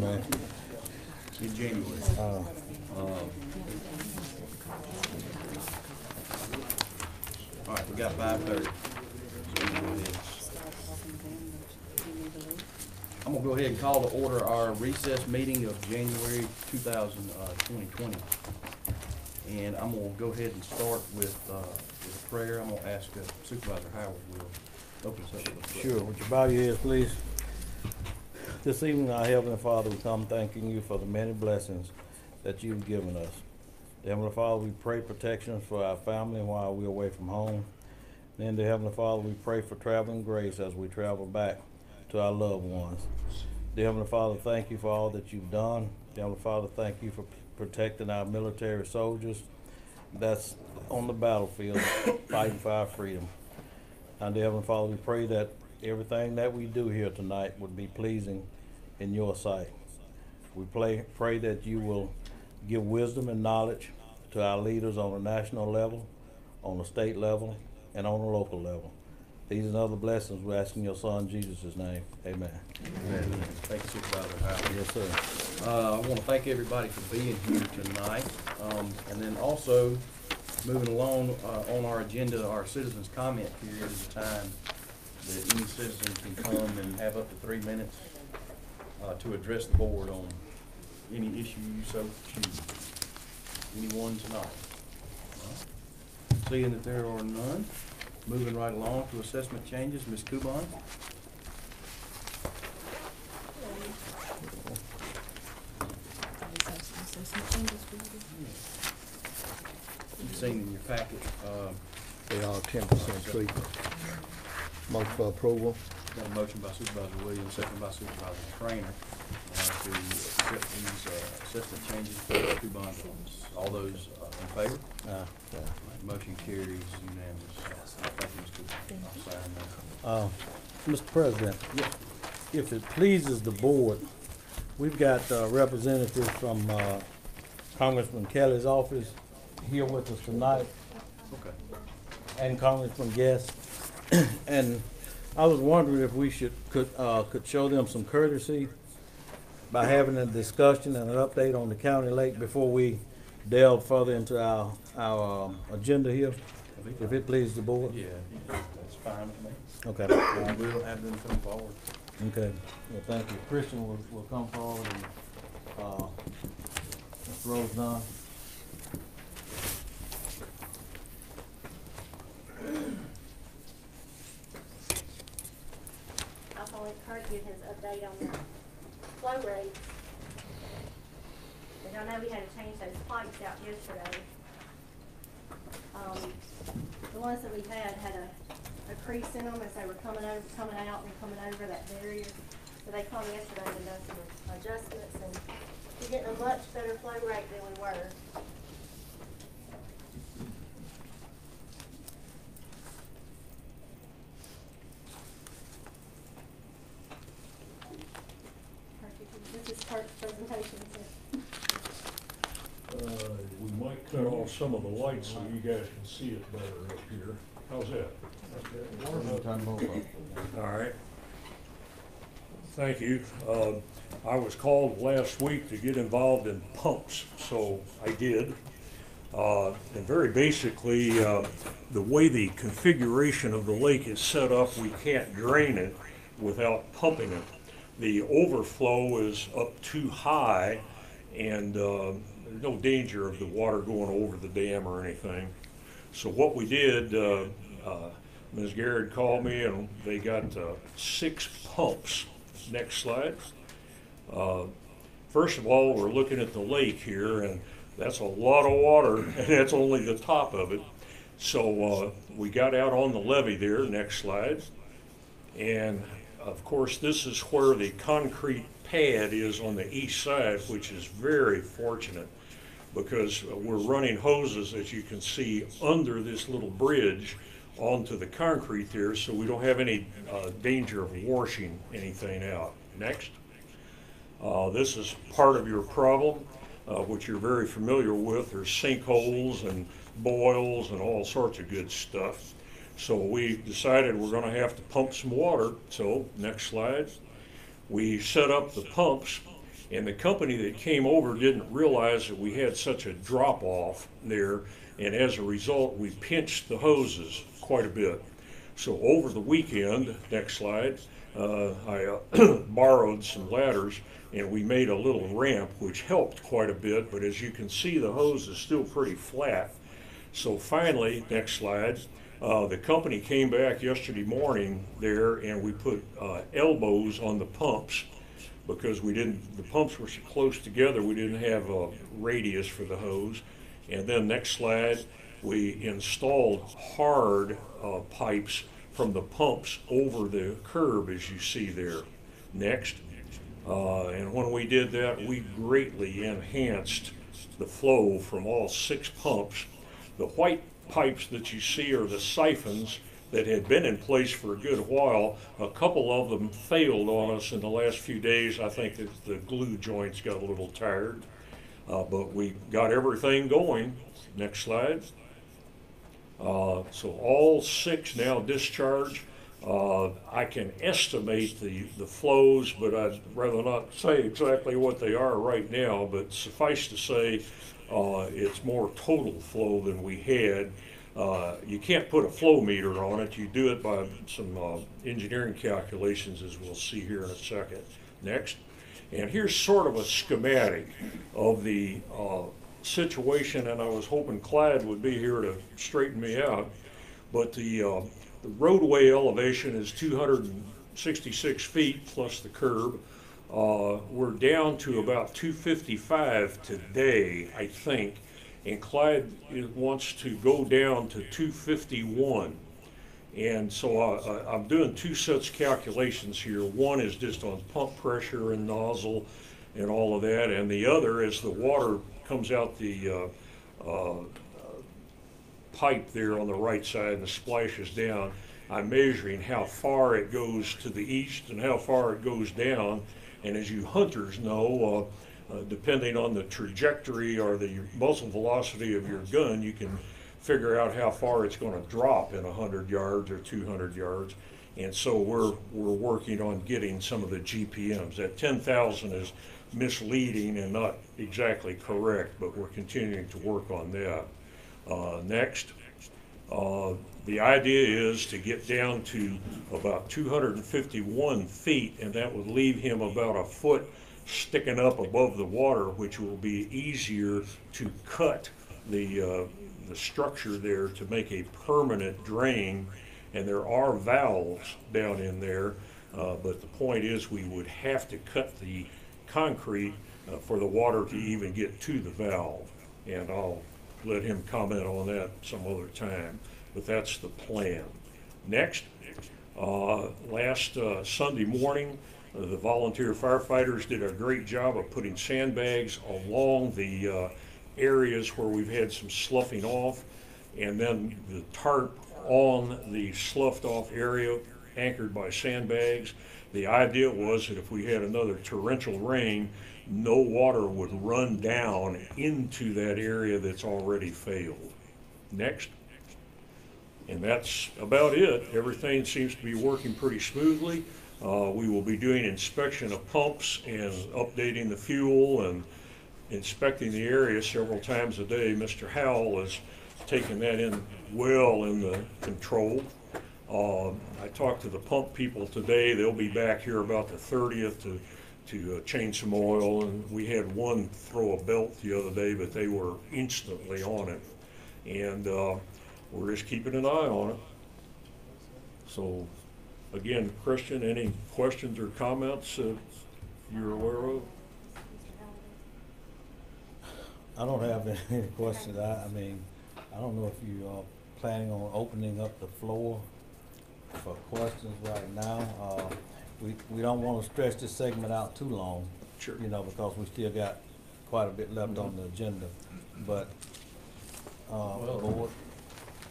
Man. In January. All right, we got 5:30. I'm gonna go ahead and call to order our recess meeting of January 2020. And I'm gonna go ahead and start with prayer. I'm gonna ask Supervisor Howard will open us up with prayer. Sure. Would you bow your heads, please? This evening, our Heavenly Father, we come thanking you for the many blessings that you've given us. Heavenly Father, we pray protection for our family while we're away from home. Then, dear Heavenly Father, we pray for traveling grace as we travel back to our loved ones. Dear Heavenly Father, thank you for all that you've done. Dear Heavenly Father, thank you for protecting our military soldiers that's on the battlefield fighting for our freedom. And dear Heavenly Father, we pray that everything that we do here tonight would be pleasing in your sight. We pray that you will give wisdom and knowledge to our leaders on a national level, on a state level, and on a local level. These and other blessings we ask in your Son, Jesus' name. Amen. Amen. Thank you, Supervisor Howard. Yes, sir. I want to thank everybody for being here tonight. And then also, moving along on our agenda, our citizens' comment period is a time that any citizen can come and have up to 3 minutes to address the board on any issue you so choose. Anyone tonight? Seeing that there are none, moving right along to assessment changes, Ms. Kuban. You've seen in your packet. They are 10% treatment. Motion for approval. Got a motion by Supervisor Williams, second by Supervisor Trainer to accept these assessment changes for the two bond loans. All those in favor? Motion carries unanimous. Thank you, Mr. I'll sign that. Mr. President, Yes. if it pleases the board, we've got representatives from Congressman Kelly's office here with us tonight, Okay. and Congressman Guest. And I was wondering if we could show them some courtesy by having a discussion and an update on the county lake before we delve further into our agenda here, if it pleases the board. Yeah, that's fine with me. Okay. I will have them come forward. Okay. Well, thank you. Christian will come forward, and Ms. Rose Dunn. I'll let Kurt give his update on the flow rates. But I know we had to change those pipes out yesterday. The ones that we had a crease in them as they were coming out and coming over that barrier. So they called yesterday and done some adjustments, and we're getting a much better flow rate than we were. This is Kurt's presentation. We might cut off some of the lights so you guys can see it better up here. How's that? All right. Thank you. I was called last week to get involved in pumps, so I did. And very basically, the way the configuration of the lake is set up, we can't drain it without pumping it. The overflow is up too high, and there's no danger of the water going over the dam or anything. So what we did, Ms. Garrett called me, and they got 6 pumps. Next slide. First of all, we're looking at the lake here, and that's a lot of water, and that's only the top of it. So we got out on the levee there. Next slide. And of course, this is where the concrete pad is on the east side, which is very fortunate because we're running hoses, as you can see, under this little bridge onto the concrete there, so we don't have any danger of washing anything out. Next. This is part of your problem, which you're very familiar with. There's sinkholes and boils and all sorts of good stuff. So we decided we're going to have to pump some water. So next slide. We set up the pumps, And the company that came over didn't realize that we had such a drop off there, and as a result, we pinched the hoses quite a bit. So over the weekend, next slide, I borrowed some ladders and we made a little ramp, which helped quite a bit, but as you can see, the hose is still pretty flat. So finally, next slide, the company came back yesterday morning there and we put elbows on the pumps, because the pumps were so close together, we didn't have a radius for the hose. And then next slide, we installed hard pipes from the pumps over the curb, as you see there. Next. And when we did that, we greatly enhanced the flow from all 6 pumps. The white pipes that you see are the siphons that had been in place for a good while. A couple of them failed on us in the last few days. I think that the glue joints got a little tired, but we got everything going. Next slide. So all 6 now discharge. I can estimate the flows, but I'd rather not say exactly what they are right now, but suffice to say, it's more total flow than we had. You can't put a flow meter on it. You do it by some engineering calculations, as we'll see here in a second. Next. And here's sort of a schematic of the situation, and I was hoping Clyde would be here to straighten me out. But the roadway elevation is 266 feet plus the curb. We're down to about 255 today, I think. And Clyde wants to go down to 251. And so I'm doing 2 sets of calculations here. One is just on pump pressure and nozzle and all of that, and the other is the water comes out the pipe there on the right side and splashes down. I'm measuring how far it goes to the east and how far it goes down, and as you hunters know, depending on the trajectory or the muzzle velocity of your gun, you can figure out how far it's going to drop in 100 yards or 200 yards. And so we're working on getting some of the GPMs. That 10,000 is misleading and not exactly correct, but we're continuing to work on that. Next. The idea is to get down to about 251 feet, and that would leave him about a foot sticking up above the water, which will be easier to cut the structure there to make a permanent drain. And there are valves down in there, but the point is we would have to cut the concrete for the water to even get to the valve. And I'll let him comment on that some other time, but that's the plan. Next, last Sunday morning, the volunteer firefighters did a great job of putting sandbags along the areas where we've had some sloughing off, and then the tarp on the sloughed off area anchored by sandbags. The idea was that if we had another torrential rain, no water would run down into that area that's already failed. Next. And that's about it. Everything seems to be working pretty smoothly. We will be doing inspection of pumps and updating the fuel and inspecting the area several times a day. Mr. Howell is taking that in well in the control. I talked to the pump people today. They'll be back here about the 30th to change some oil, and we had one throw a belt the other day, but they were instantly on it. And we're just keeping an eye on it. So again, Christian, any questions or comments that you're aware of? I don't have any questions. I mean, I don't know if you are planning on opening up the floor for questions right now. We don't want to stretch this segment out too long. Sure. You know, because we still got quite a bit left on the agenda. But, board,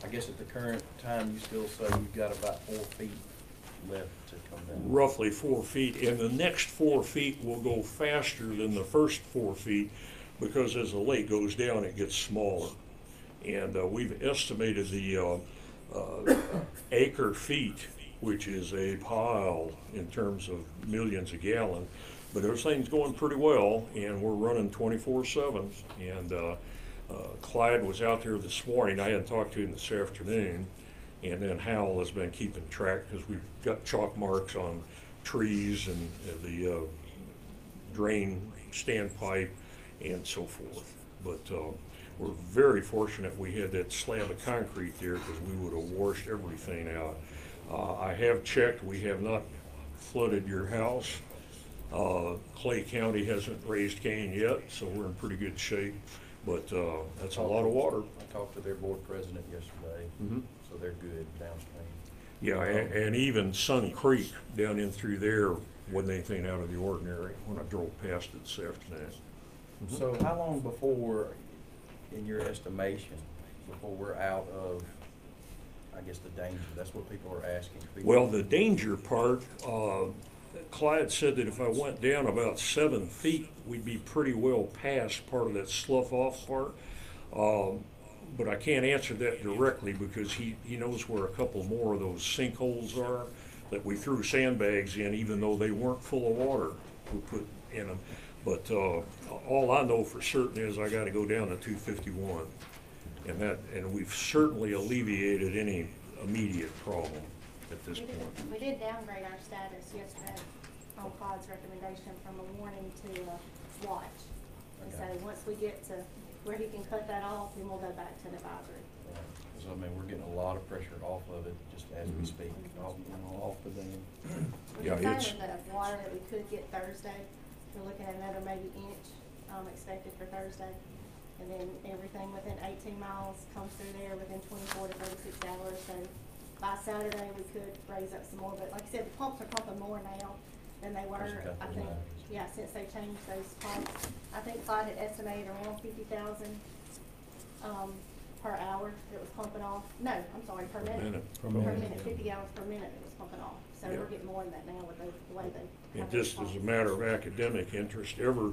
I guess at the current time, you still say you've got about 4 feet left to come down. Roughly 4 feet, and the next 4 feet will go faster than the first 4 feet, because as the lake goes down, it gets smaller. And we've estimated the acre feet, which is a pile in terms of millions of gallons, But everything's going pretty well, and we're running 24/7. And Clyde was out there this morning. I hadn't talked to him this afternoon. And then Hal has been keeping track because we've got chalk marks on trees and the drain standpipe and so forth. But we're very fortunate we had that slab of concrete there because we would have washed everything out. I have checked. We have not flooded your house. Clay County hasn't raised Cain yet, so we're in pretty good shape. But that's a lot of water. I talked to their board president yesterday, so they're good downstream. Yeah, and even Sun Creek down in through there wasn't anything out of the ordinary when I drove past it this afternoon. So how long before, in your estimation, before we're out of, I guess, the danger? That's what people are asking. Well, the danger part, Clyde said that if I went down about 7 feet, we'd be pretty well past part of that slough off part. But I can't answer that directly because he knows where a couple more of those sinkholes are that we threw sandbags in, even though they weren't full of water we put in them. But all I know for certain is I got to go down to 251, and we've certainly alleviated any immediate problem at this point. We did downgrade our status yesterday on Clyde's recommendation from a warning to a watch. And so once we get to where he can cut that off, then we'll go back to the advisory. So, I mean, we're getting a lot of pressure off of it just as we speak, off the dam. Yeah, We're it's- concerned the water that we could get Thursday. We're looking at another maybe inch expected for Thursday. And then everything within 18 miles comes through there within 24 to 36 hours. So by Saturday, we could raise up some more. But like I said, the pumps are pumping more now than they were, I think, yeah, since they changed those pumps. I think Clyde had estimated around 50,000 per hour that was pumping off. No, I'm sorry, per minute. Per minute. 50 gallons per minute that was pumping off. So Yeah. we're getting more than that now with the way they. And just as a matter of academic interest, every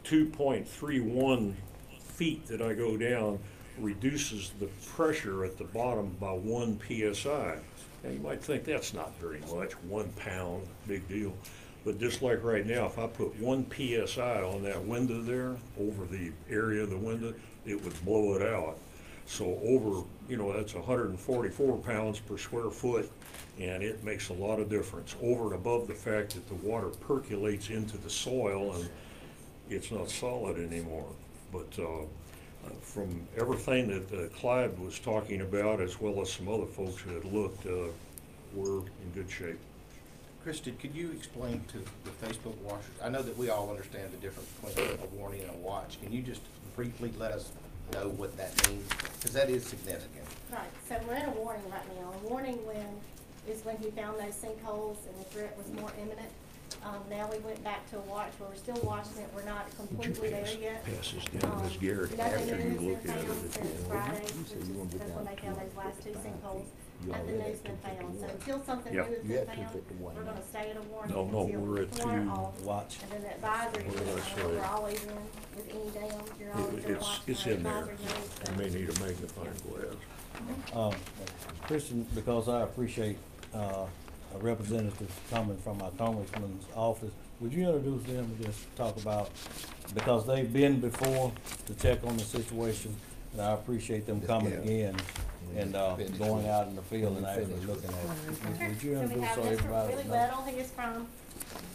2.31 feet that I go down reduces the pressure at the bottom by 1 PSI. Now, you might think that's not very much, 1 pound, big deal. But just like right now, if I put 1 PSI on that window there, over the area of the window, it would blow it out. So over, that's 144 pounds per square foot, and it makes a lot of difference. Over and above the fact that the water percolates into the soil and it's not solid anymore. But from everything that Clyde was talking about, as well as some other folks that had looked, we're in good shape. Christy, could you explain to the Facebook watchers, I know that we all understand the difference between a warning and a watch. Can you just briefly let us know what that means? Because that is significant. Right, so we're in a warning right now. A warning is when he found those sinkholes and the threat was more imminent. Now we went back to a watch where we're still watching it. We're not completely there yet. Pass this down, Ms. Garrett, Nothing after new you has look been at found it. since Friday, that's when they found those last 2 sinkholes. Nothing new's been found. So until something new Yeah. has You been have found, 251 we're gonna stay at a warning No, until we're at tomorrow 2. off. Watch. And then the advisory, we're always in with any dam, you're always in watch. It's our in there. advisory notes, I may need a magnifying glass. Christian, because I appreciate a representative coming from our congressman's office, would you introduce them and just talk about, because they've been before to check on the situation, and I appreciate them coming again and going out in the field and actually looking at it. Would you So we introduce have so Mr. everybody Willie knows? Weddle, he is from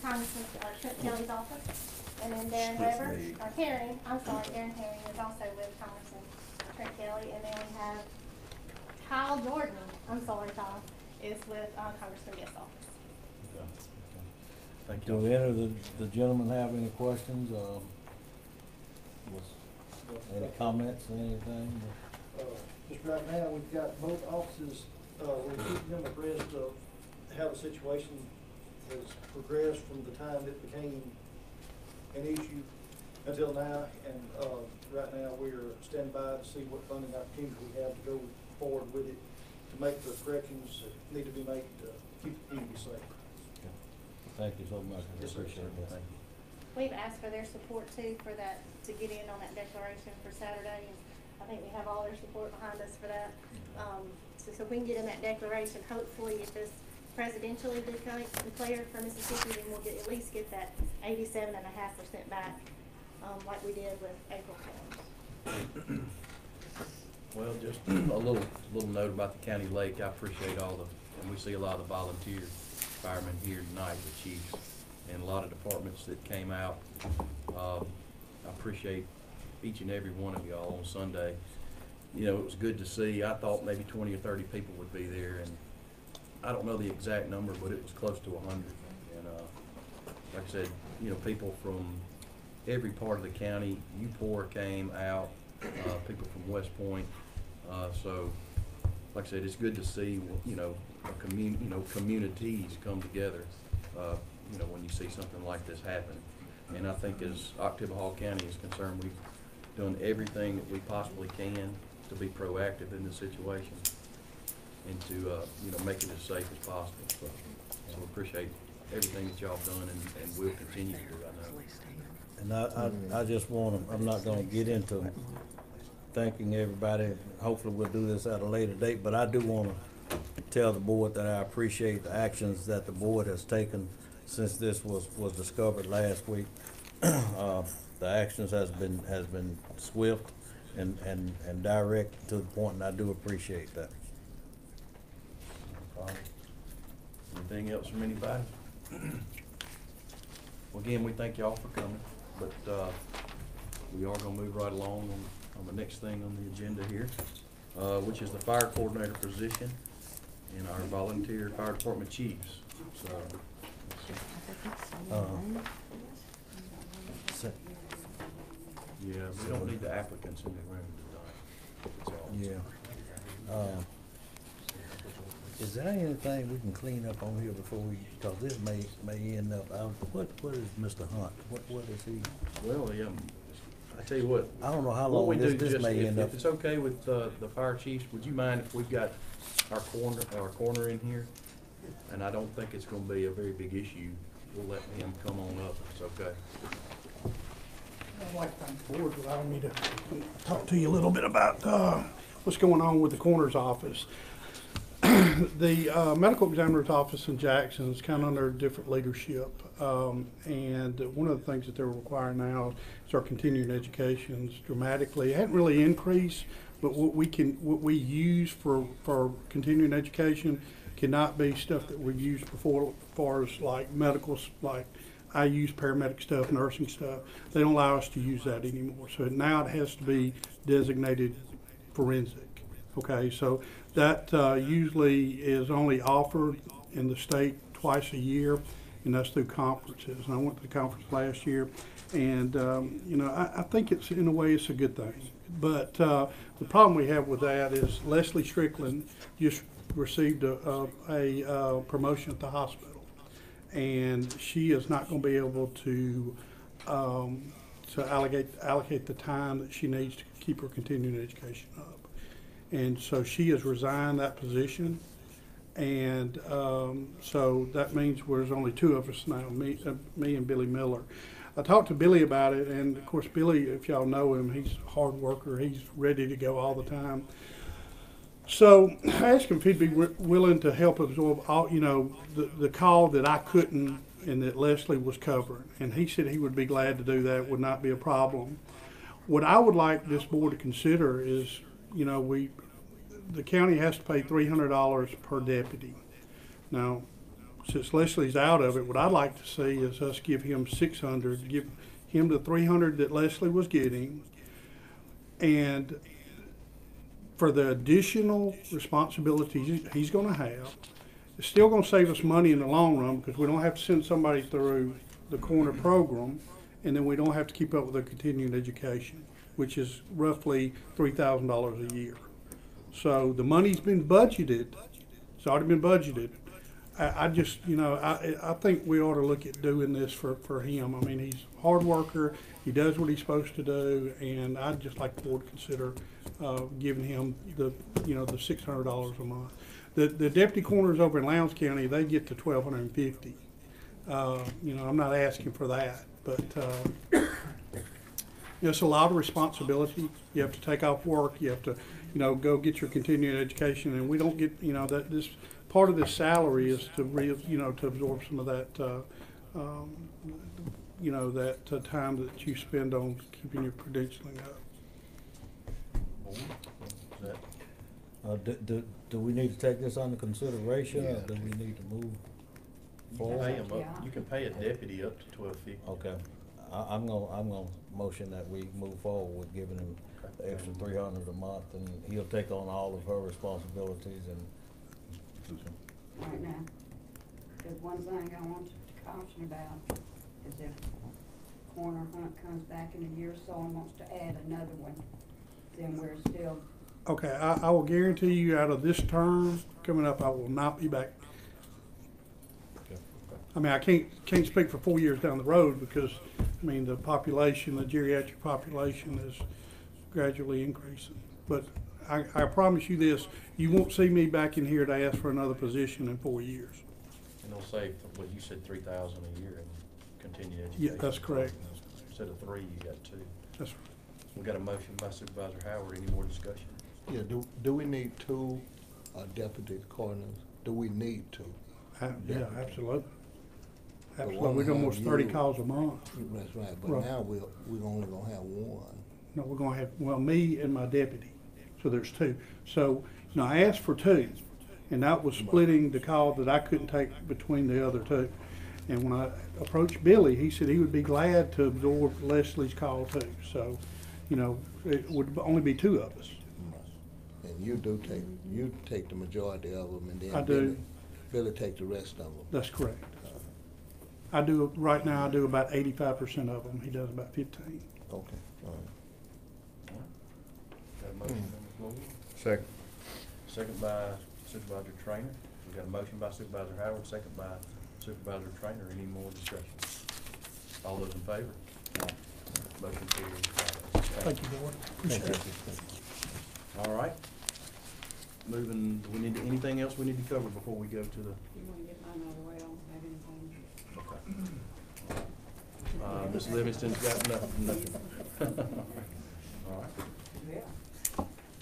Congressman Trent Kelly's office. And then Darren Weber, or Herring, I'm sorry, Darren Herring is also with Congressman Trent Kelly. And then we have Kyle Jordan, I'm sorry, Kyle, is with Congressman Guest's office. Thank Do you. any of the gentlemen have any questions? Any comments, anything? Just right now, we've got both offices, we're keeping them abreast of how the situation has progressed from the time it became an issue until now. And, right now, we're standing by to see what funding opportunities we have to go forward with it, to make the corrections that need to be made to keep the community safe. Thank you so much. I Yes, sir. appreciate that. Thank you. We've asked for their support too for that, to get in on that declaration for Saturday. And I think we have all their support behind us for that. So if we can get in that declaration, hopefully if this presidentially declared for Mississippi, then we'll at least get that 87.5% back, like we did with April Farms. Well, just a little note about the county lake. I appreciate and we see a lot of the volunteer firemen here tonight, the chiefs, and a lot of departments that came out. I appreciate each and every one of y'all on Sunday. You know, it was good to see. I thought maybe 20 or 30 people would be there, and I don't know the exact number, but it was close to 100. And like I said, you know, people from every part of the county. UPOR came out, people from West Point. So, like I said, it's good to see, you know, communities come together, you know, when you see something like this happen. And I think as Oktibbeha County is concerned, we've done everything that we possibly can to be proactive in this situation and to, you know, make it as safe as possible. So appreciate everything that y'all done and will continue to do, I know. And I just want to, I'm not going to get into thanking everybody. Hopefully we'll do this at a later date, but I do want to tell the board that I appreciate the actions that the board has taken since this was discovered last week. The actions has been swift and direct to the point, and I do appreciate that. Anything else from anybody? Well, again, we thank y'all for coming, but we are going to move right along on the next thing on the agenda here, which is the fire coordinator position and our volunteer fire department chiefs. So, yeah, we don't need the applicants in the room tonight. That's all. Yeah. Is there anything we can clean up on here before we, because this may end up, what is Mr. Hunt? What is he? Well, I tell you what. I don't know how What long we do, this just may end up. if it's okay with the fire chiefs, would you mind if we've got our coroner in here? And I don't think it's gonna be a very big issue. We'll let him come on up, if it's okay. I'd like to thank the board for allowing me to talk to you a little bit about what's going on with the coroner's office. The medical examiner's office in Jackson is kind of under different leadership, and one of the things that they're requiring now is our continuing educations dramatically. It hadn't really increased, but what we use for continuing education cannot be stuff that we've used before, as far as like medical, like I use paramedic stuff, nursing stuff. They don't allow us to use that anymore. So now it has to be designated forensic. Okay, so that usually is only offered in the state twice a year, and that's through conferences. And I went to the conference last year, and you know, I think it's, in a way, it's a good thing. But the problem we have with that is Leslie Strickland just received a promotion at the hospital, and she is not going to be able to allocate the time that she needs to keep her continuing education up. And so she has resigned that position, and so that means there's only two of us now, me and Billy Miller. I talked to Billy about it, and of course Billy, if y'all know him, he's a hard worker. He's ready to go all the time. So I asked him if he'd be willing to help absorb all, you know, the call that I couldn't and that Leslie was covering. And he said he would be glad to do that. It would not be a problem. What I would like this board to consider is, you know, the county has to pay $300 per deputy. Now, since Leslie's out of it, what I'd like to see is us give him $600, give him the $300 that Leslie was getting, and for the additional responsibilities he's going to have, it's still going to save us money in the long run because we don't have to send somebody through the coroner program, and then we don't have to keep up with their continuing education, which is roughly $3,000 a year. So the money's been budgeted. It's already been budgeted. I just, you know, I think we ought to look at doing this for him. I mean, he's a hard worker. He does what he's supposed to do, and I'd just like the board to consider giving him the $600 a month. The deputy coroners over in Lowndes County, they get to $1,250. You know, I'm not asking for that, but it's a lot of responsibility. You have to take off work. You have to, you know, go get your continuing education, and we don't get, you know, that this part of this salary is to to absorb some of that, time that you spend on keeping your credentialing up. Is that- Do we need to take this under consideration, or do we need to move You can forward? pay 'em up, you can pay a deputy up to $12.50. Okay, I'm gonna motion that we move forward with giving him the extra 300 a month, and he'll take on all of her responsibilities and. Right now, there's one thing I want to caution about, is if Corner Hunt comes back in a year or so and wants to add another one, then we're still, Okay, I will guarantee you out of this term coming up, I will not be back. I mean, I can't speak for 4 years down the road because, I mean, the geriatric population is gradually increasing. But I promise you this, you won't see me back in here to ask for another position in 4 years. And they'll save, what you said, 3,000 a year in continued education. Yeah, that's correct. Instead of 3, you got 2. That's We got a motion by Supervisor Howard. Any more discussion? Yeah, do we need 2 deputy coroners? Do we need 2? yeah, absolutely. The Absolutely, one we do almost have 30 you- calls a month. That's right, but Right. now we're only gonna have 1. No, we're gonna have, well, me and my deputy, so there's 2. So, now I asked for 2, and that was splitting the call that I couldn't take between the other 2. And when I approached Billy, he said he would be glad to absorb Leslie's call too. So, it would only be 2 of us. And you take the majority of them, and then I do. Billy take the rest of them. That's correct. Right now, I do about 85% of them. He does about 15. Okay, all right. Got a motion on the floor? Second. Second by Supervisor Trainer. We got a motion by Supervisor Howard, second by Supervisor Trainer. Any more discussion? All those in favor? Motion carries. Thank you, Board. Appreciate it. All right. Moving, do we need, anything else we need to cover before we go to the, you want to get mine out of the way, I don't have anything. okay. Ms. Livingston's got nothing. All right. Yeah.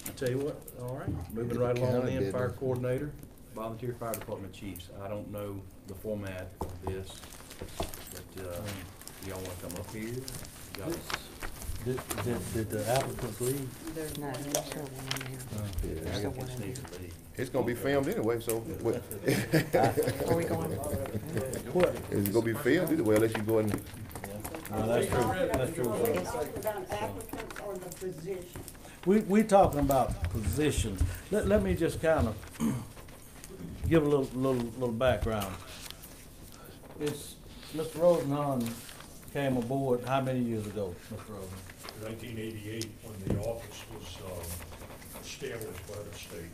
I tell you what, all right, moving right along then, fire coordinator, volunteer fire department chiefs. I don't know the format of this, but, y'all wanna come up here? Y'all- Did the applicants leave? There's not, there's still one in there. There's still one in Needs there. to leave. It's gonna be filmed anyway, so what? Are we going? It's gonna be filmed anyway, unless you go and, No, that's true, that's true. About applicants or the position? We talking about positions. Let me just kind of give a little background. It's, Mr. Rosenhan came aboard how many years ago, Mr. Rosen? 1988, when the office was established by the state.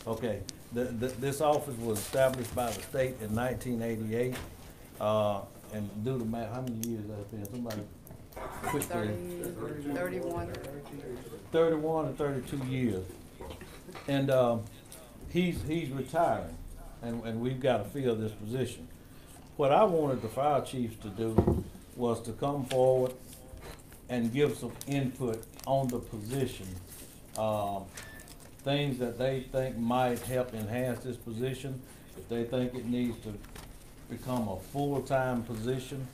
Okay, this office was established by the state in 1988, and do the math, how many years has that been? Somebody quickly. 31. 31 or 32 years. And he's retiring, and we've got to fill this position. What I wanted the fire chiefs to do was to come forward and give some input on the position. Things that they think might help enhance this position, if they think it needs to become a full-time position.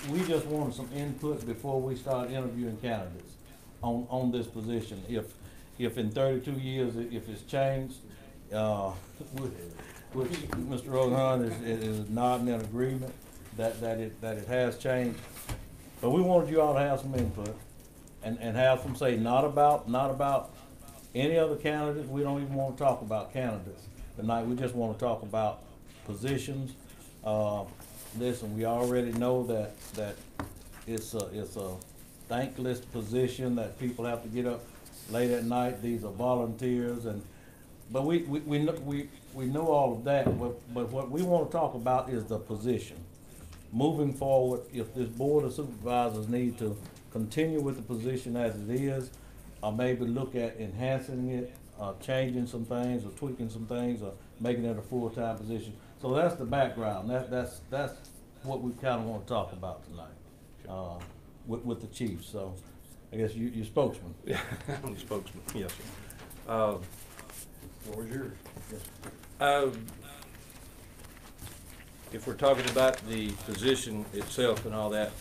We just wanted some input before we start interviewing candidates on this position. If in 32 years, if it's changed, which Mr. Rosenhan is nodding in agreement that it has changed. But we wanted you all to have some input and have some say, not about any other candidates. We don't even want to talk about candidates tonight. We just want to talk about positions. Listen, we already know that it's a thankless position that people have to get up late at night. These are volunteers, but we know all of that. But what we want to talk about is the position. Moving forward, if this board of supervisors need to continue with the position as it is, or maybe look at enhancing it, changing some things, or tweaking some things, or making it a full-time position. So that's the background. That's what we kind of want to talk about tonight with the chief. So I guess you're spokesman. I'm the spokesman, yes, sir. Floor is yours. Yes. If we're talking about the position itself and all that,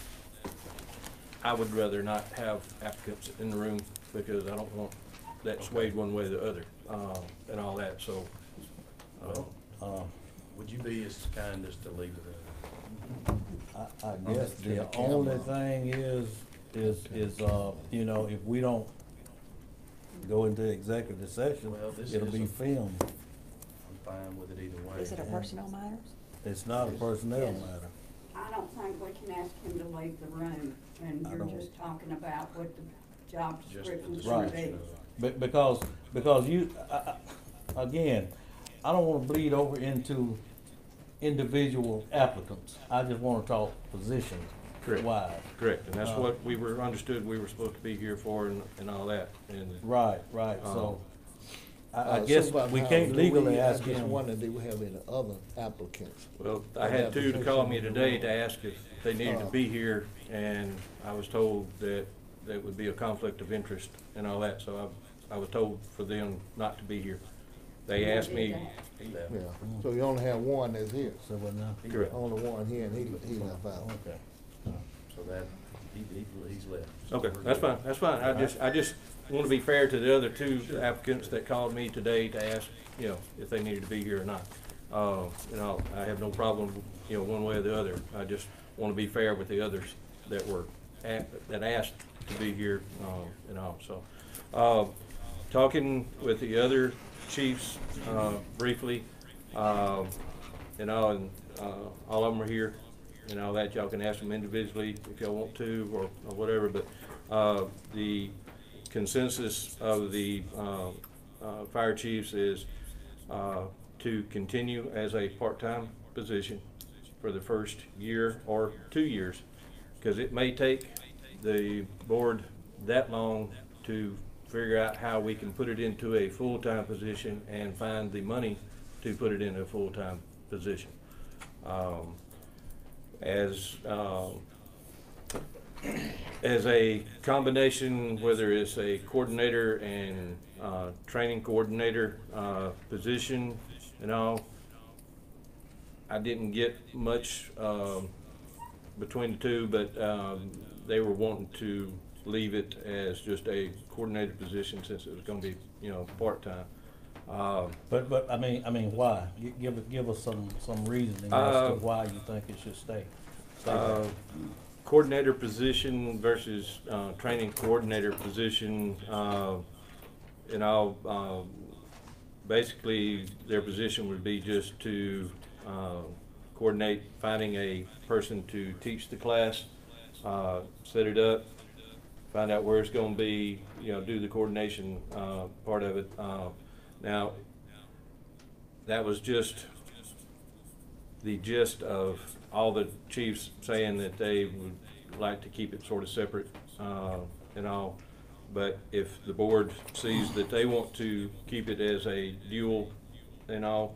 I would rather not have applicants in the room because I don't want that swayed one way or the other, and all that, so. Would you be as kind as to leave it I guess the only thing is, you know, if we don't go into executive session, Well, this it'll is be a- filmed. I'm fine with it either way. Is it a personnel matters? It's not a personnel Yes. matter. I don't think we can ask him to leave the room, and I you're don't- just talking about what the job Just the description should Right. be. description of it. Because you, again, I don't wanna bleed over into individual applicants. I just wanna talk position Correct. wise. Correct, and that's what we were understood we were supposed to be here for and all that, and. Right, so, I Uh, guess Supervisor we Howard, can't do legally we- ask I just him. wondered, do we have any other applicants? Well, I had two to call me today to ask if they needed to be here, and I was told that that would be a conflict of interest and all that, so I was told for them not to be here. They asked me, He left. Yeah, so you only have one that's here, So what now? correct, only one here, and he left out. Okay. So that, he's left. So okay, we're that's good. fine, that's fine, I just want to be fair to the other two applicants that called me today to ask, you know, if they needed to be here or not. You know, I have no problem, you know, one way or the other, I just want to be fair with the others that were, that asked to be here, and all, so. Talking with the other chiefs, briefly, you know, and, all of them are here, and all that, y'all can ask them individually if y'all want to, or whatever, but, the consensus of the, fire chiefs is, to continue as a part-time position for the first year or 2 years, because it may take the board that long to figure out how we can put it into a full-time position and find the money to put it in a full-time position. As a combination, whether it's a coordinator and training coordinator position and all, I didn't get much between the two, but they were wanting to leave it as just a coordinated position since it was gonna be, you know, part-time. But I mean, why? Give us some reasoning as to why you think it should stay. There. Coordinator position versus training coordinator position, and I'll, basically, their position would be just to coordinate finding a person to teach the class, set it up, find out where it's gonna be, you know, do the coordination part of it. Now, that was just the gist of all the chiefs saying that they would like to keep it sort of separate and all. But if the board sees that they want to keep it as a dual and all,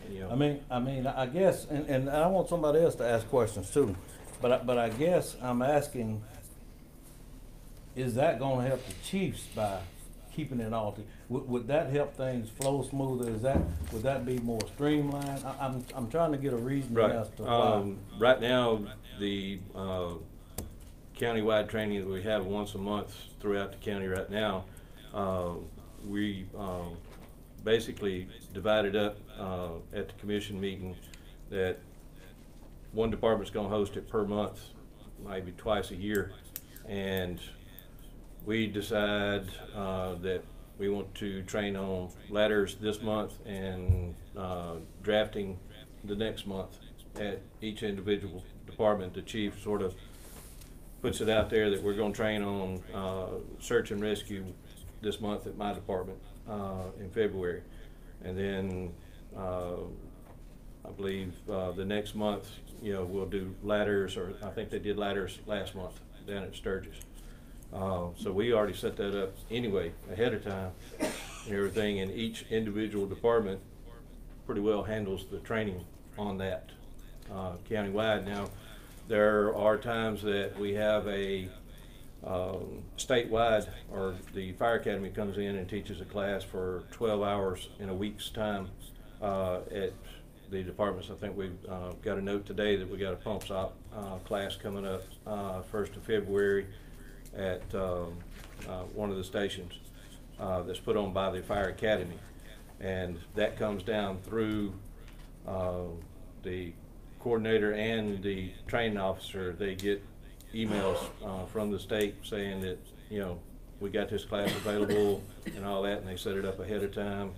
you know. I mean, I guess, and I want somebody else to ask questions too, but I guess I'm asking, is that gonna help the chiefs by keeping it all would that help things flow smoother? Would that be more streamlined? I'm trying to get a reason Right. as to why. Right now, the countywide training that we have once a month throughout the county right now, we basically divided up at the commission meeting that one department's gonna host it per month, maybe twice a year, and we decide that we want to train on ladders this month and drafting the next month at each individual department. The chief sort of puts it out there that we're gonna train on search and rescue this month at my department in February. And then I believe the next month, you know, we'll do ladders, or I think they did ladders last month down at Sturgis. So we already set that up anyway ahead of time and everything, and each individual department pretty well handles the training on that countywide. Now, there are times that we have a statewide, or the fire academy comes in and teaches a class for 12 hours in a week's time at the departments. I think we've got a note today that we got a pumps op class coming up 1st of February at one of the stations that's put on by the fire academy, and that comes down through the coordinator and the training officer. They get emails from the state saying that, you know, we got this class available and all that, and they set it up ahead of time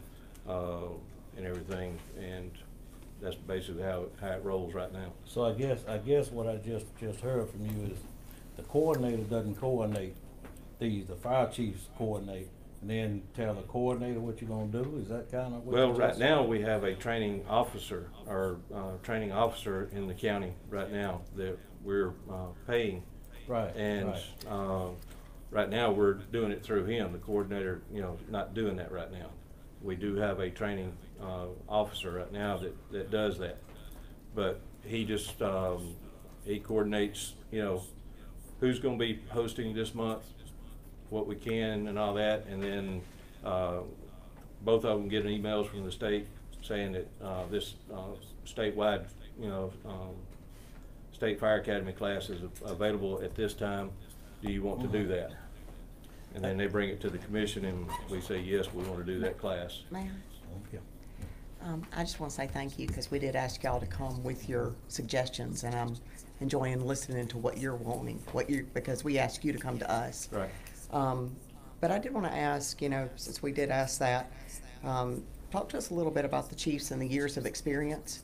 and everything, and that's basically how it rolls right now. So I guess what I just heard from you is the coordinator doesn't coordinate these, the fire chiefs coordinate, and then tell the coordinator what you're gonna do. Is that kind of what? Well, you right just now said? we have a training officer, or training officer in the county right now that we're paying. Right. And right. right now we're doing it through him. The coordinator, you know, not doing that right now. We do have a training officer right now that does that, but he just he coordinates, you know, who's going to be hosting this month, what we can, and all that, and then both of them get emails from the state saying that this statewide, you know, State Fire Academy class is available at this time. Do you want to do that? And then they bring it to the commission, and we say, yes, we want to do that class. Mayor, Okay. I just want to say thank you, because we did ask y'all to come with your suggestions, and I'm enjoying listening to what you're wanting, because we asked you to come to us. Right. But I did want to ask, you know, since we did ask that, talk to us a little bit about the chiefs and the years of experience,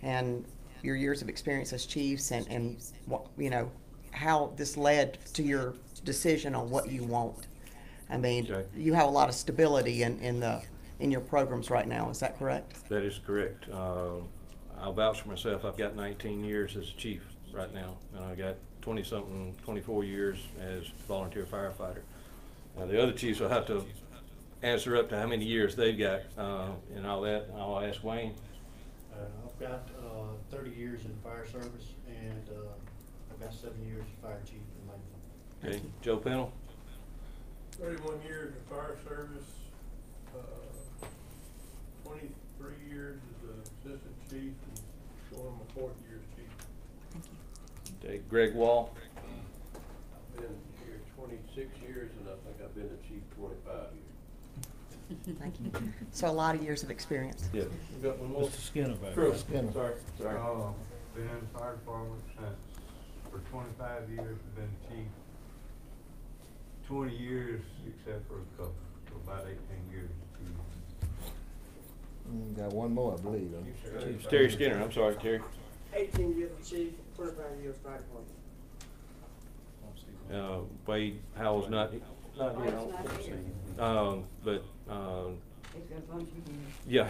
and your years of experience as chiefs, and what, you know, how this led to your decision on what you want. I mean, Okay. you have a lot of stability in your programs right now. Is that correct? That is correct. I'll vouch for myself. I've got 19 years as a chief right now, and I got 20-something, 24 years as volunteer firefighter. The other chiefs will have to answer up to how many years they've got and all that. I'll ask Wayne. I've got 30 years in fire service, and I've got 7 years as fire chief in Lakeville. Okay, Joe Pennell. 31 years in fire service, 23 years as an assistant chief, and going on my 4th year as chief. Okay, Greg Wall. I've been here 26 years, and I think I've been the chief 25 years. Thank you. So a lot of years of experience. Yeah. We got one more. Mr. Skinner back True. there. Skinner. Sorry. Been in the fire department for 25 years, been chief 20 years, except for a couple, so about 18 years. Got one more, I believe. Huh? Terry Skinner. I'm sorry, Terry. 18 years as chief, 25 years fire department. Wade Howell's not here. But He's got a bunch of years. yeah,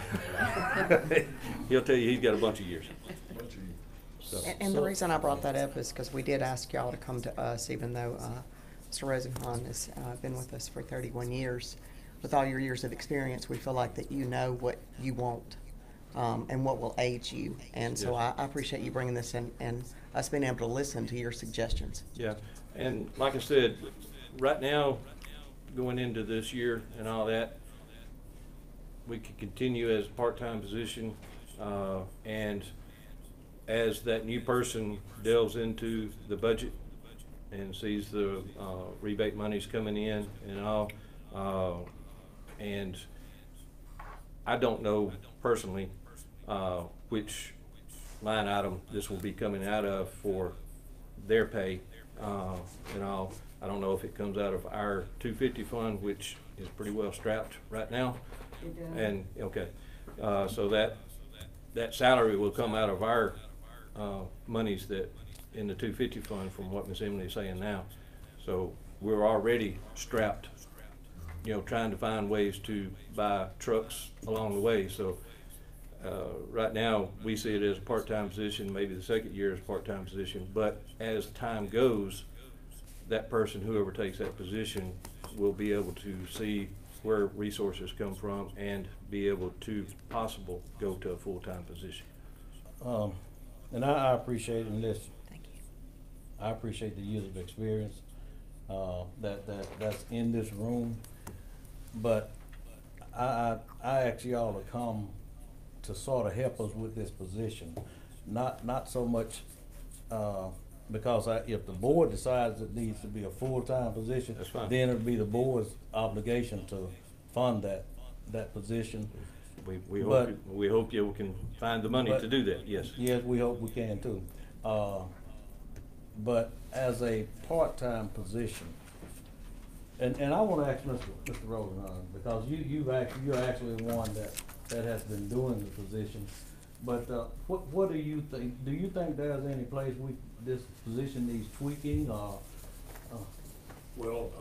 he'll tell you he's got a bunch of years. So. And the reason I brought that up is because we did ask y'all to come to us, even though Mr. Rosenhan has been with us for 31 years. With all your years of experience, we feel like that you know what you want and what will aid you. And so Yes. I appreciate you bringing this in and us being able to listen to your suggestions. Yeah, and like I said, right now, going into this year and all that, we could continue as a part-time position, and as that new person delves into the budget and sees the rebate monies coming in and all, and I don't know personally which line item this will be coming out of for their pay and all. I don't know if it comes out of our 250 fund, which is pretty well strapped right now. It does. And, okay, so that salary will come out of our monies that, in the 250 fund, from what Ms. Emily is saying now. So we're already strapped, you know, trying to find ways to buy trucks along the way. So right now, we see it as a part-time position, maybe the second year is a part-time position, but as time goes, that person, whoever takes that position, will be able to see where resources come from and be able to possibly go to a full-time position. And I appreciate, and listen, Thank you. I appreciate the years of experience. that's in this room. But I ask y'all to come to sort of help us with this position. Not so much, because if the board decides it needs to be a full-time position, That's fine. then it'll be the board's obligation to fund that position. We hope you can find the money to do that, yes. Yes, we hope we can too. But as a part-time position, and I wanna ask Mr. Rosenheim, because you're actually one that has been doing the position. But, what do you think? Do you think there's any place this position needs tweaking, or? Well,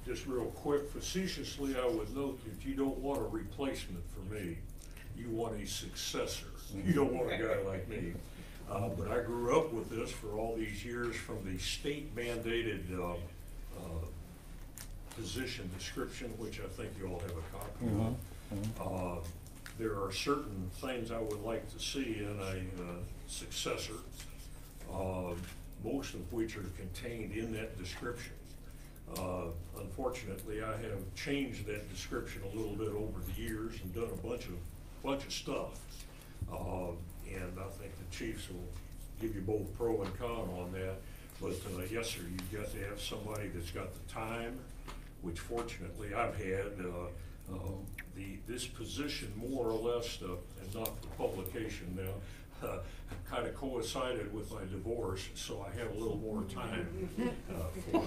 just real quick, facetiously, I would note that you don't want a replacement for me. You want a successor. You don't want a guy like me. But I grew up with this for all these years from the state mandated position description, which I think you all have a copy of. There are certain things I would like to see in a successor, most of which are contained in that description. Unfortunately, I have changed that description a little bit over the years and done a bunch of stuff. And I think the chiefs will give you both pro and con on that. But yes, sir, you've got to have somebody that's got the time, which fortunately I've had. This position more or less, and not for publication now, kind of coincided with my divorce, so I have a little more time for it.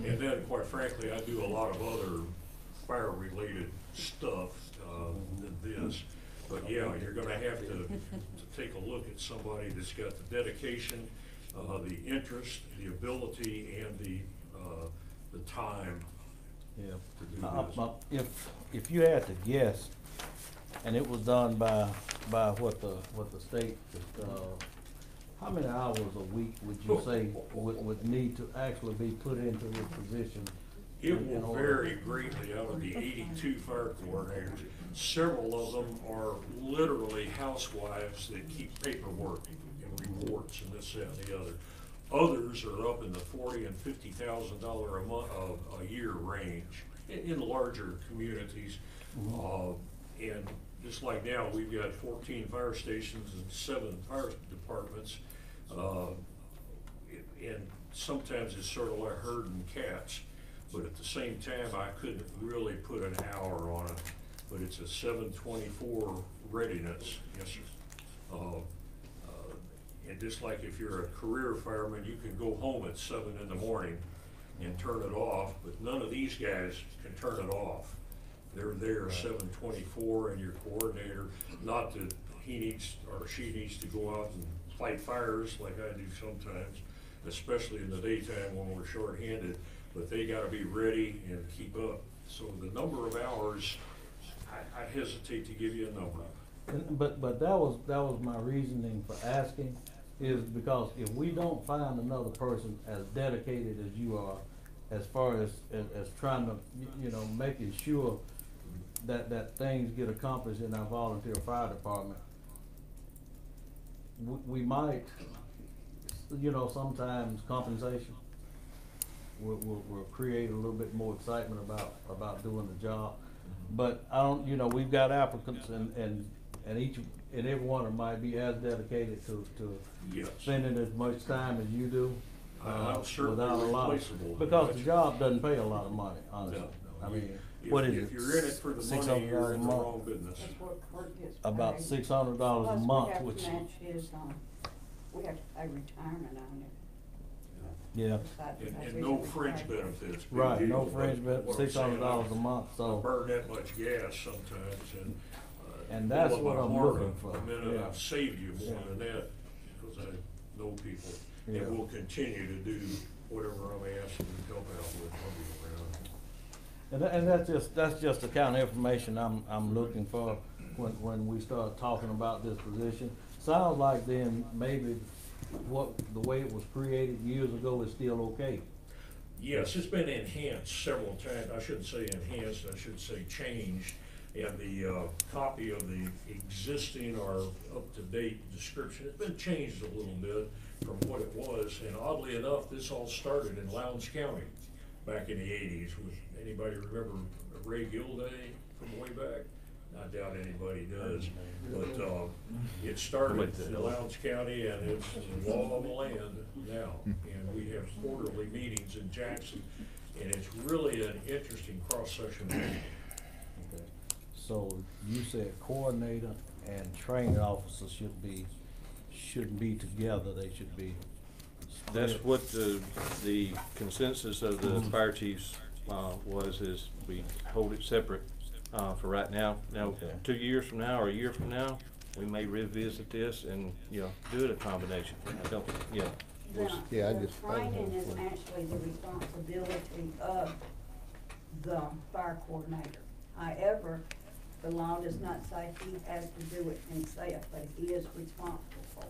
And then, quite frankly, I do a lot of other fire-related stuff than this. But yeah, you're gonna have to take a look at somebody that's got the dedication, the interest, the ability, and the time. Yeah. To do this. If you had to guess, and it was done by what the state, how many hours a week would you say would need to actually be put into this position? It will vary greatly out of the 82 fire coordinators. Several of them are literally housewives that keep paperwork and reports and this, that, and the other. Others are up in the $40,000 and $50,000 a month a year range in larger communities. And just like now, we've got 14 fire stations and 7 fire departments. And sometimes it's sort of like herding cats. But at the same time, I couldn't really put an hour on it. But it's a 7/24 readiness, yes, sir. And just like if you're a career fireman, you can go home at 7 in the morning and turn it off, but none of these guys can turn it off. They're there 7/24, and your coordinator, not that he needs or she needs to go out and fight fires like I do sometimes, especially in the daytime when we're short-handed, but they gotta be ready and keep up. So the number of hours, I hesitate to give you a number. But that was my reasoning for asking, is because if we don't find another person as dedicated as you are, as far as trying to, making sure that things get accomplished in our volunteer fire department, we might, sometimes compensation will create a little bit more excitement about doing the job. But I don't, we've got applicants and each and every one of them might be as dedicated to Yes. spending as much time as you do. I'm certainly without a lot, replaceable. because the job doesn't pay a lot of money, honestly. No. I mean, If- what is it? If you're in it for the money, you're in the wrong business. That's what Kurt gets About paid. $600 a Plus, month, we which, have to match his, we have to pay retirement on it. yeah, And no fringe benefits. right, no fringe What benefit, I'm saying, $600 a month, I so, burn that much gas sometimes, and that's well, what my I'm heart, looking for, a minute, yeah. I've saved you more than that, because I know people, Yeah. and will continue to do whatever I'm asked to help out with, I'll be around. And that's just the kind of information I'm looking for when we start talking about this position. Sounds like then maybe the way it was created years ago is still okay. Yes, it's been enhanced several times. I shouldn't say enhanced, I should say changed. And the copy of the existing or up-to-date description has been changed a little bit from what it was. And oddly enough, this all started in Lowndes County back in the 80s. Anybody remember Ray Gilday from way back? I doubt anybody does, but it started in Lowndes County, and it's law of the land now. And we have quarterly meetings in Jackson, and it's really an interesting cross-section meeting. Okay. So you said coordinator and training officers shouldn't be together, they should be split. That's what the consensus of the fire chiefs is we hold it separate for right now. Now, Okay. 2 years from now or a year from now, we may revisit this and, do it a combination. I don't, Yeah, I The just- training is actually the responsibility of the fire coordinator. However, the law does not say he has to do it himself, but he is responsible for it.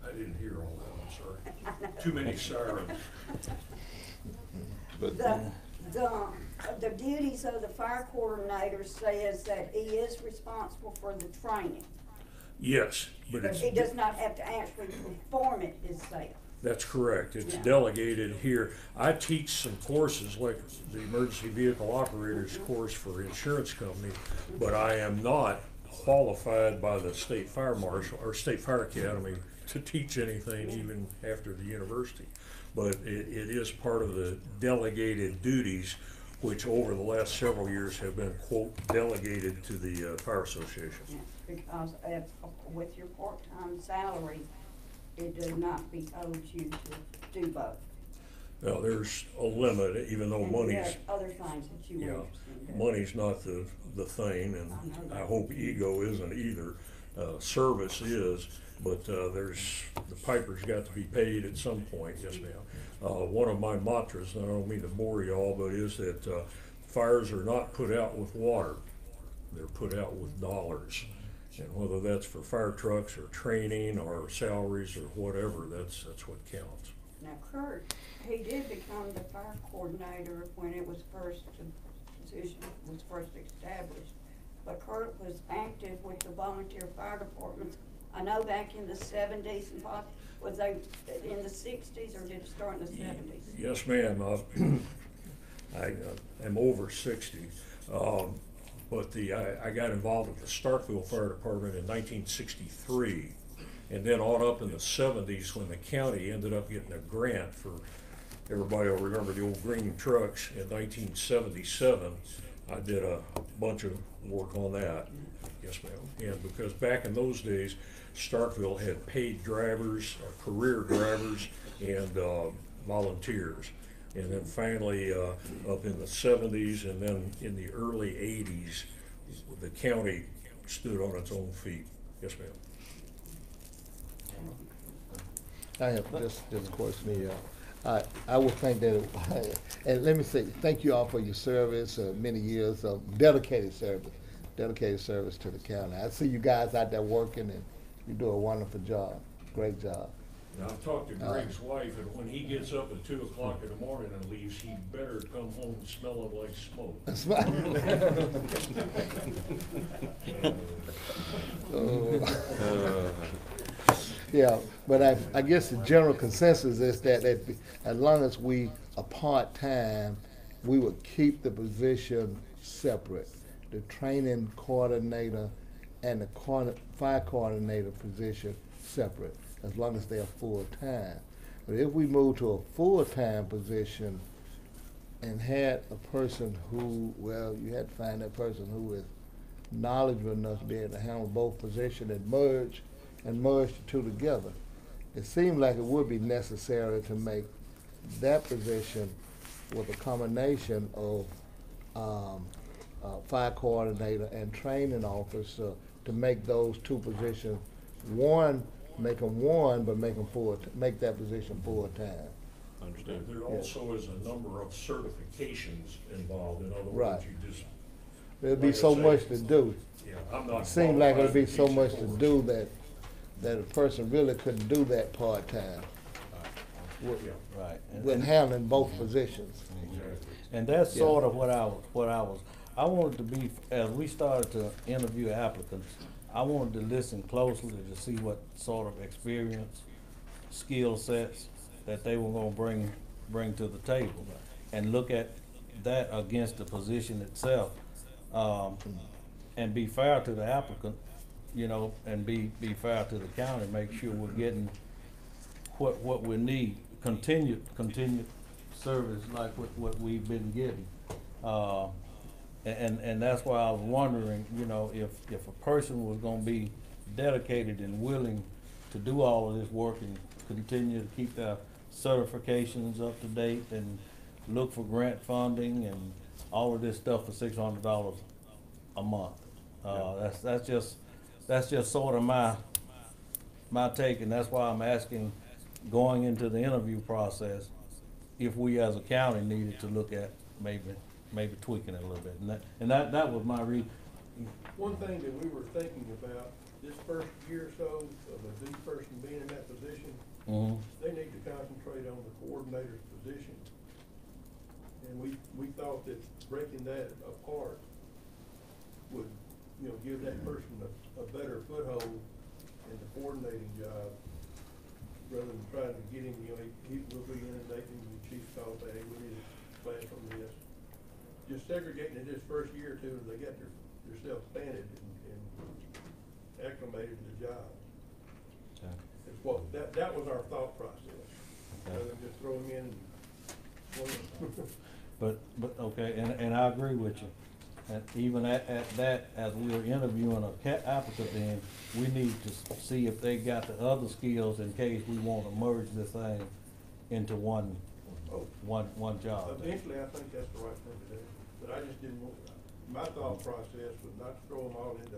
I didn't hear all that, I'm sorry. Too many sirens. But The duties of the fire coordinator says that he is responsible for the training, Yes, but but it's. he does not have to actually perform it himself. That's correct. It's Yeah. delegated here. I teach some courses like the emergency vehicle operators course for insurance company, but I am not qualified by the state fire marshal or state fire academy to teach anything even after the university. But it is part of the delegated duties, which over the last several years have been, quote, delegated to the fire association. Yeah, because with your part-time salary, it does not behoove you to do both. Now, there's a limit, even though And you money's. have other things that you Yeah, want to do. money's not the thing, and I hope ego isn't either. Service is, but the piper's got to be paid at some point, yes ma'am. One of my mantras, and I don't mean to bore you all, but is that fires are not put out with water, they're put out with dollars. And whether that's for fire trucks or training or salaries or whatever, that's what counts. Now Kurt, he did become the fire coordinator when it was the position was first established. But Kurt was active with the volunteer fire departments. I know back in the 70s and was they in the 60s or did it start in the 70s? Yes, ma'am. I am over 60. But I got involved with the Starkville Fire Department in 1963, and then on up in the 70s when the county ended up getting a grant for, everybody will remember the old green trucks. In 1977, I did a bunch of work on that. Yes, ma'am. And because back in those days, Starkville had paid drivers, career drivers, and volunteers. And then finally, up in the 70s and then in the early 80s, the county stood on its own feet. Yes, ma'am. I have just a question here. I would think that, and let me say, thank you all for your service, many years of dedicated service to the county. I see you guys out there working, and you do a wonderful job, great job. Now, I've talked to Greg's wife, and when he gets up at 2 o'clock in the morning and leaves, he better come home smelling like smoke. That's right. Yeah, but I guess the general consensus is that as long as we are part-time, we would keep the position separate. The training coordinator and the fire coordinator position separate, as long as they are full-time. But if we move to a full-time position and had a person who, well, you had to find that person who is knowledgeable enough to be able to handle both positions and merge the two together. It seemed like it would be necessary to make that position with a combination of fire coordinator and training officer to make those two positions make them one, but make that position full-time. Understand. There also is a number of certifications involved. In other Right. words, you just. There'd be like I so say, much to do. Yeah, I'm not. It seemed like there'd be so qualified much to to teach do the that a person really couldn't do that part-time. course. Yeah. Right. When handling both positions. Exactly. And that's sort of what I wanted to be, as we started to interview applicants, I wanted to listen closely to see what sort of experience, skill sets that they were gonna bring to the table, and look at that against the position itself, and be fair to the applicant, you know, and be fair to the county, make sure we're getting what we need, continued service like what we've been getting. And that's why I was wondering, you know, if a person was gonna be dedicated and willing to do all of this work and continue to keep their certifications up to date and look for grant funding and all of this stuff for $600 a month. That's just sort of my take, and that's why I'm asking, going into the interview process, if we as a county needed to look at maybe tweaking it a little bit, and that was my reason. One thing that we were thinking about, this first year or so of a new person being in that position, they need to concentrate on the coordinator's position. And we thought that breaking that apart would, you know, give that person a better foothold in the coordinating job, rather than trying to get him, you know, he will be inundating the chief call, say, hey, we need a class from this. Just segregating it this first year or two, and they get themselves planted and acclimated to the job. Okay. It's what, that was our thought process, rather than just throw them in. But, okay, and I agree with you. And even at that, as we were interviewing a applicant, then we need to see if they got the other skills in case we want to merge this thing into one job. Eventually, I think that's the right thing to do, but I just didn't want, my thought process was not to throw them all into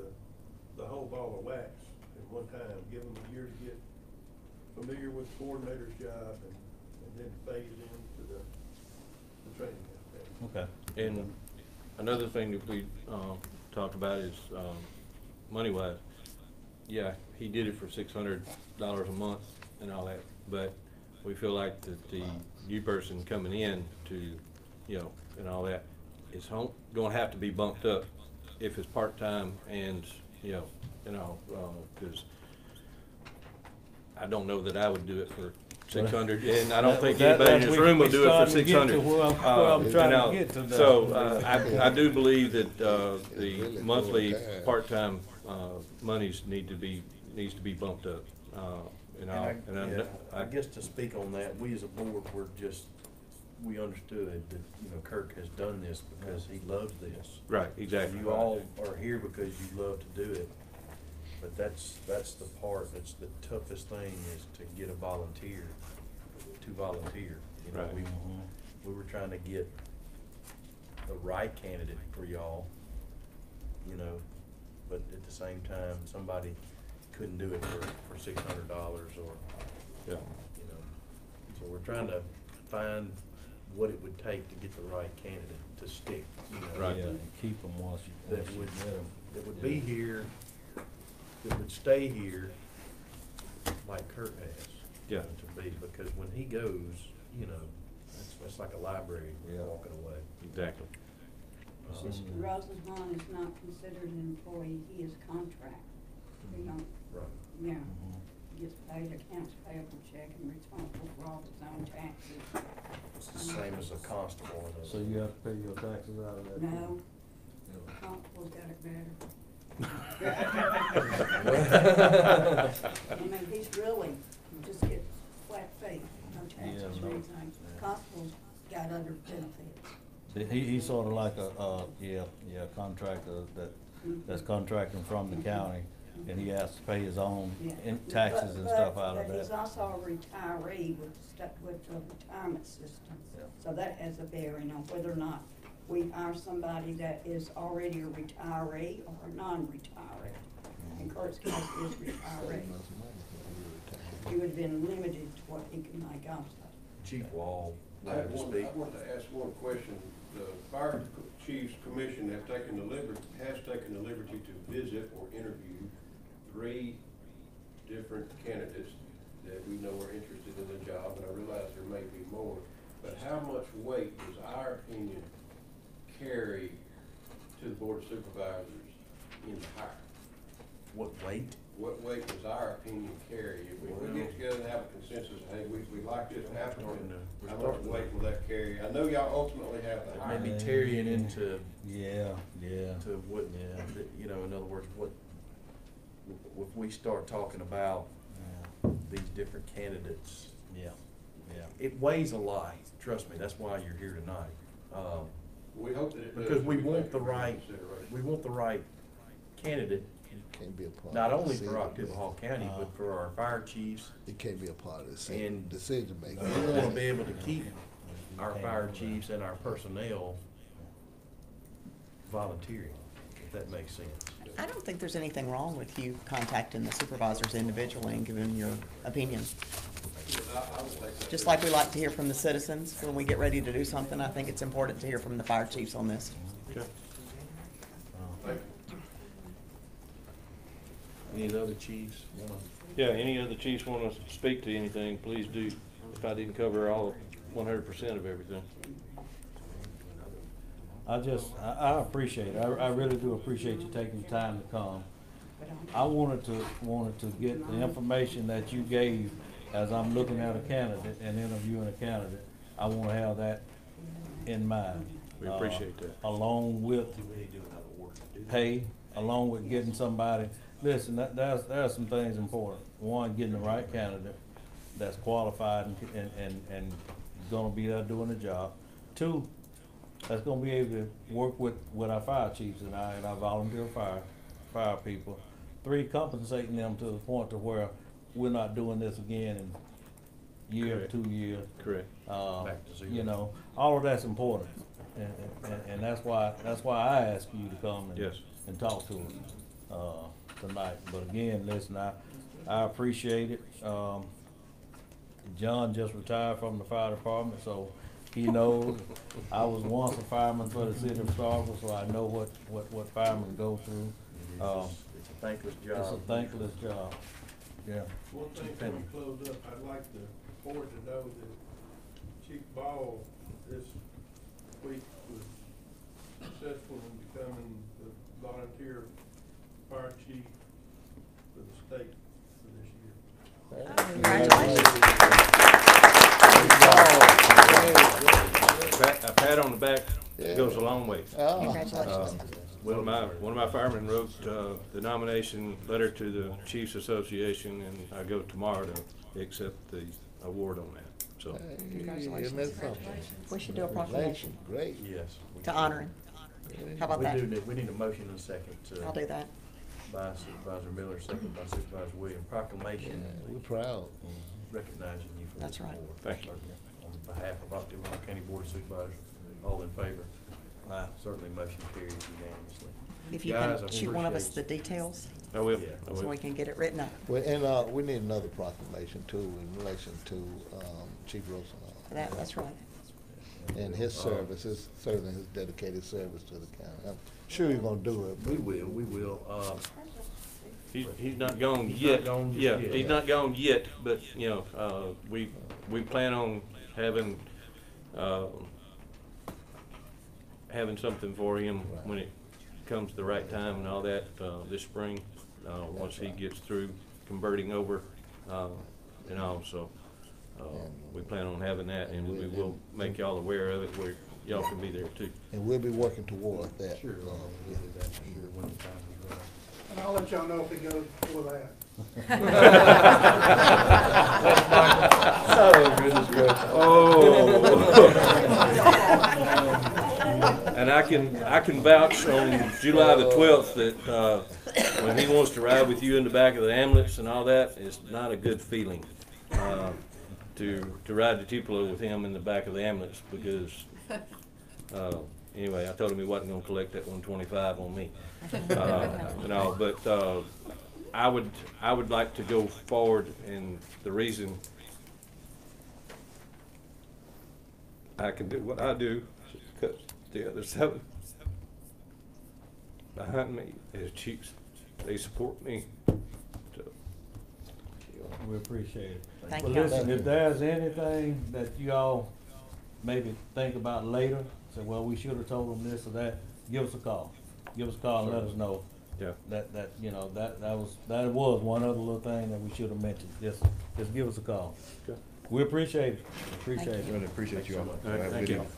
the whole ball of wax at one time, give them a year to get familiar with the coordinator's job and then phase into the training aspect. Okay. And another thing that we talked about is money-wise. Yeah, he did it for $600 a month and all that, but we feel like that the new person coming in to, you know, and all that is going to have to be bumped up if it's part-time and, you know, because I don't know that I would do it for 600, and I don't think anybody in this room will do it for 600. So I do believe that the monthly part-time monies needs to be bumped up. I guess to speak on that, we as a board we understood that, you know, Kirk has done this because he loves this. Right, exactly. You all are here because you love to do it. But that's the part, that's the toughest thing, is to get a volunteer to volunteer. You know, Right. we were trying to get the right candidate for y'all, you know, but at the same time, somebody couldn't do it for $600 or, yeah, you know. So we're trying to find what it would take to get the right candidate to stick, you know. Right. Yeah, and keep them once you get them. That would be here, that would stay here like Kurt has. Yeah. To be, because when he goes, you know, that's like a library walking away. exactly. Mr. Rosenhan is not considered an employee, he is contract. He don't, Right. yeah, gets paid accounts payable check and responsible for all his own taxes. It's the same as a constable. So you have to pay your taxes out of that? No, constable's got it better. I mean, he's really, just get flat fee, no taxes or anything. Constable's got other benefits. He's sort of like a contractor that's contracting from the county, and he has to pay his own taxes and stuff out of But he's that. also a retiree with the retirement system. Yeah. So that has a bearing on whether or not we hire somebody that is already a retiree or a non-retiree. In Kurt's case, is retiree. He would have been limited to what he can make also. Chief Wall, I to speak. wanted to ask one question. The Fire Chiefs Commission has taken the liberty to visit or interview 3 different candidates that we know are interested in the job, and I realize there may be more, but how much weight does our opinion carry to the Board of Supervisors in the hire? What weight? what weight does our opinion carry? If we get together and have a consensus, hey, we like this applicant, how much weight will that carry? I know y'all ultimately have the higher. Maybe tarrying into, Yeah, to what, you know, in other words, what, if we start talking about these different candidates, yeah. it weighs a lot, trust me, that's why you're here tonight. We hope that it does. Because we take want the into right, consideration. we want the right candidate, Can't be a part not of the only for decision Oktibbeha Hall County, but for our fire chiefs. It can't be a part of the And decision making. We want to be able to keep our fire chiefs and our personnel volunteering, if that makes sense. I don't think there's anything wrong with you contacting the supervisors individually and giving your opinion. I would like that. Just like we like to hear from the citizens when we get ready to do something, I think it's important to hear from the fire chiefs on this. Okay. Thank you. Any of the other chiefs wanna? Yeah, any other chiefs want to speak to anything, please do, if I didn't cover all 100% of everything. I appreciate it. I really do appreciate you taking the time to come. I wanted to get the information that you gave as I'm looking at a candidate and interviewing a candidate. I want to have that in mind. We appreciate that. Along with pay, along with getting somebody, listen, there's some things important. One, getting the right candidate that's qualified and gonna be there doing the job. Two, that's gonna be able to work with our fire chiefs and our volunteer fire people. Three, compensating them to the point to where we're not doing this again in year, Correct. 2 years. Correct. Back to zero. You know, all of that's important, and that's why I asked you to come Yes. and talk to us tonight. But again, listen, I appreciate it. John just retired from the fire department, so he knows. I was once a fireman for the city of Starkville, so I know what firemen go through. It's a thankless job. It's a thankless job. Yeah. One thing before we close up, I'd like the board to know that Chief Ball this week was successful in becoming the volunteer fire chief for the state for this year. Congratulations. A pat on the back goes a long way. Congratulations. One of my firemen wrote the nomination letter to the Chiefs Association, and I go tomorrow to accept the award on that. So Congratulations. Isn't that something? We should do a proclamation Great. Yes. to honor him. How about that? We need a motion and a second I'll do that. by Supervisor Miller, second by Supervisor Williams. Proclamation We're proud. recognizing you for That's this right. award. Thank you. On behalf of Oktibbeha County Board of Supervisors, all in favor? Aye. Certainly motion carries unanimously. If you Guys, can I shoot one of us the appreciate details, I will. Yeah. I so will. we can get it written up. Well, and we need another proclamation too in relation to Chief Rosenthal That's right. and his service, certainly his dedicated service to the county. I'm sure you're gonna do it. We will. He's not gone He's yet. not gone just Yeah, yet. he's not gone yet, but, you know, we plan on having something for him when it comes the right time and all that, this spring, once he gets through converting over, and all, so, we plan on having that, and we will make y'all aware of it where y'all can be there too. And we'll be working toward that. Sure, we'll do that for sure when the time is right. And I'll let y'all know if it goes for that. Oh, goodness gracious. And I can vouch on July the 12th that when he wants to ride with you in the back of the ambulance and all that, it's not a good feeling to ride to Tupelo with him in the back of the ambulance because anyway, I told him he wasn't going to collect that 125 on me. And all, but I would like to go forward, and the reason I can do what I do is because the other 7 behind me as chiefs, they support me. So, We appreciate it. Thank Well, you. listen, if there's anything that you all maybe think about later, say, well, we should have told them this or that, give us a call. Give us a call and let us know. Yeah. That, you know, that was one other little thing that we should have mentioned. Just give us a call. Okay. We appreciate it. Appreciate it. Really appreciate you all. All right, Have a thank good you. evening.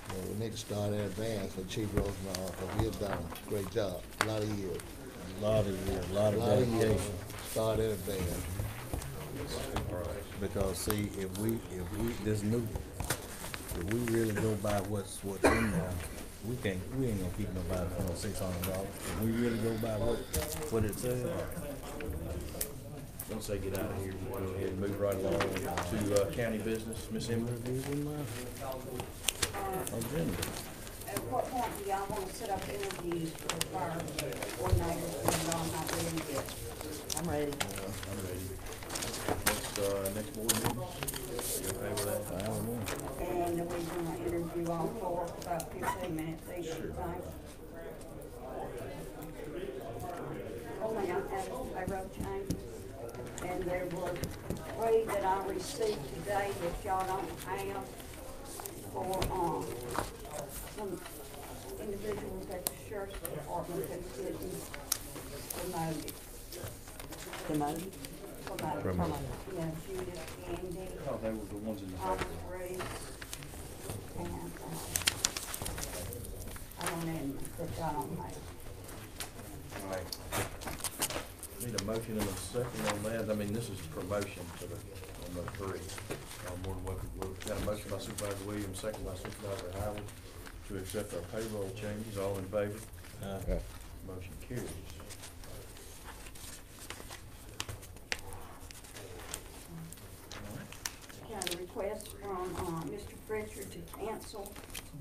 Well, we need to start in advance for Chief Rosenthal, because he has done a great job, a lot of years. A lot of years, a lot of dedication. Start in advance. Because see, if we this new, if we really go by what's in there, we ain't gonna keep nobody for $600. If we really go by what it says. Don't say get out of here, we'll go ahead and move right along to county business. Miss Emily? Agenda. At what point do y'all wanna set up interviews for the fire coordinators when y'all not ready yet? I'm ready. I'm ready. Next board meeting? You okay with that? I don't know. And we're gonna interview all four for about 15 minutes each, right? Only I wrote changes, and there were 3 that I received today that y'all don't have for, some individuals at the sheriff's department that's getting promoted. Demoted? Promoted. Yeah, Judith, Andy, Oh, they were the ones in the Thomas paper. Reeves, and, I don't know, that y'all don't have. All right. Need a motion and a second on that. I mean, this is promotion to on the 3. More than welcome. We've got a motion by Supervisor Williams, second by Supervisor Howard to accept our payroll changes. All in favor? Motion carries. Got a request from, Mr. Pritchard to cancel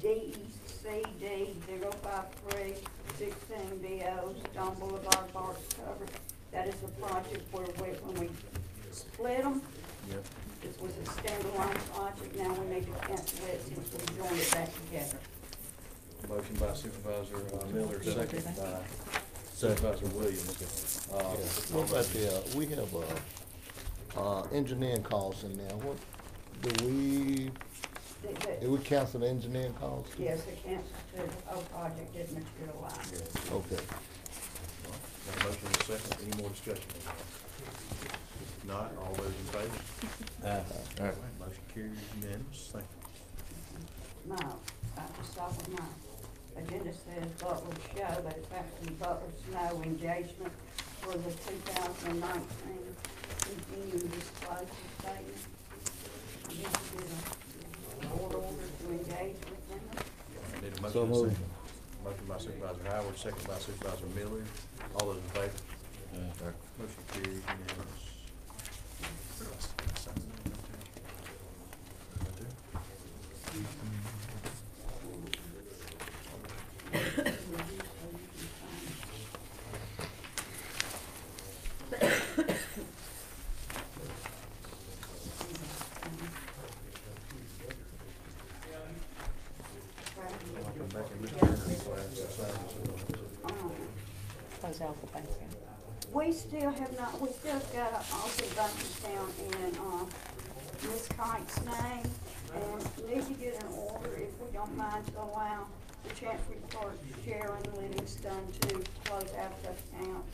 DECD 05316 BO Stone Boulevard Barks Covered. That is a project where when we split them, Yep. this was a standalone project, now we need to cancel it since we joined it back together. Motion by Supervisor Miller, second by Supervisor Williams. What about we have, engineering costs in there, what, did we cancel the engineering costs? Yes, it canceled the whole project didn't materialize. Okay. Got a motion and a second. Any more discussion? If not, all those in favor? All right. Motion carries unanimous. Thank you. My, to stop with my agenda says Butler Show, but it's actually Butler Snow engagement for the 2019 continuing disclosure statement. I guess we did a board order to engage with them. I need a motion So and a moved. second. Motion by Supervisor Howard, second by Supervisor Miller. All those in favor? Motion carries unanimous. Welcome back in Mr. Turner's class. Close out the bank account. We still have not, we still got an also bank account in, Ms. Kite's name, and need to get an order, if we don't mind, to allow the Chancery Clerk Sharon Livingston to close out the account,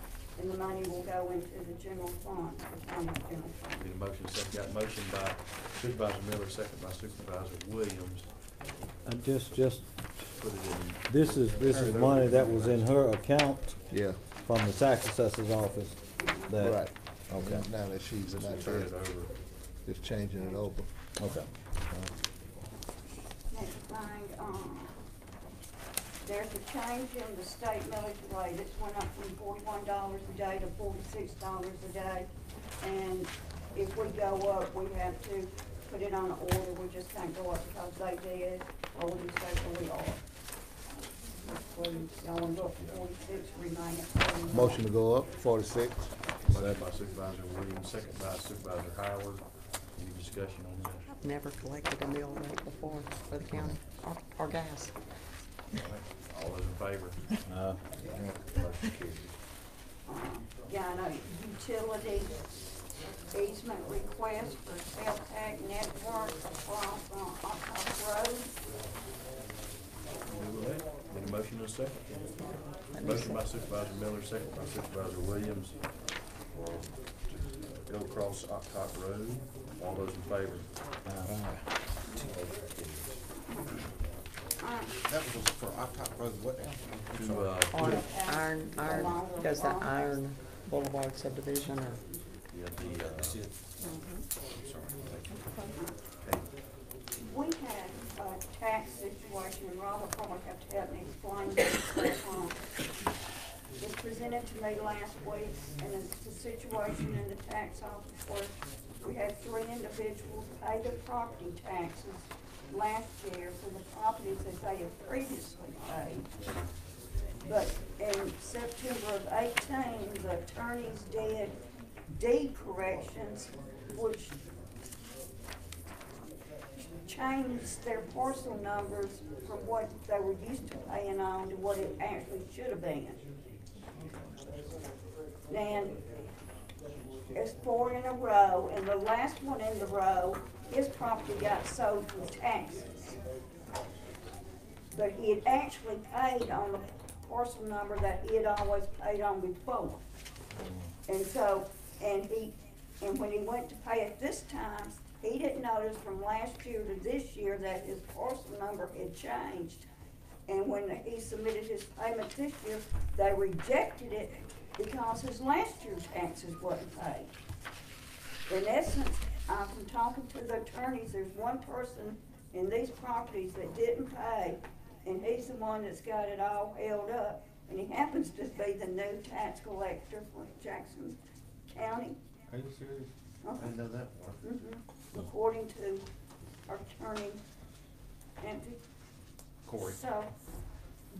and the money will go into the general fund, the county general fund. Need a motion, second. Got a motion by Supervisor Miller, second by Supervisor Williams. Just, Put it in. this is money that was in her account Yeah, from the tax assessor's office. That, right. Okay. Now that she's Just not turn there, it over. just changing it over. Okay. Next thing, there's a change in the state millage rate. It's went up from $41 a day to $46 a day. And if we go up, we have to put it on order. We just can't go up because they did, or we just say where we are. Y'all want to go up to 46, remain at 41. Motion to go up, 46. Motion by Supervisor Williams, second by Supervisor Howard. Any discussion on that? I've never collected a mill rate before for the county, or gas. All those in favor? Motion carries. got a utility easement request for Teltec Network across October Road. Good with that. Need a motion and a second? Motion by Supervisor Miller, second by Supervisor Williams, to go across Octot Road. All those in favor? That was for Octot Road, what now? On Iron, does that Iron Boulevard subdivision or? Yeah, That's it. Mhm. I'm sorry. We had a tax situation, and Robert probably have to help me explain this. It was presented to me last week, and it's a situation in the tax office where we had 3 individuals pay the property taxes last year for the properties that they had previously paid. But in September of 18, the attorneys did deed corrections, which changed their parcel numbers from what they were used to paying on to what it actually should have been. And it's 4 in a row, and the last one in the row, his property got sold for taxes. But he had actually paid on the parcel number that he had always paid on before. And so, and when he went to pay it this time, he didn't notice from last year to this year that his parcel number had changed. And when he submitted his payment this year, they rejected it because his last year's taxes wasn't paid. In essence, from talking to the attorneys, there's one person in these properties that didn't pay, and he's the one that's got it all held up, and he happens to be the new tax collector for Jackson County. Are you serious? I didn't know that one. According to our attorney, Nancy. Corey. So,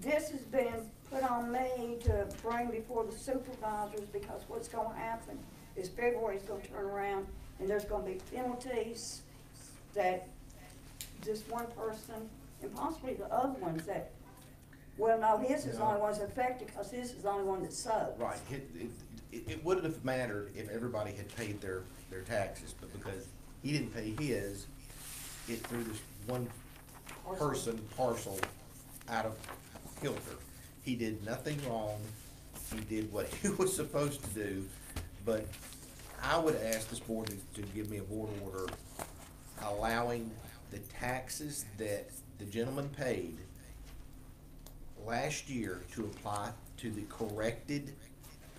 this has been put on me to bring before the supervisors, because what's gonna happen is February's gonna turn around and there's gonna be penalties that this one person, and possibly the other ones that, well, no, his is the only one's affected because his is the only one that's sold. Right, it wouldn't have mattered if everybody had paid their taxes, but because he didn't pay his, it threw this one person parcel out of kilter. He did nothing wrong, he did what he was supposed to do, but I would ask this board to give me a board order allowing the taxes that the gentleman paid last year to apply to the corrected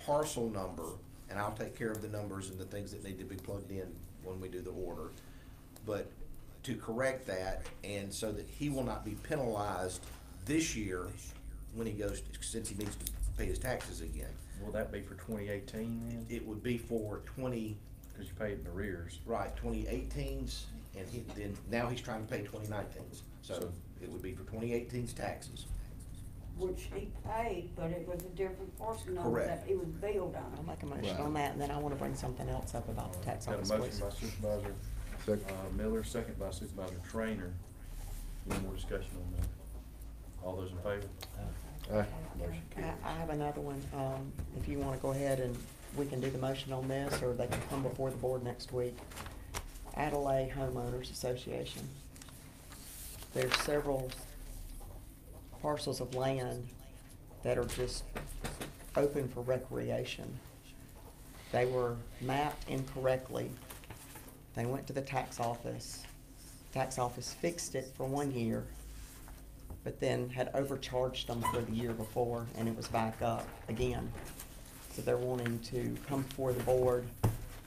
parcel number, and I'll take care of the numbers and the things that need to be plugged in when we do the order. But to correct that, and so that he will not be penalized this year when he goes, since he needs to pay his taxes again. Will that be for 2018 then? It would be for Because you paid in arrears. right, 2018's, and now he's trying to pay 2019's. So it would be for 2018's taxes. Which he paid, but it was a different parcel number Correct. that he was billed on. I'll make a motion on that, and then I wanna bring something else up about the tax Got a office, motion please. by Supervisor Miller, second by Supervisor Trainer. Any more discussion on that? All those in favor? Motion carries. I have another one, if you wanna go ahead and we can do the motion on this, or they can come before the board next week. Adelaide Homeowners Association. There's several parcels of land that are just open for recreation. They were mapped incorrectly. They went to the tax office. Tax office fixed it for 1 year, but then had overcharged them for the year before, and it was back up again. So they're wanting to come before the board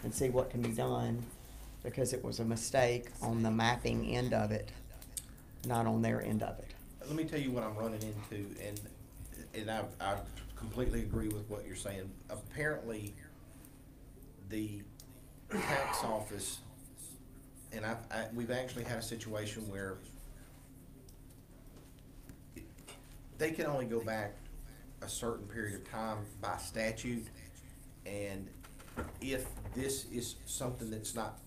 and see what can be done, because it was a mistake on the mapping end of it, not on their end of it. Let me tell you what I'm running into, and I completely agree with what you're saying. Apparently, the tax office, and we've actually had a situation where they can only go back a certain period of time by statute, and if this is something that's not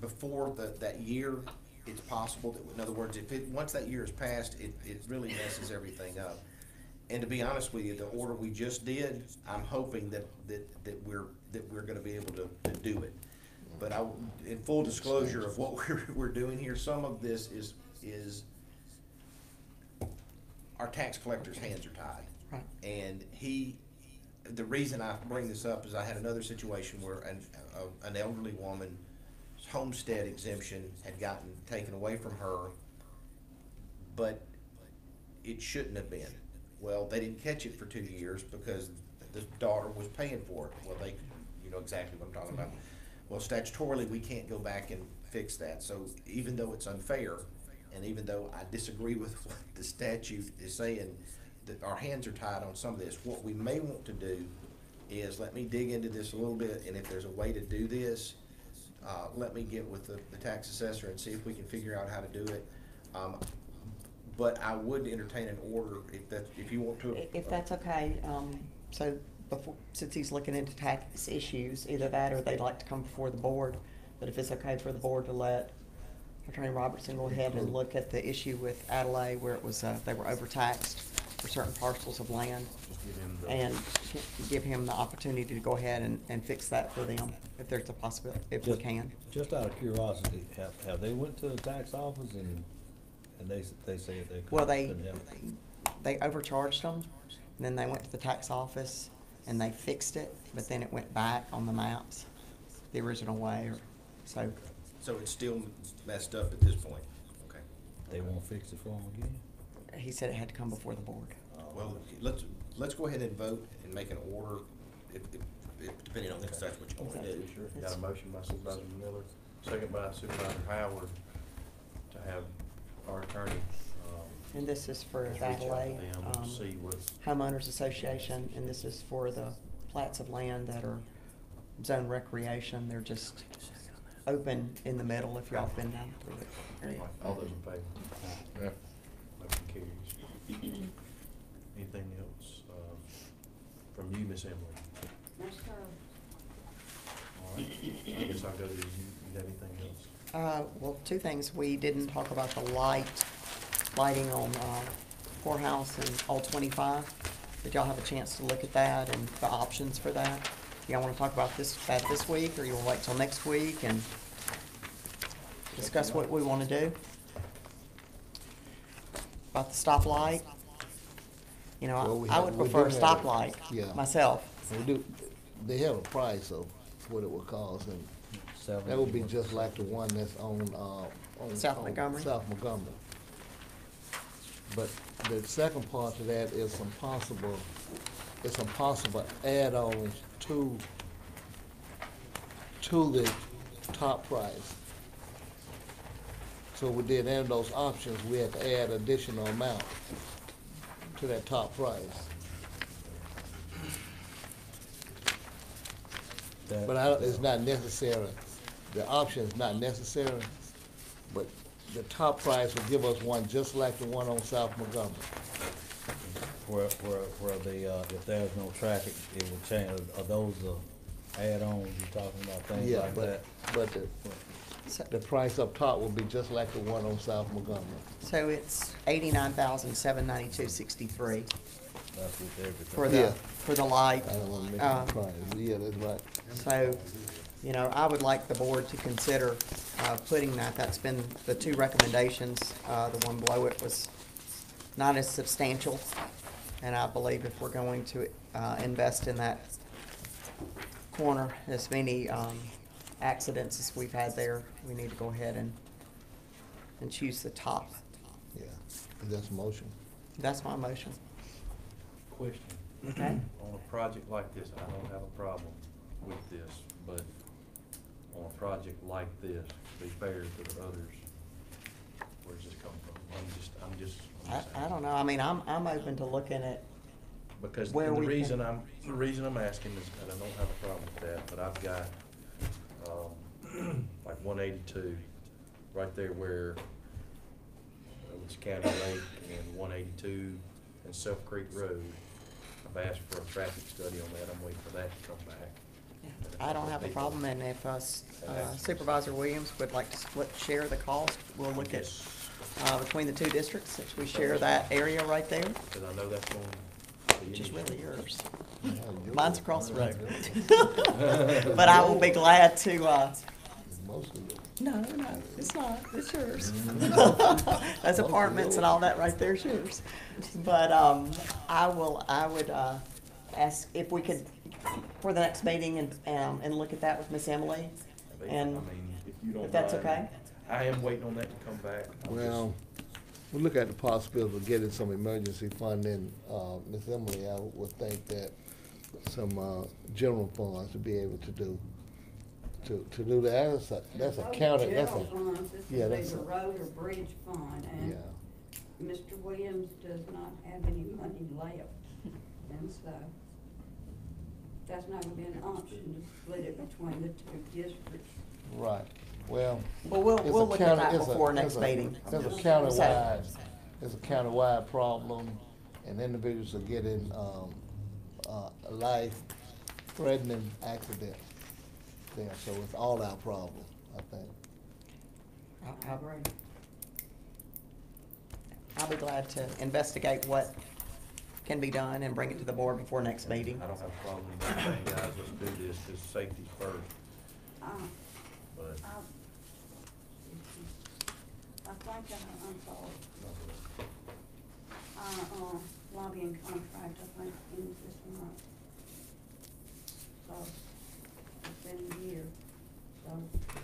before that year, it's possible that, in other words, once that year is passed, it really messes everything up. And to be honest with you, the order we just did, I'm hoping that we're gonna be able to do it. But in full disclosure of what we're doing here, some of this is our tax collector's hands are tied. Right. And the reason I bring this up is I had another situation where an elderly woman's homestead exemption had gotten taken away from her, but it shouldn't have been. Well, they didn't catch it for 2 years because the daughter was paying for it. Well, you know exactly what I'm talking about. Well, statutorily, we can't go back and fix that. So even though it's unfair, and even though I disagree with what the statute is saying, that our hands are tied on some of this, what we may want to do is let me dig into this a little bit, and if there's a way to do this, let me get with the tax assessor and see if we can figure out how to do it. But I would entertain an order if you want to. If that's okay, so since he's looking into tax issues, either that or they'd like to come before the board, but if it's okay for the board to let Attorney Robertson go ahead and look at the issue with Adelaide where it was, they were overtaxed for certain parcels of land, and give him the opportunity to go ahead and fix that for them, if there's a possibility, if we can. Just out of curiosity, have they went to the tax office and they said they Well, couldn't help it? they overcharged them, and then they went to the tax office and they fixed it, but then it went back on the maps the original way, so. So it's still messed up at this point. Okay. They won't fix it for them again? He said it had to come before the board. Well, let's go ahead and vote and make an order, if depending on if that's what you want to do. Sure. Got a motion by Supervisor Miller, second by Supervisor Howard, to have our attorney. And this is for reach out to Adelaide them and see what. Homeowners Association, and this is for the plats of land that are zone recreation. They're just open in the middle if y'all been down through it. area. All those in favor? Yeah. Motion carries. Anything else, from you, Miss Emily? No, sir. All right, I guess I'll go to you. You have anything else? Well, two things. We didn't talk about the lighting on Courthouse and all 25. Did y'all have a chance to look at that and the options for that? Y'all want to talk about that this week, or you want to wait till next week and discuss what we want to do? About the stoplight? You know, Well, I would prefer a stoplight yeah. myself. They have a price of what it would cost, and that would be just like the one that's on South Montgomery. South Montgomery. But the second part to that is some possible add-ons to the top price. So we did enter those options, we had to add additional amount to that top price. But it's not necessary, the option is not necessary, but the top price will give us one just like the one on South Montgomery. Where if there's no traffic, it will change. Are those add-ons you're talking about, things like that? But the price up top will be just like the one on South Montgomery. So it's $89,792.63 That's with everything. for the light. I don't wanna make it a price, yeah, that's right. So, you know, I would like the board to consider putting that. That's been the two recommendations. The one below it was not as substantial. And I believe if we're going to invest in that corner, as many accidents as we've had there, we need to go ahead and choose the top. Yeah, that's a motion. That's my motion. Question. Okay. On a project like this, I don't have a problem with this, but on a project like this, to be fair to the others, where's this come from? I'm just I don't know. I mean, I'm open to looking at because where the we reason can- I'm asking is, and I don't have a problem with that, but I've got like 182 right there where it's County Lake and 182 and Self Creek Road. I've asked for a traffic study on that. I'm waiting for that to come back. I don't have a problem, and if Supervisor Williams would like to share the cost, we'll look at between the two districts, since we share that area right there. Because I know that's going which is really yours. Mine's across the road. But I will be glad to, no, it's not, it's yours. Those apartments and all that right there is yours. But, I would, ask if we could, for the next meeting and look at that with Miss Emily. And if you don't if that's mind, okay? I am waiting on that to come back. Well, we look at the possibility of getting some emergency funding. Ms. Emily, I would think that some general funds to be able to do that. That's a county. That's a yeah. That's a a road or bridge fund, and Mr. Williams does not have any money left, and so that's not gonna be an option to split it between the two districts. right. Well, we'll look at that before next meeting. There's a countywide. It's a countywide problem, and individuals are getting life-threatening accidents there. So it's all our problem, I think. I'll be glad to investigate what can be done and bring it to the board before next meeting. I don't have a problem with that, guys, let's do this, because safety's first. But I think, I'm sorry. Lobbying contract, I think, ends this month. So, it's been a year, so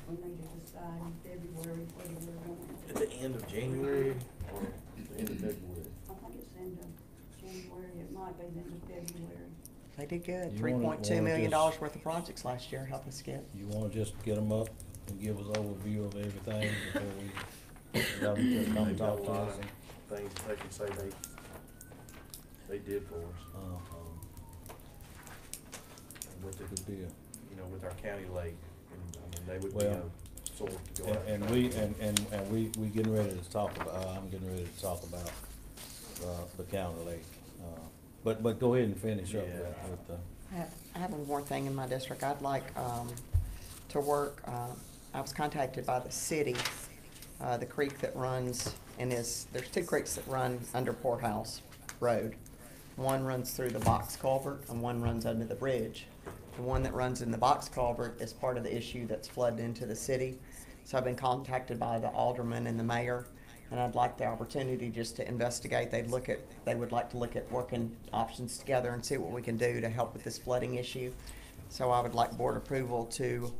we need to decide in February whether we're going to. at the end of January or the end of February? I think it's end of January, it might be the end of February. They did good. You wanna- $3.2 million worth of projects last year, help us get. You wanna just get them up and give us an overview of everything before we let them just come They've got talk a to lot us? of things they can say they did for us. With the, Good deal. you know, with our county lake, and, I mean, they would be Well, a source to go out. And we getting ready to talk about, I'm getting ready to talk about, the county lake. But go ahead and finish up with the. I have one more thing in my district. I'd like to work, I was contacted by the city, the creek that runs there's two creeks that run under Poorhouse Road. One runs through the box culvert and one runs under the bridge. The one that runs in the box culvert is part of the issue that's flooded into the city. So I've been contacted by the alderman and the mayor, and I'd like the opportunity just to investigate. They would like to look at working options together and see what we can do to help with this flooding issue. So I would like board approval to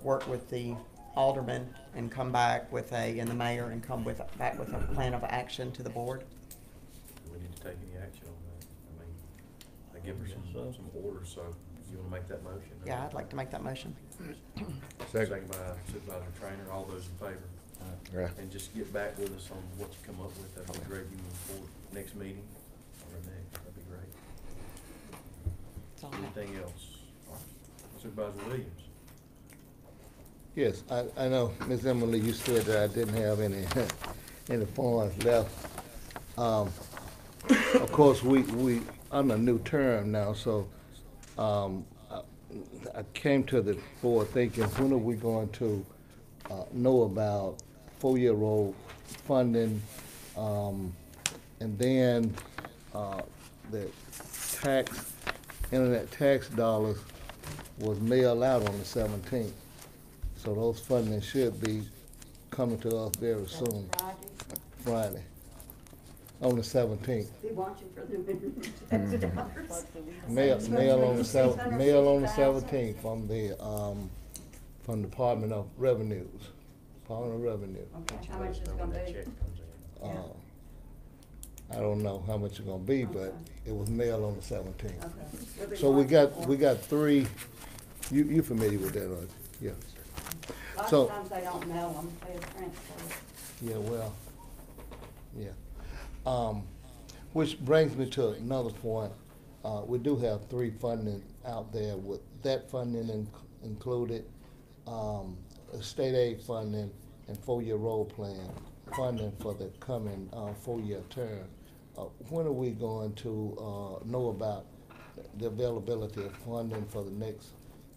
work with the alderman and come back with and the mayor and come back with a plan of action to the board. Do we need to take any action on that? I mean, I give her some orders, so you wanna make that motion? Yeah, I'd like to make that motion. Second by Supervisor Trainer, all those in favor? Right. And just get back with us on what you come up with, that'd be great, you move forward, next meeting, or next, that'd be great. That's all I have. Anything else? Supervisor Williams? Yes, I know, Ms. Emily, you said that I didn't have any funds left. Of course, we on a new term now, so I came to the board thinking, when are we going to know about 4-year-old funding, and then the internet tax dollars was mailed out on the 17th. So those funding should be coming to us very soon. Friday. On the 17th. Be watching for the Mail on the 17th from Department of Revenues. Department of Revenue. Okay, how much is it gonna be? I don't know how much it's gonna be, but it was mailed on the 17th. Okay. So we got 3. You familiar with that, right? Yeah. A lot So- of times they don't mail them, they transfer. Yeah, well, yeah. Which brings me to another point. We do have 3 funding out there with that funding included, state aid funding and 4-year road plan funding for the coming 4-year term. When are we going to know about the availability of funding for the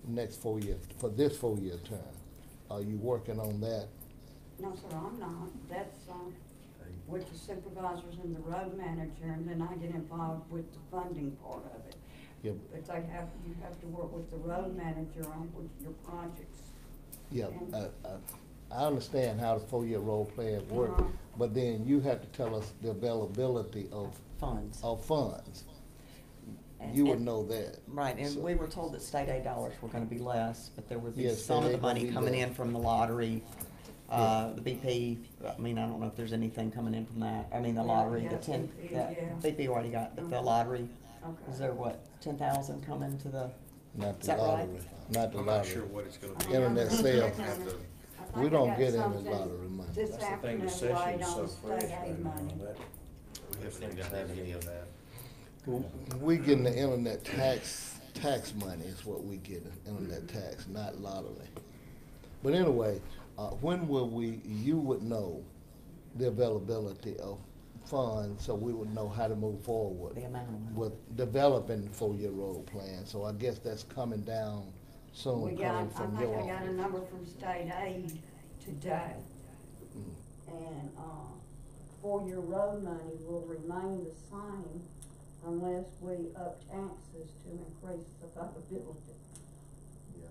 next 4 years, for this 4-year term? Are you working on that? No, sir, I'm not. That's, with the supervisors and the road manager, and then I get involved with the funding part of it. Yeah, But you have to work with the road manager on with your projects. yeah, And- I understand how the 4-year role plan work, Uh-huh. but then you have to tell us the availability of Funds. funds. And- You would and- know that. Right, and So- we were told that state aid dollars were gonna be less, but there would be Yes, some of state the aid gonna money be coming less. in from the lottery, the BP. I mean, I don't know if there's anything coming in from that. I mean, the Yeah, lottery, yeah, the 10, BP, that yeah. BP already got, but the Okay. lottery, Okay. is there what, 10,000 coming to the, Not is the that right? lottery, not the I'm not sure lottery. what it's gonna be. Internet sales. Have to- I We think don't I got get any something lottery money. This That's the thing, afternoon, the session right is so on fresh state right aid now money. that We haven't even gotten any of that. We getting the internet tax money is what we get, internet tax, not lottery. But anyway, when will you would know the availability of funds, so we would know how to move forward The amount of money. with developing the 4-year road plan. So I guess that's coming down soon, We got, coming I from think your I got a office. number from state aid today. Mm. And, 4-year road money will remain the same unless we up taxes to increase the availability. Yeah.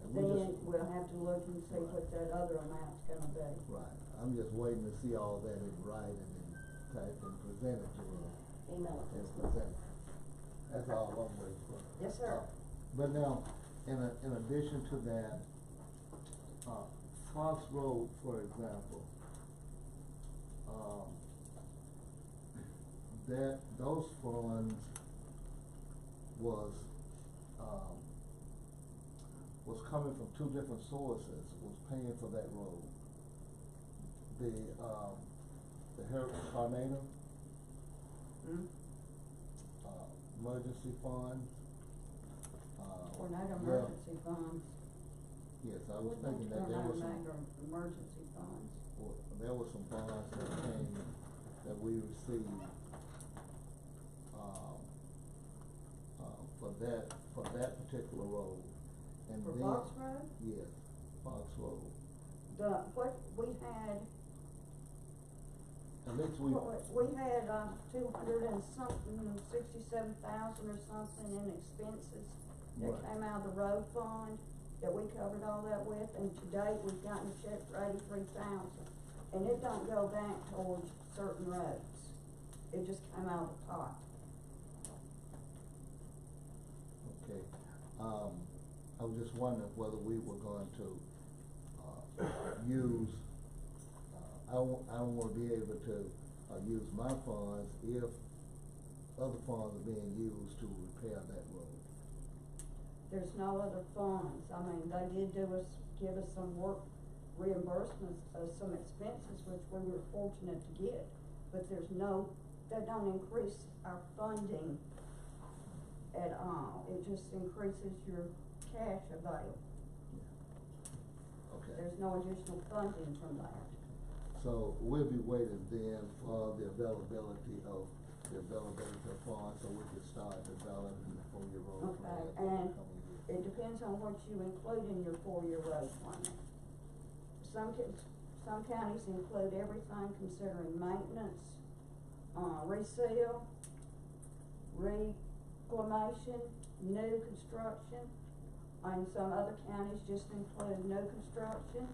And we Then just- we'll have to look and see what that other amount's gonna be. Right, I'm just waiting to see all that in writing and type and present it to us. Email it to us. And present it. That's all I'm waiting for. Yes, sir. But now, in addition to that, Fox Road, for example, those funds was coming from 2 different sources, was paying for that road. The Hurricane Tornado, Hmm? emergency fund. Tornado well, emergency funds. Yes, I was thinking that there was some, Tornado emergency funds. well, there was some bonds that came, that we received, for that particular road. And For then- Fox Road? Yes, Fox Road. What we had, At least we had, 200 and something, 67,000 or something in expenses that Right. came out of the road fund, that we covered all that with, and to date, we've gotten a check for 83,000. And it don't go back towards certain roads. It just came out of the pot. Okay, I was just wondering whether we were going to, use, I don't wanna be able to, use my funds if other funds are being used to repair that road. There's no other funds. I mean, they did give us some work reimbursements of some expenses, which we were fortunate to get, but that don't increase our funding at all. It just increases your cash available. Okay. There's no additional funding from that. So we'll be waiting then for the availability of funds, so we can start developing the 4-year road plan. Okay, for the and coming year. it depends on what you include in your 4-year road plan. Some counties include everything considering maintenance, reseal, reclamation, new construction, and some other counties just include new construction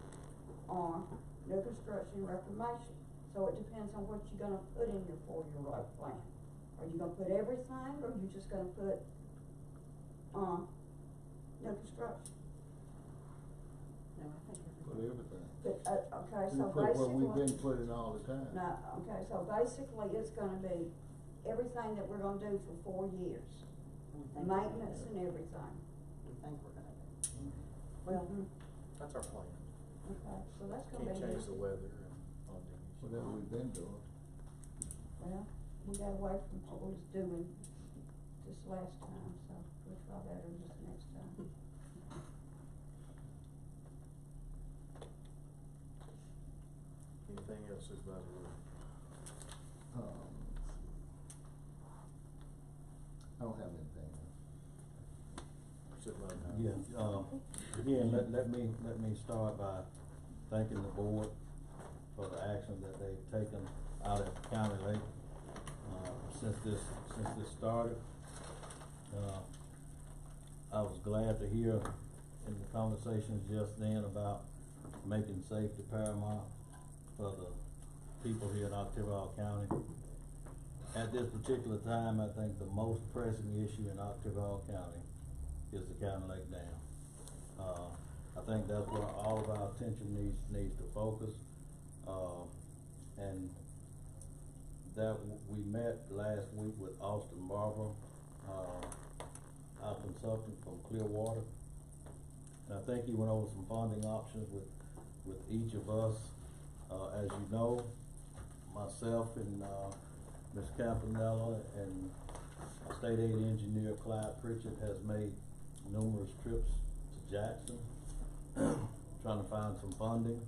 or new construction reclamation. So it depends on what you're gonna put in your 4-year road plan. Are you gonna put everything, or are you just gonna put, new construction? No, I think Put everything. But, okay, We so put what we've basically, been putting all the time. no, okay, so basically it's gonna be everything that we're gonna do for 4 years. Maintenance and everything. We think we're gonna do. Well, That's our plan. okay, so that's gonna be. Can't change the weather and funding. Whatever we've been doing. Well, we got away from what we was doing this last time, so we'll try better this next time. Anything else, Supervisor? I don't have anything. Supervisor? Yeah, again, let me start by thanking the board for the action that they've taken out at the county lake, since this started. I was glad to hear in the conversations just then about making safety paramount for the people here in Oktibbeha County. At this particular time, I think the most pressing issue in Oktibbeha County is the county lake dam. I think that's where all of our attention needs to focus. And that we met last week with Austin Barber, our consultant from Clearwater. And I think he went over some funding options with each of us. As you know, myself and Ms. Campanella and State Aid Engineer Clyde Pritchett has made numerous trips to Jackson, trying to find some funding.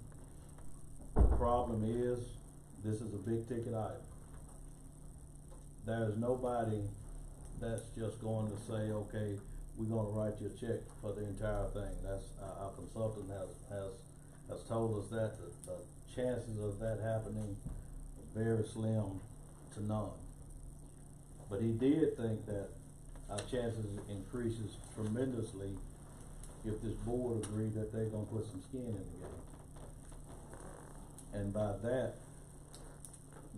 The problem is, this is a big ticket item. There's nobody that's just going to say, okay, we're going to write you a check for the entire thing. That's our consultant has told us that the chances of that happening are very slim to none. But he did think that our chances increases tremendously if this board agreed that they're gonna put some skin in the game. And by that,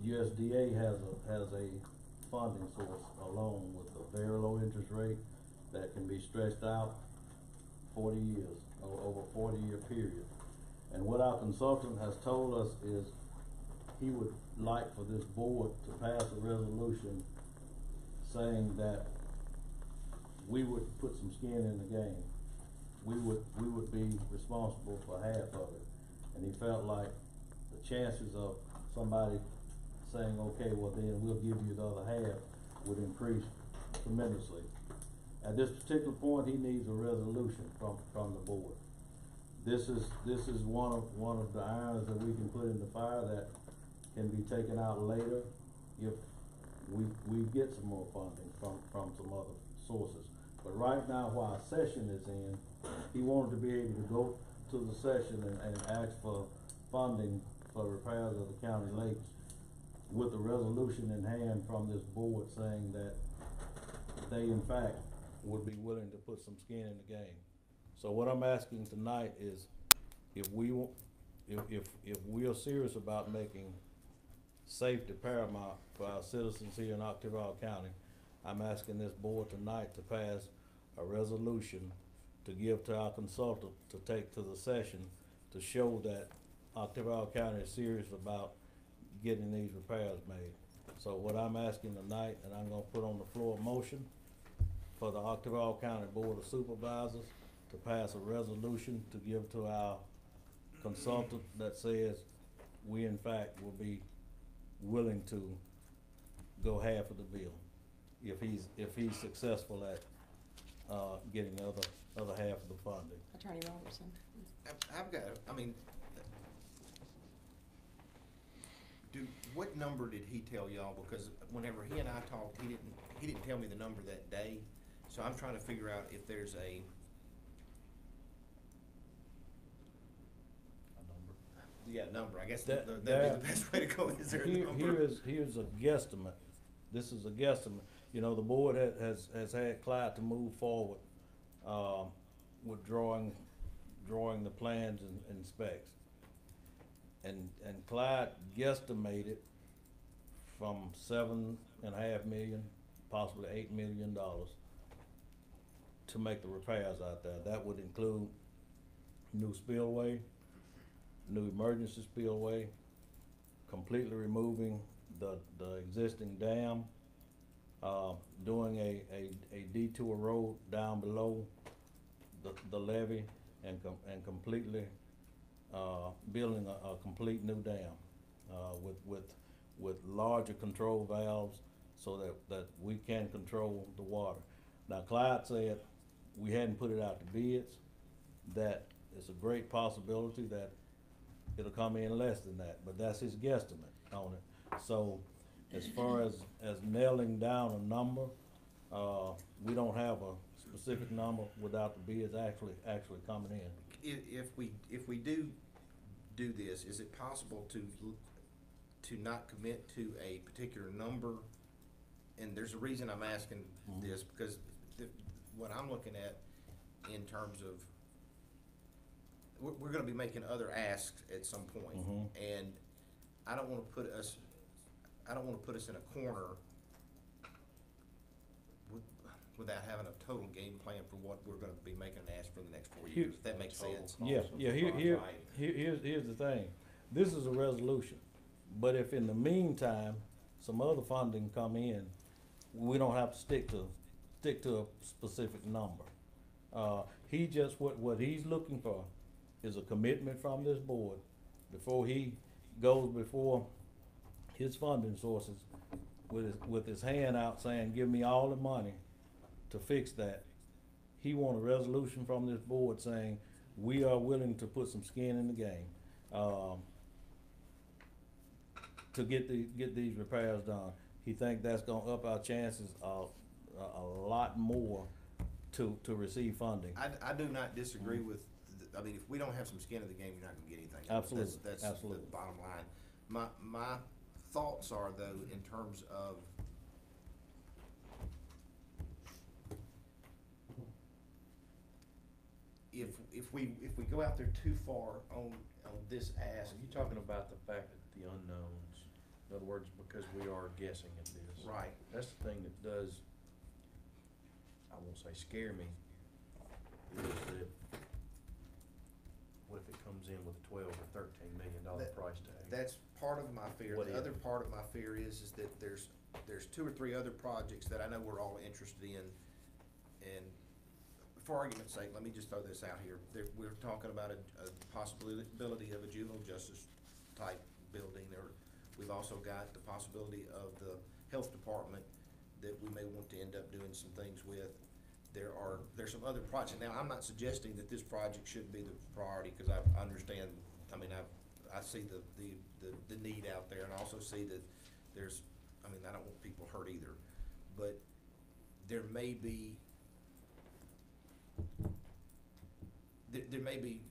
USDA has a funding source alone with a very low interest rate that can be stretched out 40 years, over a 40-year period. And what our consultant has told us is he would like for this board to pass a resolution saying that we would put some skin in the game. We would be responsible for half of it. And he felt like the chances of somebody saying, okay, well then we'll give you the other half would increase tremendously. At this particular point, he needs a resolution from the board. This is one of the irons that we can put in the fire that can be taken out later if we get some more funding from some other sources. But right now, while our session is in, he wanted to be able to go to the session and ask for funding for repairs of the county lakes with a resolution in hand from this board saying that they in fact would be willing to put some skin in the game. So what I'm asking tonight is if we are serious about making safety paramount for our citizens here in Oktibbeha County, I'm asking this board tonight to pass a resolution to give to our consultant to take to the session to show that Oktibbeha County is serious about getting these repairs made. So what I'm asking tonight, and I'm gonna put on the floor a motion for the Oktibbeha County Board of Supervisors to pass a resolution to give to our consultant that says we in fact will be willing to go half of the bill if he's successful at getting the other half of the funding. Attorney Robertson. I've got, I mean, what number did he tell y'all? Because whenever he and I talked, he didn't tell me the number that day. So I'm trying to figure out if there's a number. I guess that'd be the best way to go. Is there a number? Here's a guesstimate. This is a guesstimate. You know, the board has had Clyde to move forward with drawing the plans and specs. And Clyde guesstimated from $7.5 million, possibly $8 million to make the repairs out there. That would include new spillway, new emergency spillway, completely removing the existing dam, doing a detour road down below the levee, and completely building a complete new dam with larger control valves so that we can control the water. Now Clyde said we hadn't put it out to bids, that it's a great possibility that it'll come in less than that, but that's his guesstimate on it. So as far as nailing down a number, we don't have a specific number without the bids actually coming in. If we do this, is it possible to to not commit to a particular number. And there's a reason I'm asking this, because what I'm looking at in terms of, we're gonna be making other asks at some point. And I don't wanna put us in a corner without having a total game plan for what we're gonna be making an ask for the next 4 years, if that makes sense. Yeah, here's the thing. This is a resolution, but if in the meantime, some other funding come in, we don't have to stick to a specific number. He just, what he's looking for is a commitment from this board before he goes before his funding sources with his hand out saying, give me all the money to fix that. He want a resolution from this board saying, we are willing to put some skin in the game, to get these repairs done. He think that's gonna up our chances of a lot more to receive funding. I do not disagree with, I mean, if we don't have some skin in the game, you're not gonna get anything. Absolutely, That's absolutely. the bottom line. My thoughts are, though, in terms of if we go out there too far on this ask. Are you talking about the fact that the unknowns, in other words, because we are guessing at this? Right. That's the thing that does, I won't say scare me, is that what if it comes in with a $12 or $13 million price tag? That's part of my fear. What The if? other part of my fear is that there's 2 or 3 other projects that I know we're all interested in, and for argument's sake, let me just throw this out here. We're talking about a possibility of a juvenile justice type building. We've also got the possibility of the health department that we may want to end up doing some things with. There's some other projects. Now, I'm not suggesting that this project should be the priority, because I understand, I mean, I see the need out there, and I also see that there's, I mean, I don't want people hurt either, but there may be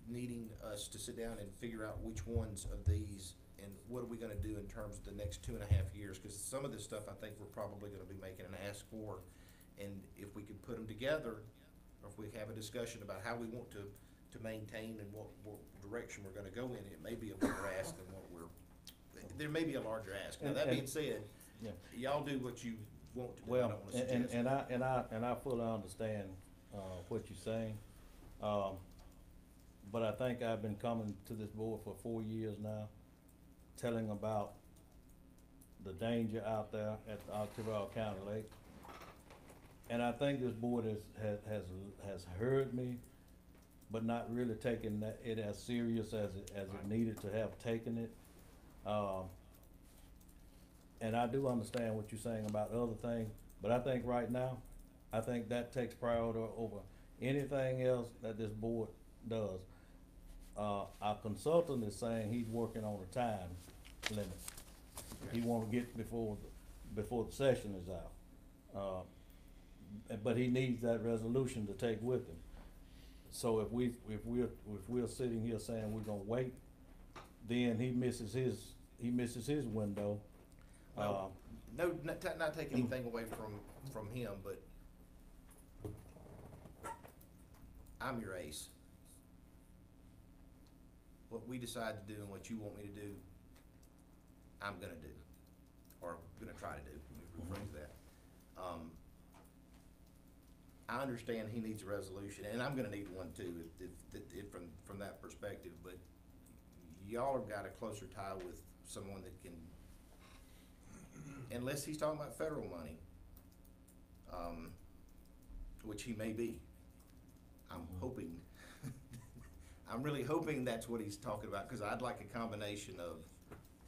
needing us to sit down and figure out which ones of these and what are we gonna do in terms of the next 2.5 years, because some of this stuff I think we're probably gonna be making an ask for, and if we could put them together, or if we have a discussion about how we want to maintain and what direction we're gonna go in, it may be a bigger ask than there may be a larger ask. Now, that being said, y'all do what you want to do. I don't wanna suggest. And I fully understand what you're saying, but I think I've been coming to this board for 4 years now, telling about the danger out there at the Octorow County Lake, and I think this board has heard me, but not really taken it as serious as it needed to have taken it. And I do understand what you're saying about other things, but I think right now, I think that takes priority over anything else that this board does. Our consultant is saying he's working on a time limit. He want to get before the session is out. But he needs that resolution to take with him. So if we're sitting here saying we're gonna wait, then he misses his window. Well, not take anything away from him, but I'm your ace. What we decide to do and what you want me to do, I'm gonna do, or gonna try to do, let me rephrase that. I understand he needs a resolution, and I'm gonna need one too, if from that perspective, but y'all have got a closer tie with someone that can, unless he's talking about federal money, which he may be. I'm hoping, I'm really hoping that's what he's talking about, because I'd like a combination of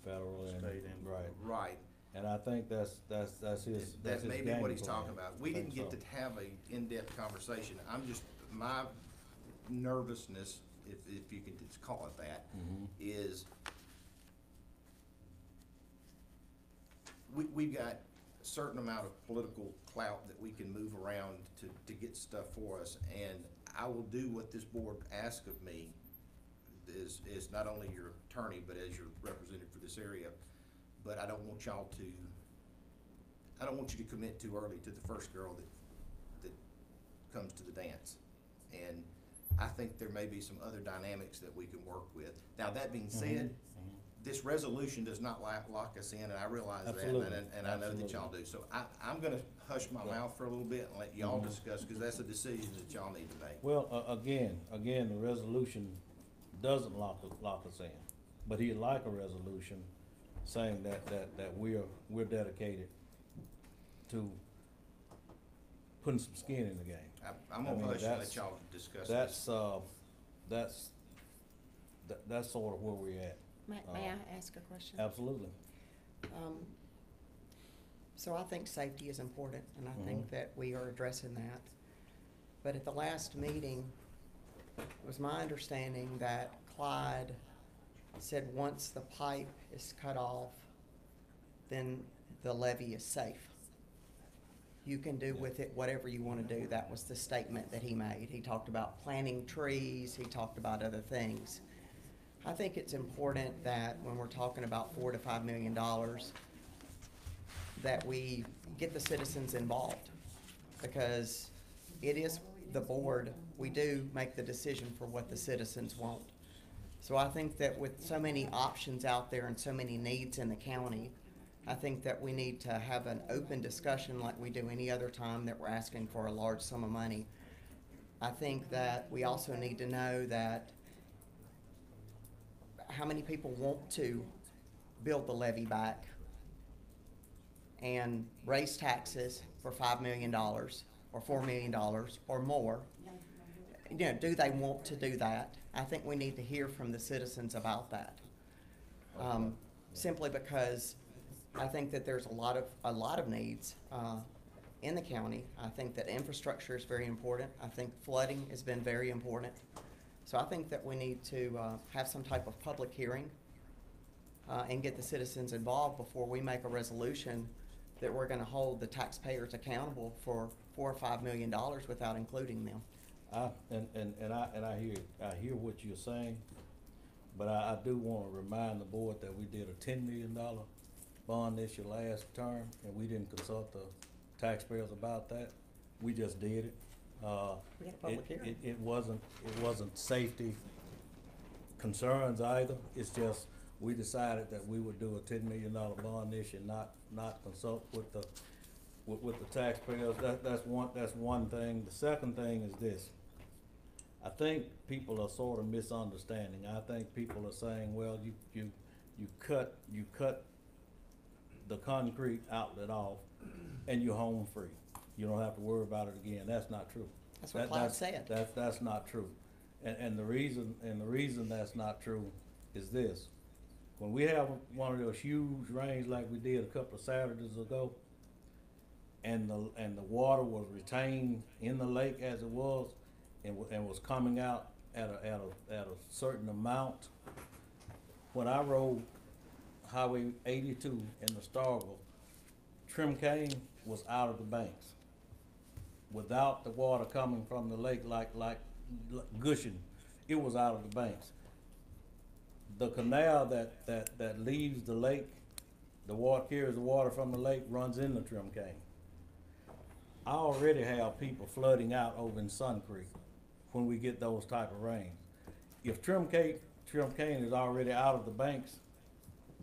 Federal and state and right. And I think that's his. That's maybe game what he's plan. talking about. We didn't get to have a in-depth conversation. My nervousness, if you can just call it that, is we've got a certain amount of political clout that we can move around to get stuff for us, and I will do what this board asks of me, is not only your attorney, but as your representative for this area, but I don't want you to commit too early to the first girl that comes to the dance. And I think there may be some other dynamics that we can work with. Now, that being said, this resolution does not lock us in, and I realize that, and I know that y'all do. So I'm gonna hush my mouth for a little bit and let y'all discuss, because that's a decision that y'all need to make. Well, again, the resolution doesn't lock us in, but he'd like a resolution saying that we're dedicated to putting some skin in the game. I'm gonna hush and let y'all discuss that's, this. That's sort of where we're at. May I ask a question? Absolutely. So I think safety is important, and I think that we are addressing that. But at the last meeting, it was my understanding that Clyde said once the pipe is cut off, then the levee is safe. You can do with it whatever you want to do. That was the statement that he made. He talked about planting trees. He talked about other things. I think it's important that when we're talking about $4 to $5 million, that we get the citizens involved, because it is the board. We do make the decision for what the citizens want. So I think that with so many options out there and so many needs in the county, I think that we need to have an open discussion like we do any other time that we're asking for a large sum of money. I think that we also need to know that how many people want to build the levee back and raise taxes for $5 million or $4 million or more. You know, do they want to do that? I think we need to hear from the citizens about that. Simply because I think that there's a lot of needs in the county. I think that infrastructure is very important. I think flooding has been very important. So I think that we need to have some type of public hearing and get the citizens involved before we make a resolution that we're going to hold the taxpayers accountable for $4 or $5 million without including them. I hear what you're saying, but I do want to remind the board that we did a $10 million bond issue last term, and we didn't consult the taxpayers about that. We just did it. We had a public hearing. It wasn't safety concerns either. It's just we decided that we would do a $10 million bond issue, not consult with the taxpayers. That's one thing. The second thing is this. I think people are sort of misunderstanding. I think people are saying, well, you cut the concrete outlet off and you're home free. You don't have to worry about it again. That's not true. That's what Clyde said. That's not true. And the reason that's not true is this. When we have one of those huge rains like we did a couple of Saturdays ago, and the water was retained in the lake as it was, and was coming out at a certain amount. When I rode Highway 82 in the Starville, trim cane was out of the banks. Without the water coming from the lake like gushing, it was out of the banks. The canal that leaves the lake, the water carries the water from the lake, runs in the trim cane. I already have people flooding out over in Sun Creek when we get those type of rains. If trim cane is already out of the banks,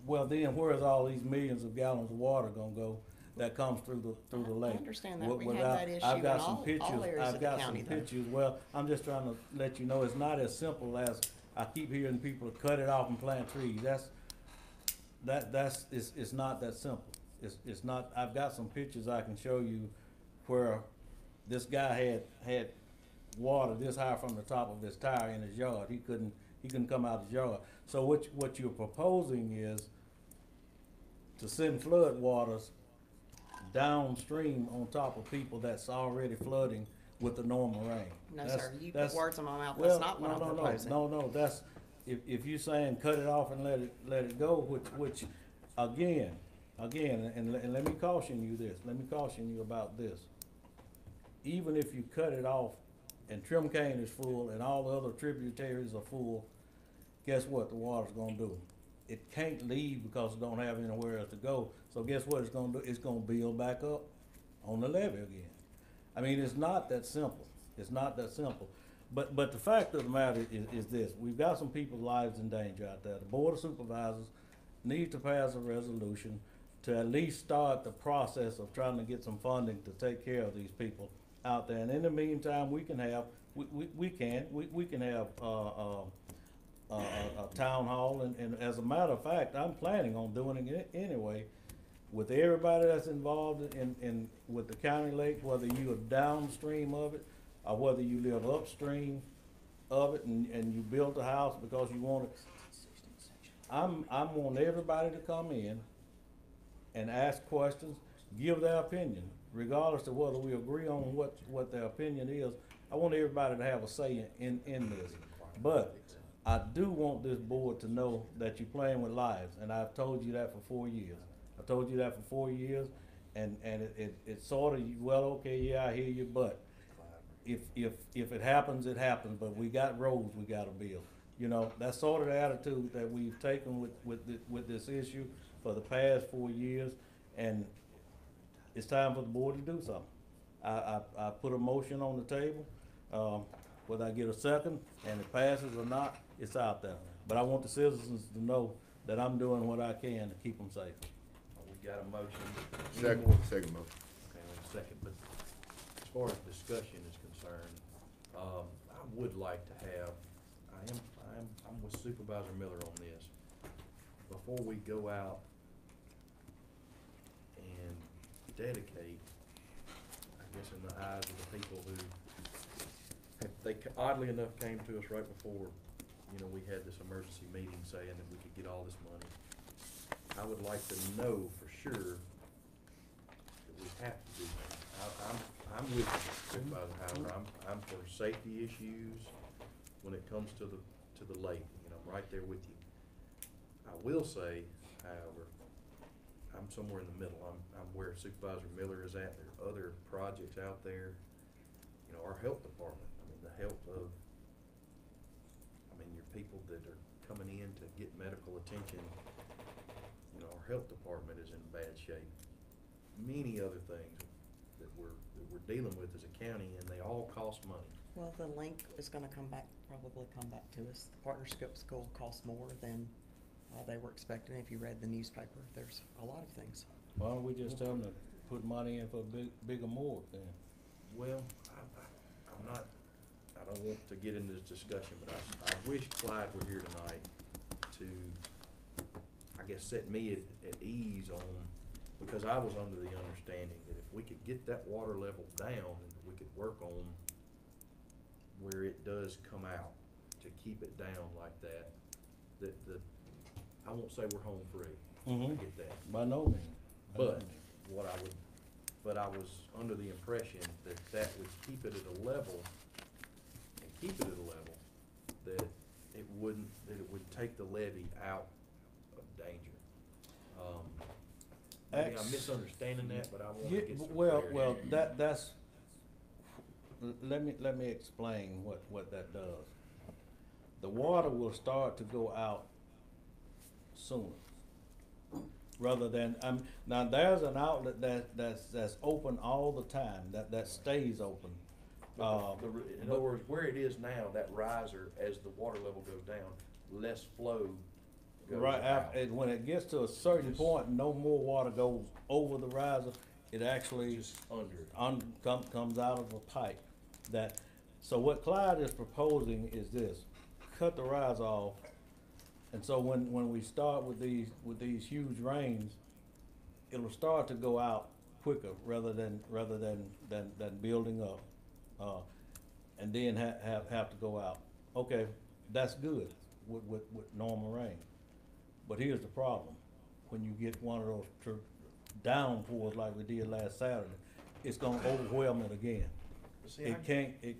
well then where is all these millions of gallons of water gonna go that comes through the lake? I understand that. We have that issue in all areas of the county, though. Pictures. Well, I'm just trying to let you know it's not as simple as I keep hearing people cut it off and plant trees. It's not that simple. It's not. I've got some pictures I can show you where this guy had water this high from the top of his tire in his yard. He couldn't come out his yard. So what you're proposing is to send flood waters downstream on top of people that's already flooding with the normal rain. No, sir, you put words in my mouth. That's not what I'm proposing. No, that's, if you're saying cut it off and let it go, which again, and let me caution you this, let me caution you about this. Even if you cut it off and trim cane is full and all the other tributaries are full, guess what the water's gonna do? it can't leave because it don't have anywhere else to go. So guess what it's gonna do? It's gonna build back up on the levee again. I mean, it's not that simple. It's not that simple. But the fact of the matter is this: we've got some people's lives in danger out there. The Board of Supervisors need to pass a resolution to at least start the process of trying to get some funding to take care of these people out there. And in the meantime, we can have a town hall, and as a matter of fact, I'm planning on doing it anyway, with everybody that's involved in with the county lake, whether you are downstream of it or whether you live upstream of it and you built a house because you want it. I'm wanting everybody to come in and ask questions, give their opinion, regardless of whether we agree on what their opinion is. I want everybody to have a say in this. But I do want this board to know that you're playing with lives, and I've told you that for 4 years. I told you that for 4 years, and it's sort of, well, okay, yeah, I hear you, but if it happens, it happens, but we got roads we gotta build. You know, that's sort of the attitude that we've taken with this issue for the past 4 years, and it's time for the board to do something. I put a motion on the table, whether I get a second and it passes or not, it's out there. But I want the citizens to know that I'm doing what I can to keep them safe. We got a motion. Second motion. Okay, wait a second, but as far as discussion is concerned, I would like to have, I'm with Supervisor Miller on this. Before we go out and dedicate, I guess in the eyes of the people who, they oddly enough came to us right before, you know, we had this emergency meeting saying that we could get all this money. I would like to know for sure that we have to do that. I'm with you, Supervisor Howard. I'm for safety issues when it comes to the lake. You know, I'm right there with you. I will say, however, I'm somewhere in the middle. I'm where Supervisor Miller is at. There are other projects out there. You know, our health department. I mean, the health of, your people that are coming in to get medical attention. You know, our health department is in bad shape. Many other things that we're dealing with as a county, and they all cost money. Well, the link is gonna probably come back to us. The partnership school costs more than they were expecting. If you read the newspaper, there's a lot of things. Why don't we just tell them to put money in for a bigger morgue then? Well, I don't want to get into this discussion, but I wish Clyde were here tonight to, I guess, set me at ease on, because I was under the understanding that if we could get that water level down, and we could work on where it does come out to keep it down like that, I won't say we're home free. I get that. By no means. But I was under the impression that would keep it at a level, that it would take the levee out of danger. Maybe I'm misunderstanding that, but I want to get some clarity. Well, that's, let me explain what that does. The water will start to go out sooner, rather than, now there's an outlet that's open all the time, that stays open. In other words, where it is now, that riser, as the water level goes down, less flow goes Right, out. when it gets to a certain point, no more water goes over the riser, it actually Just under it. comes out of a pipe. So what Clyde is proposing is this: cut the riser off, and so when we start with these huge rains, it'll start to go out quicker rather than building up, and then have to go out. Okay, that's good with normal rain. But here's the problem: when you get one of those downpours like we did last Saturday, it's gonna overwhelm it again. See, It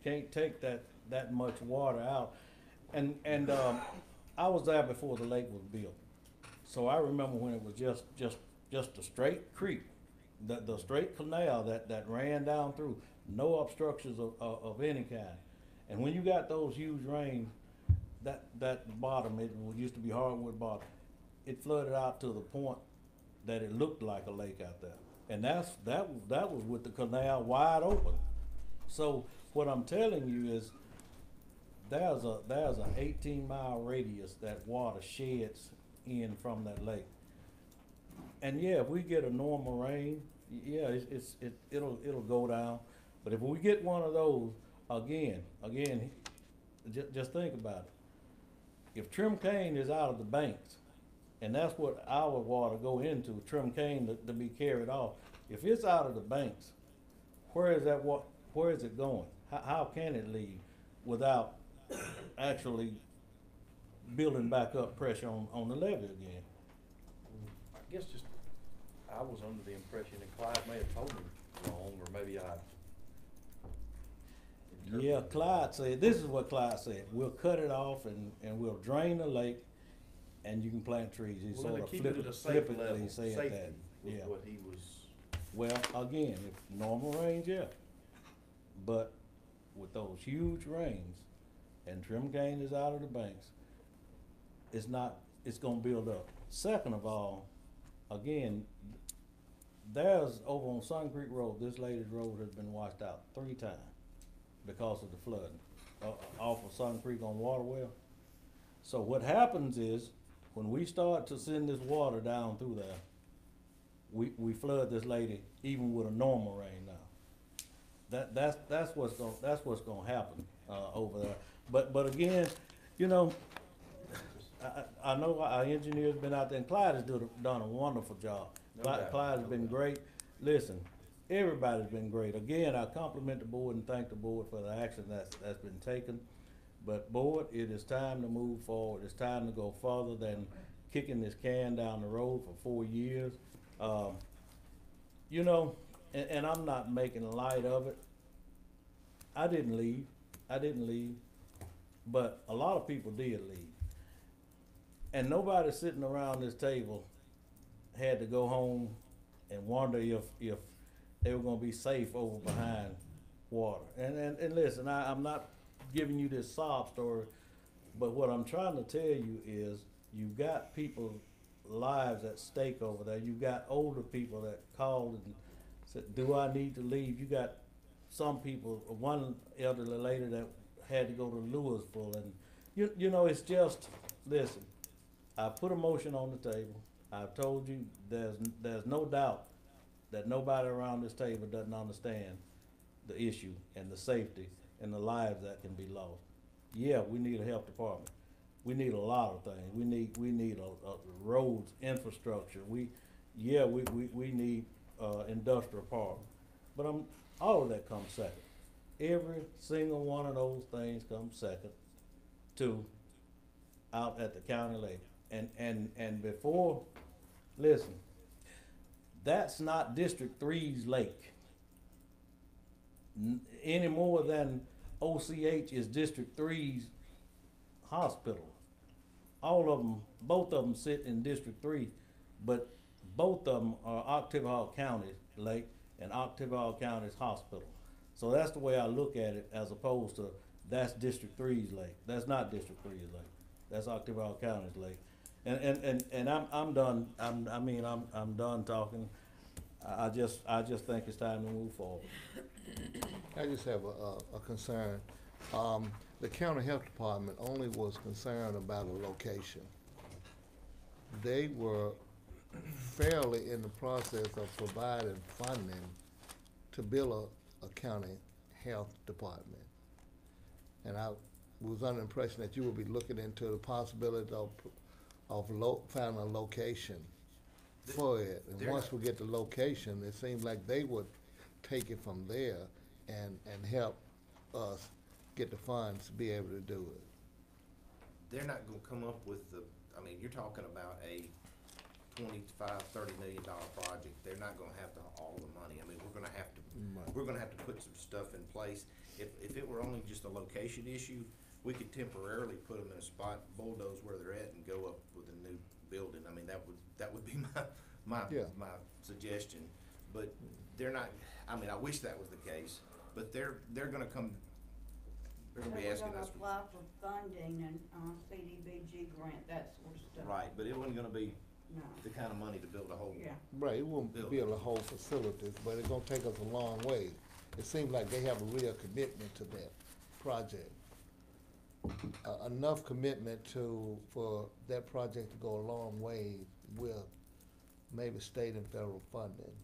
can't take that much water out, and I was there before the lake was built, so I remember when it was just a straight creek, the straight canal that ran down through, no obstructions of any kind, and when you got those huge rains, that bottom, it used to be hardwood bottom, it flooded out to the point that it looked like a lake out there. And that was with the canal wide open. So what I'm telling you is there's an 18-mile radius that water sheds in from that lake. And yeah, if we get a normal rain, yeah, it'll go down. But if we get one of those, again, just think about it. If Trim Cane is out of the banks, and that's what our water go into, Trim Cane to be carried off. If it's out of the banks, where is it going? How can it leave without actually building back up pressure on the levee again? I guess just, I was under the impression that Clyde may have told me wrong, or maybe I. Yeah, Clyde said, this is what Clyde said, we'll cut it off and we'll drain the lake and you can plant trees. He Well, sort to of keep it at a safe flippantly level, said safety that. was Yeah. what he was. Well, again, if normal rains, yeah. But with those huge rains and Trim Cane is out of the banks, it's gonna build up. Second of all, again, there's over on Sun Creek Road, this lady's road has been washed out 3 times because of the flooding off of Sun Creek on Waterwell. So what happens is when we start to send this water down through there, we flood this lady even with a normal rain now. That's what's gonna happen over there. But again, you know, I know our engineer's been out there, and Clyde has done a wonderful job. No Clyde doubt. has been great. Listen, everybody's been great. Again, I compliment the board and thank the board for the action that's been taken. But board, it is time to move forward. It's time to go further than kicking this can down the road for 4 years. You know, and I'm not making light of it. I didn't leave, but a lot of people did leave. And nobody sitting around this table had to go home and wonder if they were gonna be safe over behind water. And listen, I'm not giving you this sob story, but what I'm trying to tell you is you've got people's lives at stake over there. You've got older people that called and said, do I need to leave? You got some people, one elderly lady that had to go to Louisville, and you know, it's just, listen, I put a motion on the table. I've told you there's no doubt that nobody around this table doesn't understand the issue and the safety and the lives that can be lost. Yeah, we need a health department. We need a lot of things. We need a roads, infrastructure. We need industrial park. But all of that comes second. Every single one of those things comes second to out at the county lake. And before, listen, that's not District 3's lake. Any more than OCH is District 3's hospital. All of them, both of them sit in District 3, but both of them are Oktibbeha County's lake and Oktibbeha County's hospital. So that's the way I look at it, as opposed to that's District 3's lake. That's not District 3's lake. That's Oktibbeha County's lake. And I'm done. I'm done talking. I just think it's time to move forward. I just have a concern. The county health department only was concerned about a location. They were fairly in the process of providing funding to build a county health department. And I was under the impression that you would be looking into the possibility of finding a location for it. And once we get the location, it seems like they would take it from there and help us get the funds to be able to do it. They're not gonna come up with you're talking about a $25–30 million project. They're not gonna have all the money. We're gonna have to put some stuff in place. If it were only just a location issue, we could temporarily put them in a spot, bulldoze where they're at, and go up with a new building. That would be my suggestion. But they're not. I wish that was the case. But they're gonna come. They're So gonna be we're asking gonna us. apply for funding and, CDBG grant, that sort of stuff. Right, but it wasn't gonna be No. the kind of money to build a whole. Yeah. Right, it won't build a whole facilities, but it's gonna take us a long way. It seems like they have a real commitment to that project. Enough commitment for that project to go a long way with maybe state and federal funding.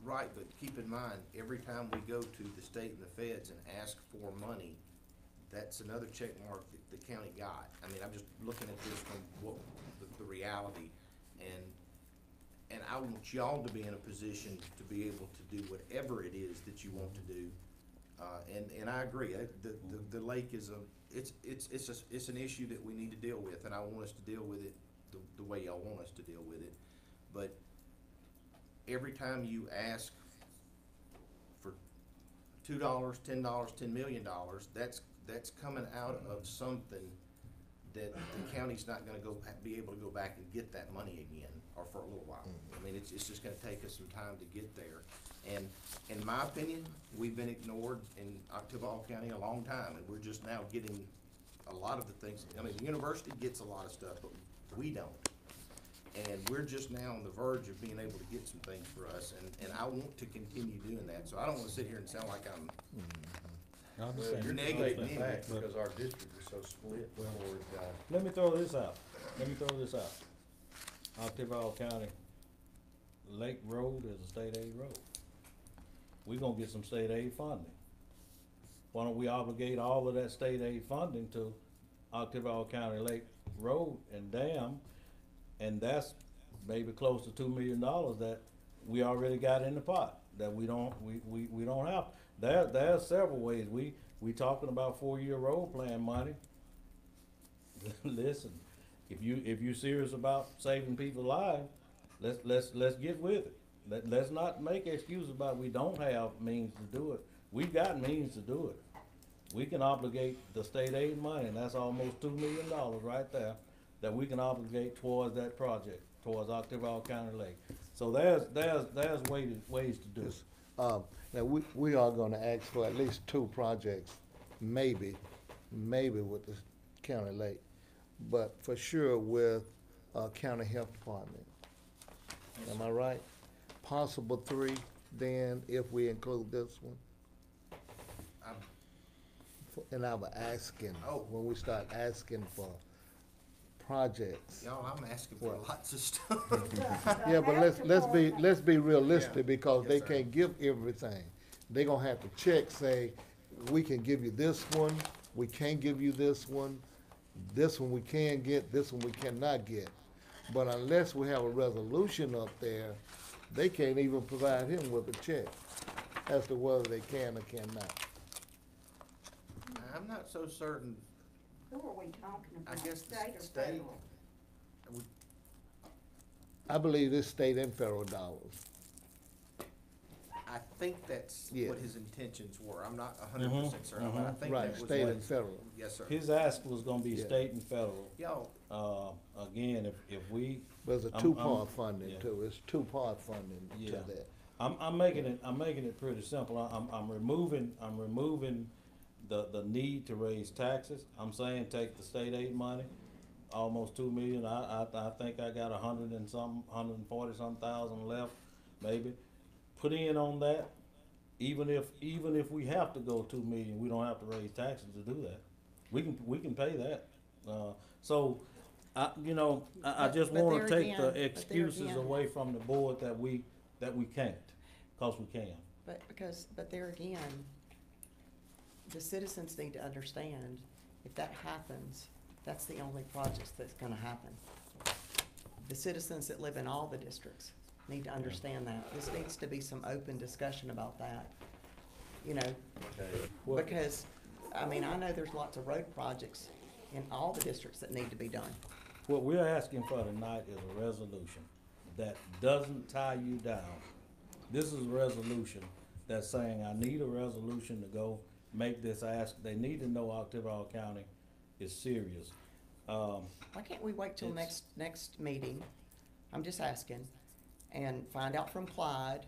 Right, but keep in mind, every time we go to the state and the feds and ask for money, that's another check mark that the county got. I mean, I'm just looking at this from what, the reality, and I want y'all to be in a position to be able to do whatever it is that you want to do. And I agree, the lake is it's an issue that we need to deal with, and I want us to deal with it the way y'all want us to deal with it. But every time you ask for $2, $10, $10 million, that's coming out of something that the county's not gonna be able to go back and get that money again, or for a little while. I mean, it's just gonna take us some time to get there. And in my opinion, we've been ignored in Oktibbeha County a long time, and we're just now getting a lot of the things. I mean, the university gets a lot of stuff, but we don't. And we're just now on the verge of being able to get some things for us, and I want to continue doing that. So I don't wanna sit here and sound like I'm I understand. You're I negative, understand. in it. But Because our district is so split for, let me throw this out. Oktibbeha County Lake Road is a state aid road. We're gonna get some state aid funding. Why don't we obligate all of that state aid funding to Oktibbeha County Lake Road and Dam? And that's maybe close to $2 million that we already got in the pot, that we don't have. There's several ways. We talking about 4-year road plan money. Listen, if you serious about saving people's lives, let's get with it. Let's not make excuses about we don't have means to do it. We've got means to do it. We can obligate the state aid money, and that's almost $2 million right there, that we can obligate towards that project, towards Oktibbeha County Lake. So there's ways to do it. Now, we are gonna ask for at least 2 projects, maybe with the county lake, but for sure with, county health department. Am I right? Possible 3, then, if we include this one. And I was asking, when we start asking for projects. Y'all, I'm asking for What? lots of stuff. Yeah, but let's be realistic, Yeah. because Yes, they sir. can't give everything. They gonna have to check, say, we can give you this one, we can't give you this one we can get, this one we cannot get. But unless we have a resolution up there, they can't even provide him with a check as to whether they can or cannot. I'm not so certain. Who are we talking I about, guess the state or state. federal? I believe it's state and federal dollars. I think that's Yeah. what his intentions were. I'm not 100% certain, but I think Right, that was state what. and federal. Yes, sir. His ask was gonna be Yeah. state and federal. Y'all, Again, if we. There's a I'm- 2-part I'm- funding yeah. too, it's 2-part funding to Yeah. that. I'm making it pretty simple. I'm removing the need to raise taxes. I'm saying take the state aid money, almost 2 million. I think I got 140 some thousand left, maybe. Put in on that. Even if we have to go 2 million, we don't have to raise taxes to do that. We can pay that. So, I just But wanna there take again- the but there excuses again- away from the board that we can't, cause we can. But there again, the citizens need to understand, if that happens, that's the only project that's gonna happen. The citizens that live in all the districts need to understand that. This needs to be some open discussion about that, Well- because, I know there's lots of road projects in all the districts that need to be done. What we're asking for tonight is a resolution that doesn't tie you down. This is a resolution that's saying, I need a resolution to go make this ask. They need to know Oktibbeha County is serious. Why can't we wait till It's- next meeting, I'm just asking, and find out from Clyde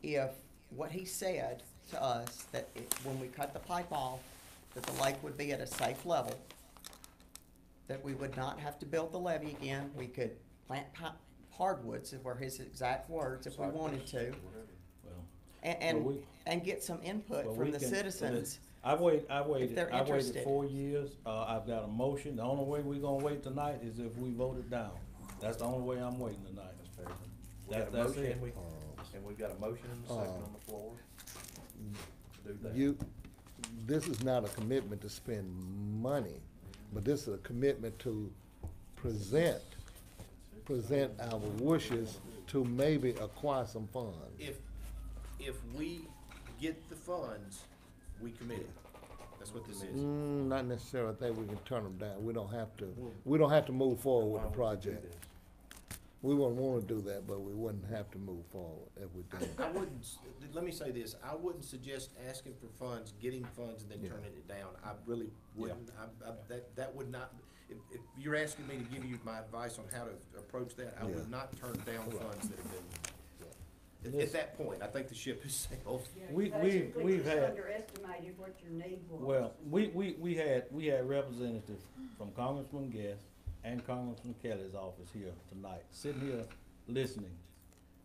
if what he said to us, that when we cut the pipe off that the lake would be at a safe level, that we would not have to build the levee again. We could plant hardwoods, were his exact words, if we wanted to. Well, And get some input well, from we the can- citizens. I waited they're 4 years. I've got a motion. The only way we're gonna wait tonight is if we vote it down. That's the only way I'm waiting tonight. That's it. And we've got a motion and a second on the floor. to do that. This is not a commitment to spend money, but this is a commitment to present our wishes to maybe acquire some funds. If we get the funds, we commit it. That's what this is. Not necessarily. I think we can turn them down. We don't have to move forward with the project. We wouldn't want to do that, but we wouldn't have to move forward if we did. I wouldn't, let me say this, I wouldn't suggest asking for funds, getting funds, and then turning it down. I really wouldn't. That would not, if you're asking me to give you my advice on how to approach that, I would not turn down funds that have been, at that point, I think the ship has sailed. We've Just had, underestimated what your need was. well, we had representatives from Congressman Guest and Congressman Kelly's office here tonight, sitting here listening,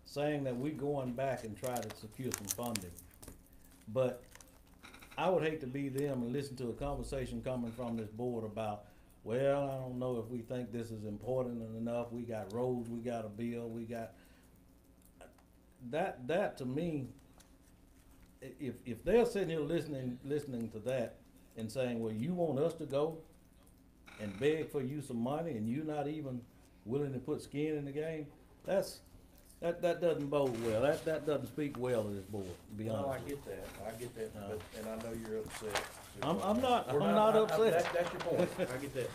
saying that we're going back and try to secure some funding. But I would hate to be them and listen to a conversation coming from this board about, well, I don't know if we think this is important enough. We got roads we got to build. We got that to me. If they're sitting here listening to that and saying, well, you want us to go and beg for you some money and you're not even willing to put skin in the game, that doesn't bode well. That doesn't speak well to this board, to be honest. No, I get that, but, and I know you're upset. I'm not upset. That's your point, I get that.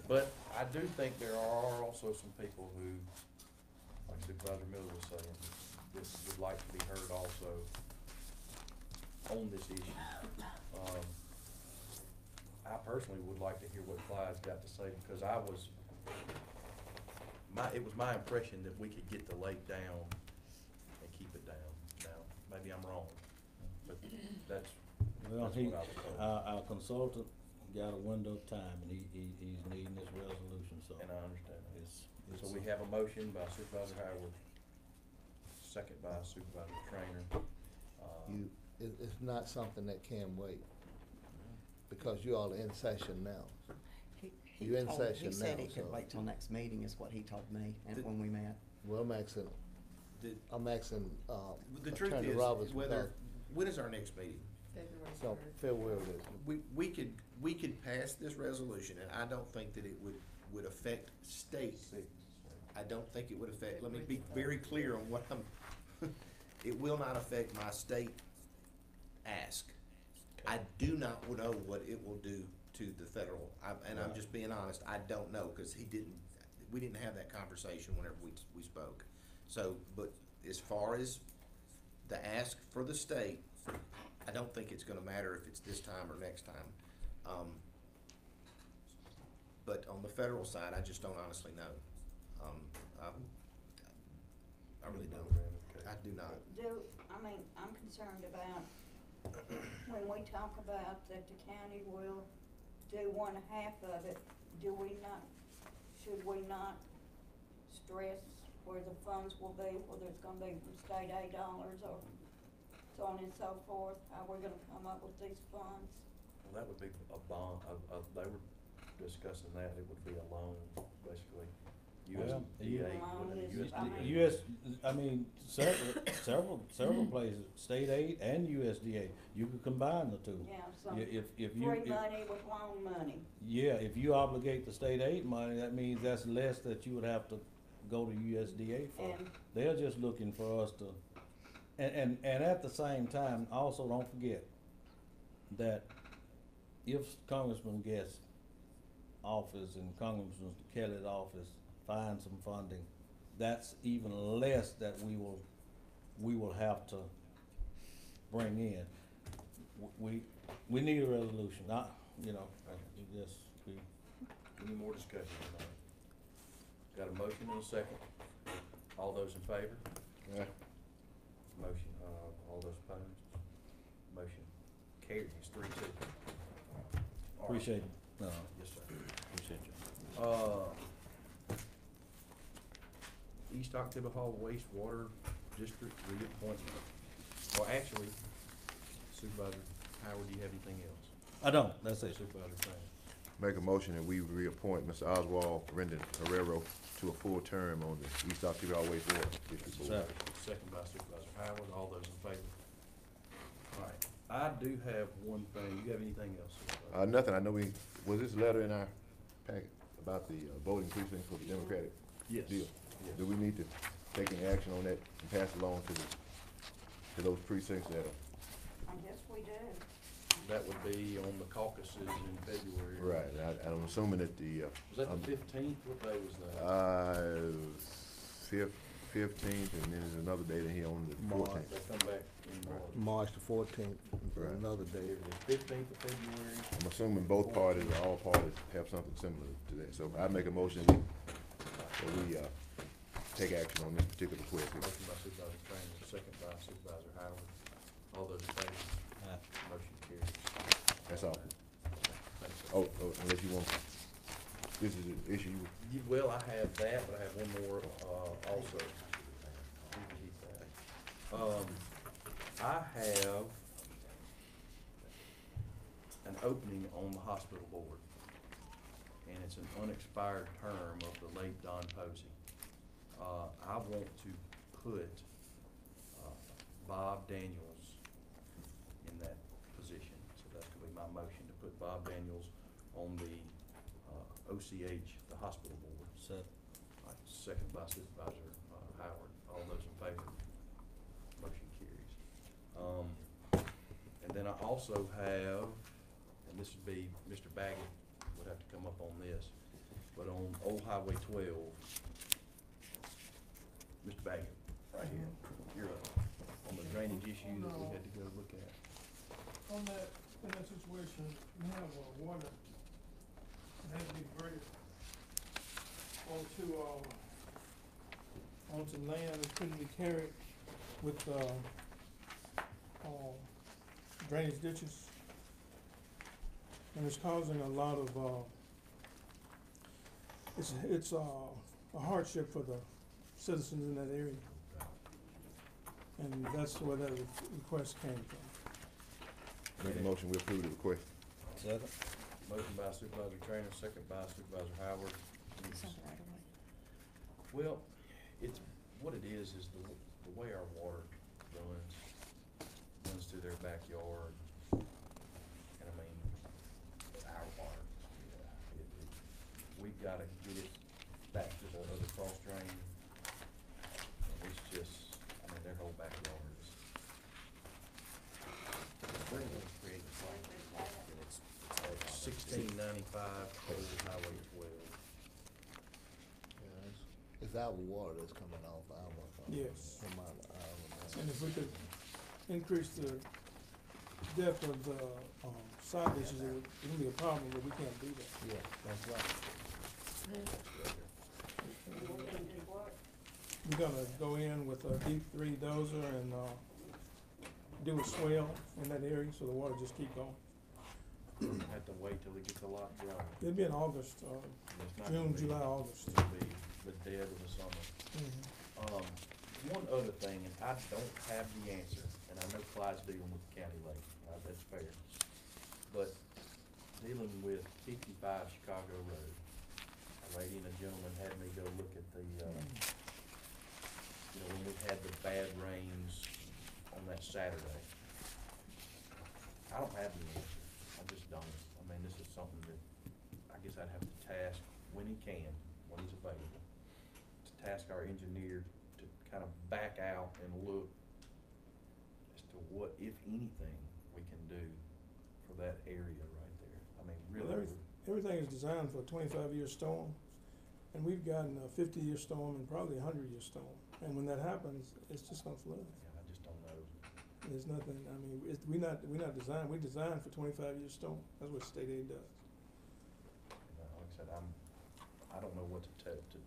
But I do think there are also some people who, like Supervisor Miller was saying, this would like to be heard also on this issue. I personally would like to hear what Clyde's got to say, because it was my impression that we could get the lake down and keep it down. Now, maybe I'm wrong, but that's Well, what I was told. our consultant got a window of time, and he's needing this resolution, so. And I understand that. So we have a motion by Supervisor Howard, second by Supervisor Trainer. It's not something that can wait, because you all are in session now. You're in session He said now, he could so- wait till next meeting, is what he told me, and when we met. Well, I'm asking The truth Attorney is, Roberts, when is our next meeting? so February it is. We could pass this resolution, and I don't think that it would affect state. I don't think it would affect, let me be very clear on what it will not affect my state ask. I do not know what it will do to the federal, and I'm just being honest, I don't know, because we didn't have that conversation whenever we spoke. So, but as far as the ask for the state, I don't think it's gonna matter if it's this time or next time. But on the federal side, I just don't honestly know. I really don't. I do not. I'm concerned about when we talk about that the county will do 1/2 of it, should we not stress where the funds will be, whether it's gonna be from state aid dollars or so on and so forth, how we're gonna come up with these funds? Well, that would be a bond, they were discussing that, it would be a loan, basically. Several places, state aid and USDA, you could combine the two. Yeah, some If you- free money with loan money. Yeah, if you obligate the state aid money, that means that's less that you would have to go to USDA for. And- They're just looking for us to, and at the same time, also don't forget that if Congressman Guest's office and Congressman Kelly's office find some funding, that's even less that we will have to bring in. We need a resolution, Any more discussion tonight? Got a motion and a second. All those in favor? Motion, all those opposed? Motion carries 3-2. Appreciate it. Yes, sir. Appreciate you. East Octavia Hall wastewater district reappointment. Well, actually, Supervisor Howard, do you have anything else? I don't, that's it. Supervisor Trainer. Make a motion that we reappoint Mr. Oswald Rendon Herrero to a full term on the East Octavia Wastewater District Board. Second by Supervisor Howard. All those in favor? All right. I do have one thing. You have anything else? Supervisor? Nothing, I know was this letter in our packet about the voting precincts for the Democratic Yes. deal? Yes. Do we need to take any action on that and pass it along to those precincts that are? I guess we do. That would be on the caucuses in February. Right, I'm assuming that the. Was that the 15th? What day was that? 15th, and then there's another day that he on the 14th. They come back in March. March the 14th, Right. another day. 15th of February. I'm assuming both parties, or all parties, have something similar to that. So I make a motion that we take action on this particular request. Motion by Supervisor Trainer, second by Supervisor Howard. All those in favor? Motion carries. That's all. Thanks. Oh, unless you want, this is an issue. Well, I have that, but I have one more, also. You can keep that. I have an opening on the hospital board, and it's an unexpired term of the late Don Posey. I want to put Bob Daniels in that position, so that's gonna be my motion, to put Bob Daniels on the OCH, the hospital board. Second. All right, second by Supervisor Howard. All those in favor? Motion carries. And then I also have, and this would be, Mr. Baggett would have to come up on this, but on Old Highway 12, Mr. Baggett, right here, you're up, on the drainage issue that we had to go look at. On that, in that situation, we have water that has to be diverted onto land that couldn't be carried with drainage ditches. And it's causing a lot of, it's a hardship for the citizens in that area. And that's where that request came from. Make a motion, we approve the request. Second. Motion by Supervisor Trainer, second by Supervisor Howard. Well, it's, what it is the way our water runs through their backyard. And I mean, our water, yeah, we've gotta get it back to the other cross drain. And it's just, I mean, their whole backyard is. We're gonna create a plan. And it's 1695 Old Highway 12. It's our water that's coming off our. Yes. From our And if we could increase the depth of the side ditches, it wouldn't be a problem, but we can't do that. Yeah, that's right. We're gonna go in with a deep 3 dozer and do a swale in that area, so the water just keep going. Have to wait till it gets a lot drier. It'll be in August, It's not June, gonna be- July, August. It'll be the dead of the summer. Mhm. One other thing, and I don't have the answer, and I know Clyde's dealing with the county lake, that's fair. But dealing with 55 Chicago Road, a lady and a gentleman had me go look at the, when we had the bad rains on that Saturday. I don't have the answer. I just don't. I mean, this is something that I guess I'd have to task when he can, when he's available, to task our engineer to kind of back out and look as to what, if anything, we can do for that area right there. I mean, Well, really. everything is designed for a 25-year storm, and we've gotten a 50-year storm and probably a 100-year storm. And when that happens, it's just gonna flood. Yeah, I just don't know. There's nothing, I mean, we're not designed, we designed for 25-year storm. That's what state aid does. Like I said, I don't know what to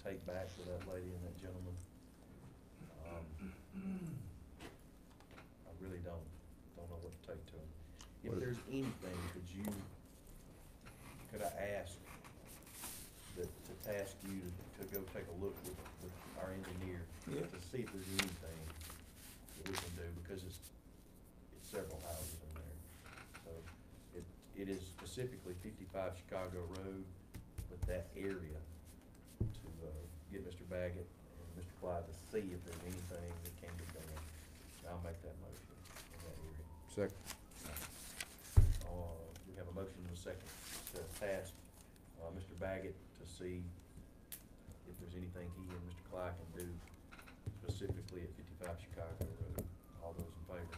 take back to that lady and that gentleman. I really don't know what to take to them. If there's anything, could you could I ask to task you to go take a look with our engineer Yeah. to see if there's anything that we can do, because it's several houses in there. So it is specifically 55 Chicago Road, but that area to get Mr. Baggett and Mr. Clyde to see if there's anything that can be done. I'll make that motion in that area. Second. We have a motion and a second to task Mr. Baggett to see if there's anything he and Mr. Clyde can do specifically at 55 Chicago Road. All those in favor?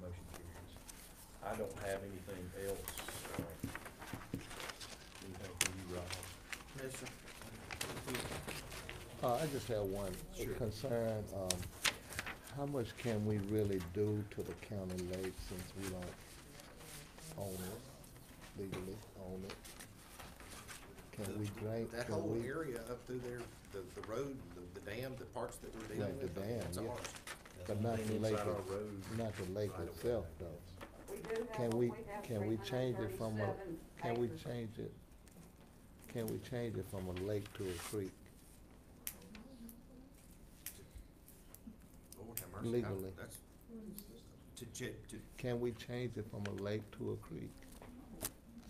Motion carries. I don't have anything else. Anything from you, Rob? Yes, sir. I just have one concern. How much can we really do to the county lake since we don't own it, legally own it? Can we drain? That can whole we- area up through there, the road, the dam, the parts that we're dealing Like the with, dam, that's yeah. ours. But not the Inside lake, our road. not the lake Right away. itself, though. We do have, Can we change it from a, 337 can we acres. change it? Can we change it from a lake to a creek? Lord have mercy. Legally. That's, to, Can we change it from a lake to a creek?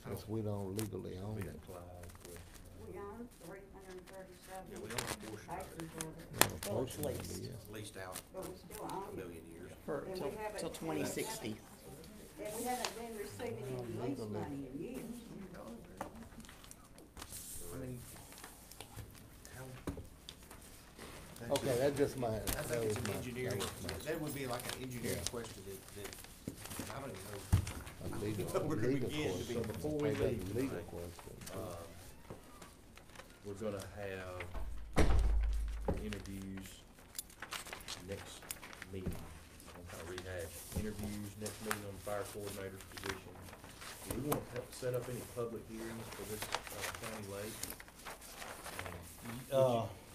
Since we don't legally own Mr. it. Clyde, question. We own 337 yeah, we own a portion of acres it, of it, Well, Well, it's fortunately, leased. yes. leased out but we still a own it. million years. For, And till, we haven't- till 2060. And we haven't been receiving any lease Legally. money in years. I mean, how? Okay, that's just my, I that think was it's an my, engineering, that was that would be like an engineering Yeah. question that, I don't even know. my, a legal, Where to legal begin to question. be- So before we I think that's leave a legal tonight, question. We're gonna have interviews next meeting. I'm kind of rehash. Interviews next meeting on the fire coordinator's position. Do we want to set up any public hearings for this county lake?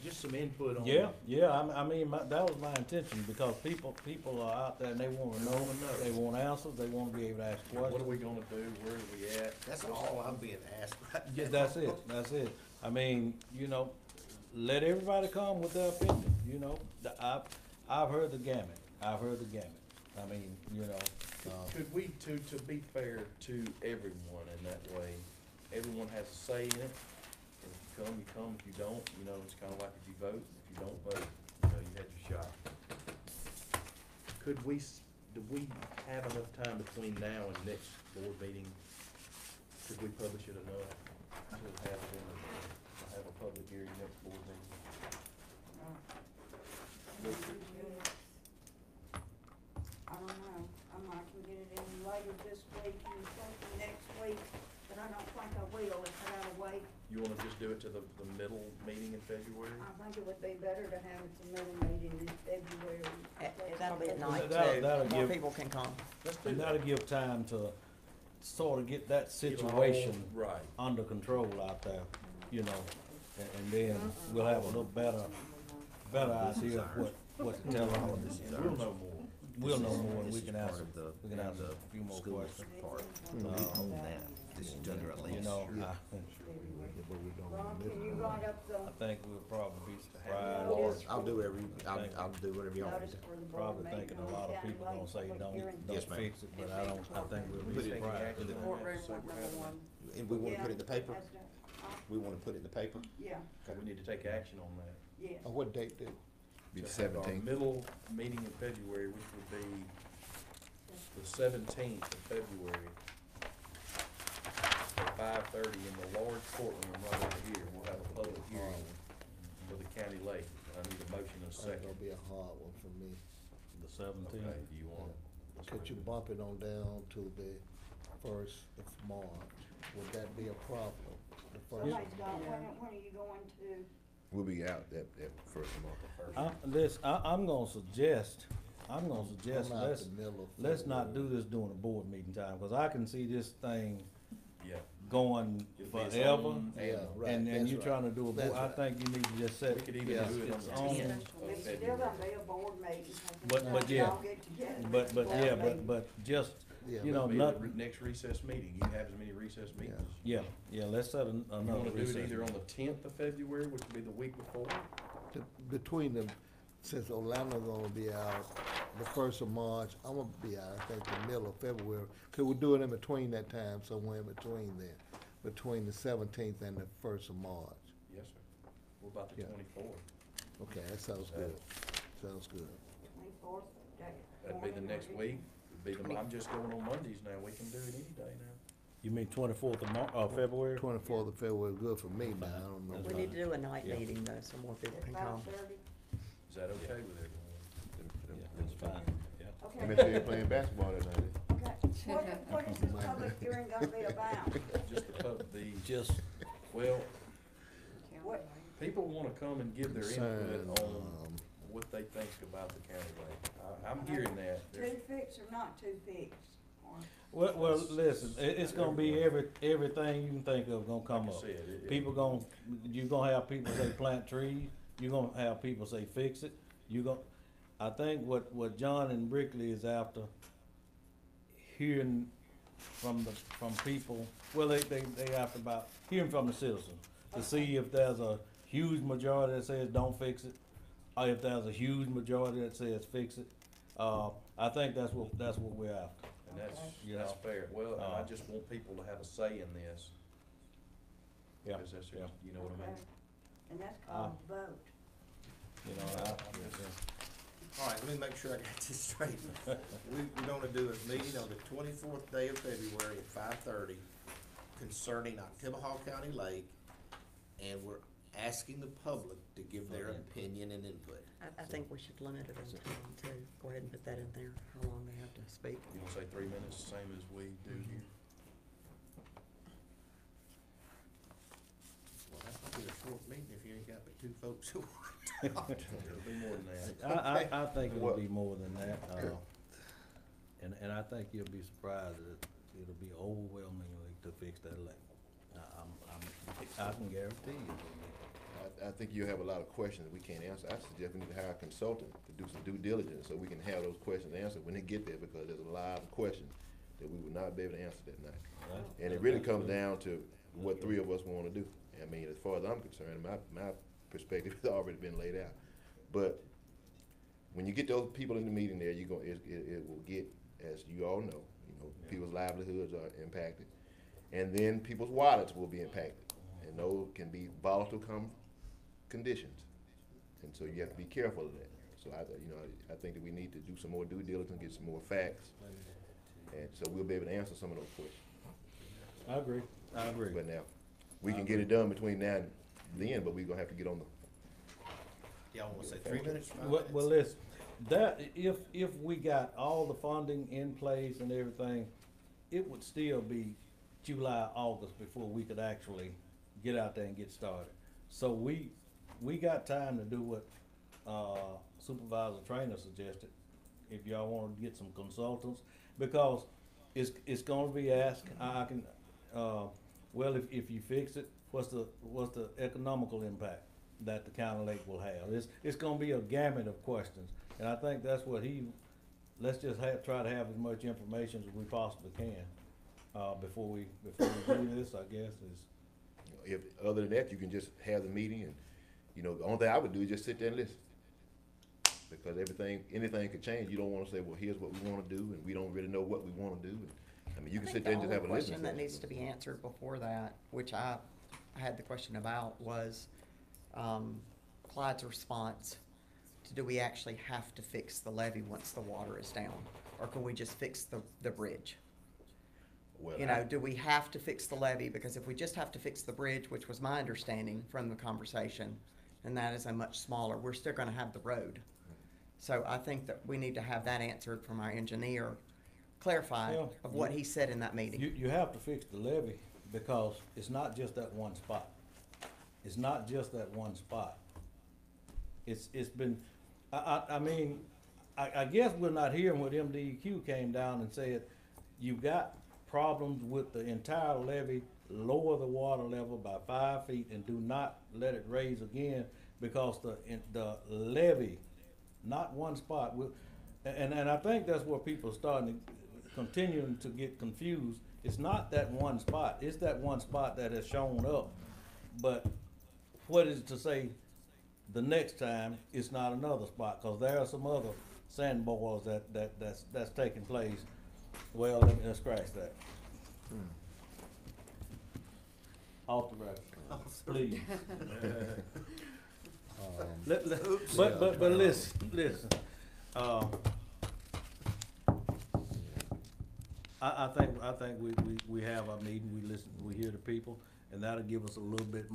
Just some input on. Yeah, I mean, that was my intention, because people are out there and they wanna know, they want answers, they wanna be able to ask What are questions. we gonna do? Where are we at? That's all I'm being asked right now. Yeah, that's it. I mean, let everybody come with their opinion, I've heard the gamut. I mean, Could we, to be fair to everyone in that way, everyone has a say in it. And if you come, if you don't, it's kind of like if you vote, if you don't vote, you had your shot. Do we have enough time between now and next board meeting? Could we publish it enough to have a public hearing next board meeting? I don't know, I can get it in later this week and something next week, but I don't think I will if I gotta wait. You wanna just do it to the middle meeting in February? I think it would be better to have it a middle meeting in February. That'll be at night That'll too. More give- people can come. Let's do and that. that'll give time to sort of get that Get all- situation Right. under control out there, and then we'll have a little better idea of what to tell them. We'll know more. We'll know more, and we This can is part ask, of the- we can ask a the few more school's questions. part. We own that. This is under a lease. But But we don't Ron, own can you this. write up I the think we'll probably be Notice. surprised. I'll do I'll do whatever y'all want notice to do. for the board Probably meeting thinking a on lot of county people lake gonna say public hearing? Yes, don't ma'am. fix it, but I think we'll be Put it in surprised. the Courtroom So was we're number having- one. And we want to put it in the paper? That's the- We want to put it in the paper? Yeah, We need to take action on that. yes. What date did? Be To the have our 17th. middle meeting in February, which would be the 17th of February, at 5:30 in the large courtroom right over here. We'll have a public hearing for the county lake. I need a motion and a That's gonna second. be a hard one for me. The Okay, 17th. do you want? Could you bump it on down to the 1st of March? Would that be a problem? The first of Somebody's got, when are you going to? We'll be out that first month. I'm gonna suggest, I'm out the middle of let's not do February. this during the board meeting time, because I can see this thing Yeah. going It'll be its forever. own Yeah, animal. right. And that's you're right. trying to do a board, That's I right. think you need to just set. We could even yeah, do it on its the own- 10th. It's still gonna be a board meeting. But yeah, Y'all get together. But Board yeah, meeting. but just Yeah, you know, Maybe not, the next recess meeting, you can have as many recess meetings. yeah, let's set You another wanna do recess. it either on the 10th of February, which would be the week before, Between them, since Orlando's gonna be out the 1st of March, I'm gonna be out, I think, the middle of February. Could we do it in between that time, somewhere in between there, between the 17th and the 1st of March? yes, sir. What about the Yeah. 24th? Okay, that sounds good. Sounds good. 24th day. That'd be the next week. I'm just going on Mondays now, we can do it any day now. You mean 24th of February? 24th of February is good for me now, I don't know. That's We fine. need to do a night Yeah. meeting though, so more people can come. 5:30? Is that okay with everyone? Yeah, that's fine, yeah. Let me Okay. see you playing basketball that night. Okay. What is this public hearing gonna be about? Just the, Just, well, What, people wanna come and give their Concern, input on what they think about the county lake. I'm hearing that. too fixed or not too fixed? Or- well, listen, it's gonna be everything you can think of gonna come Like I up. said, You're gonna have people say plant trees, you're gonna have people say fix it, I think what John and Brickley is after, hearing from people, well, they after about hearing from the citizens, to see if there's a huge majority that says don't fix it, or if there's a huge majority that says fix it. I think that's what we're after. And that's Yeah. fair. Well, and I just want people to have a say in this. Yeah, Because that's, yeah. you know what I mean? Okay. And that's called vote. You know, All right, let me make sure I got this straight. We're gonna do a meeting on the 24th day of February at 5:30 concerning Oktibbeha County Lake, and we're asking the public to give their opinion and input. I think we should limit it in time too. Go ahead and put that in there, how long they have to speak. You wanna say 3 minutes, same as we do here? Well, that's gonna be a short meeting if you ain't got but two folks who want to talk. It'll be more than that. I think it'll be more than that, and I think you'll be surprised that it'll be overwhelmingly to fix that lake. I can guarantee you. I think you have a lot of questions that we can't answer. I suggest we need to hire a consultant to do some due diligence so we can have those questions answered when they get there, because there's a lot of questions that we would not be able to answer that night. And it really comes down to what three of us want to do. I mean, as far as I'm concerned, my perspective has already been laid out. But when you get those people in the meeting there, it will get, as you all know, people's livelihoods are impacted, and then people's wallets will be impacted, and those can be volatile conditions, and so you have to be careful of that. So I think that we need to do some more due diligence, get some more facts, and so we'll be able to answer some of those questions. I agree. But now, we can get it done between now and then, but we're gonna have to get on the. Y'all wanna say 3 minutes, 5 Well, minutes? listen, if we got all the funding in place and everything, it would still be July, August before we could actually get out there and get started. So we got time to do what Supervisor Trainer suggested, if y'all wanna get some consultants, because it's gonna be asked, well, if you fix it, what's the economical impact that the county lake will have? It's gonna be a gamut of questions, and I think that's what let's just try to have as much information as we possibly can, before we do this, I guess, is. If, other than that, you can just have the meeting and, the only thing I would do is just sit there and listen. Because anything could change. You don't wanna say, well, here's what we wanna do, and we don't really know what we wanna do. I mean, you can sit there and just have a The listening question that session. needs to be answered before that, which I had the question about, was Clyde's response to, do we actually have to fix the levee once the water is down? Or can we just fix the bridge? Well, Do we have to fix the levee? Because if we just have to fix the bridge, which was my understanding from the conversation, and that is a much smaller, we're still gonna have the road. So I think that we need to have that answered from our engineer, clarified Yeah. of what he said in that meeting. You have to fix the levee, because it's not just that one spot. It's not just that one spot. It's been, I guess we're not hearing what MDEQ came down and said, you got problems with the entire levee, lower the water level by 5 feet and do not let it raise again, because the levee, not one spot, and I think that's where people are starting to, continuing to get confused. It's not that one spot, it's that one spot that has shown up. But what is to say the next time it's not another spot? Cause there are some other sandbars that's taking place. Well, let's scratch that. Off the record, please. But listen, I think we have our meeting, we listen, we hear the people, and that'll give us a little bit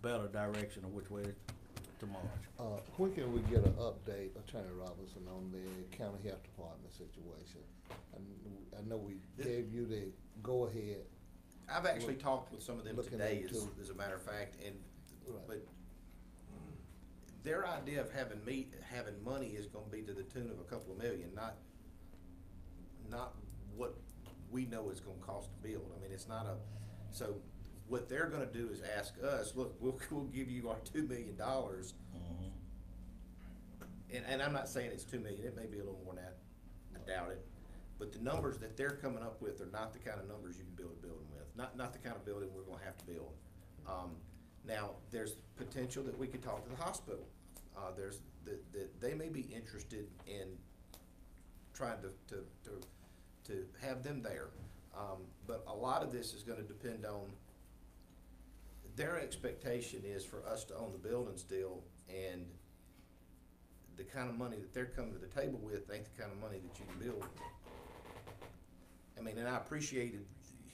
better direction of which way to march. When can we get an update, Attorney Robinson, on the county health department situation? I know we gave you the go-ahead. I've actually talked with some of them Looking today, into- as a matter of fact, and, Right. but their idea of having money is gonna be to the tune of a couple of million, not what we know it's gonna cost to build. I mean, it's not so what they're gonna do is ask us, look, we'll give you our $2 million. And I'm not saying it's 2 million, it may be a little more than that, I doubt it. But the numbers that they're coming up with are not the kind of numbers you can build a building with, not the kind of building we're gonna have to build. Now, there's potential that we could talk to the hospital. There's, that they may be interested in trying to have them there. But a lot of this is gonna depend on, their expectation is for us to own the building still, and the kind of money that they're coming to the table with ain't the kind of money that you can build. I mean, and I appreciated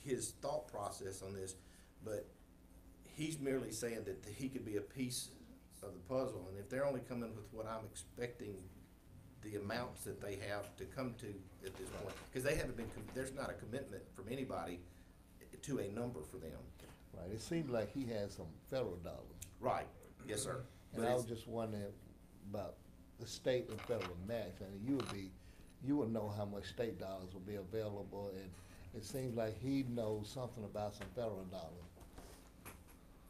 his thought process on this, but he's merely saying that he could be a piece of the puzzle, and if they're only coming with what I'm expecting, the amounts that they have to come to at this point, because they haven't been, there's not a commitment from anybody to a number for them. Right, it seems like he has some federal dollars. Right, yes, sir. And I was just wondering about the state and federal match, and you would know how much state dollars will be available, and it seems like he knows something about some federal dollars.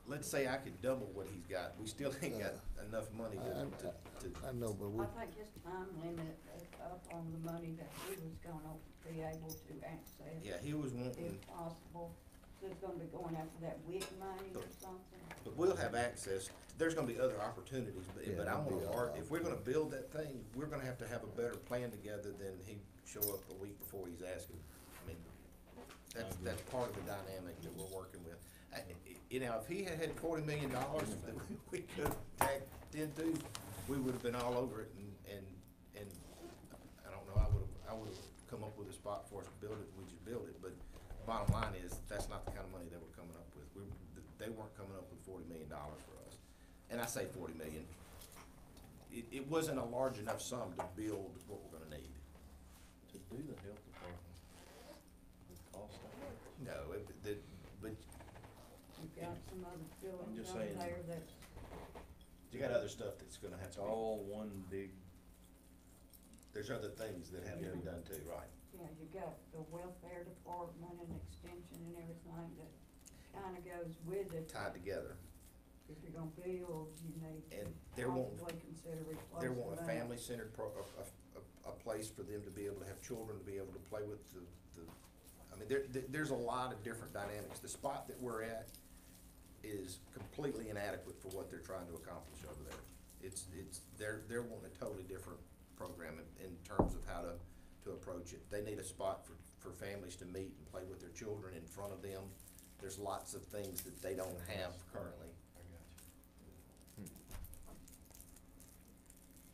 Let's say I could double what he's got, we still ain't got enough money to. I know, but we, I think his time limit is up on the money that he was gonna be able to access. Yeah, he was wanting. If possible. So it's gonna be going after that WIC money or something? But we'll have access, there's gonna be other opportunities, but Yeah, I'm there'll be other if we're gonna build that thing, we're gonna have to have a better plan together than he show up a week before he's asking. I mean, that's part of the dynamic that we're working with. You know, if he had $40 million that we could have tapped into, we would have been all over it, and I don't know, I would have come up with a spot for us to build it, we just build it, but bottom line is, that's not the kind of money they were coming up with. They weren't coming up with $40 million for us. And I say 40 million. It wasn't a large enough sum to build what we're gonna need. To do the health department, would cost that much? No, but You've got some other buildings just out saying. there that's, you got other stuff that's gonna have It's to be, all one big, there's other things that have to be done too, right? yeah, you got the welfare department and extension and everything that kinda goes with it. Tied together. If you're gonna build, you need And to they're wanting- possibly consider replacing They're wanting a that. family-centered a place for them to be able to have children, to be able to play with I mean, there's a lot of different dynamics. The spot that we're at is completely inadequate for what they're trying to accomplish over there. They're wanting a totally different program in terms of how to approach it. They need a spot for families to meet and play with their children in front of them. There's lots of things that they don't have currently. I got you.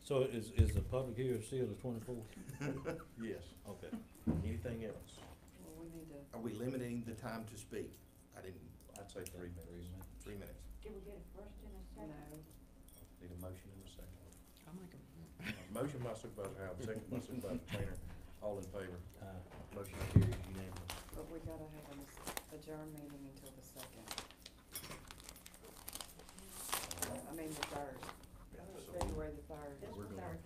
So is the public hearing still the 24th? Yes. Okay. Anything else? Well, we need to. Are we limiting the time to speak? I'd say 3 minutes. 3 minutes. Did we get a first and a second? Need a motion in a second. I'll make a Motion by Supervisor Howard, second by Supervisor Trainer. All in favor? Motion carries unanimous. But we gotta have an adjourn meeting until the second. I mean, the third, February the third. This We're was gonna- our,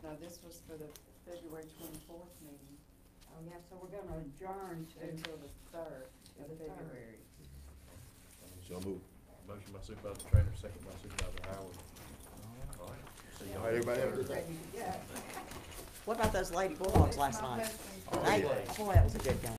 No, this was for the February 24th meeting oh yeah, so we're gonna adjourn to. until the third To the of third. February. So move. Motion by Supervisor Trainer, second by Supervisor Howard. All right. See All y'all. right, everybody have a good Ready to go. What about those Lady Bulldogs last night? My Hey, husband. boy, that was a good game.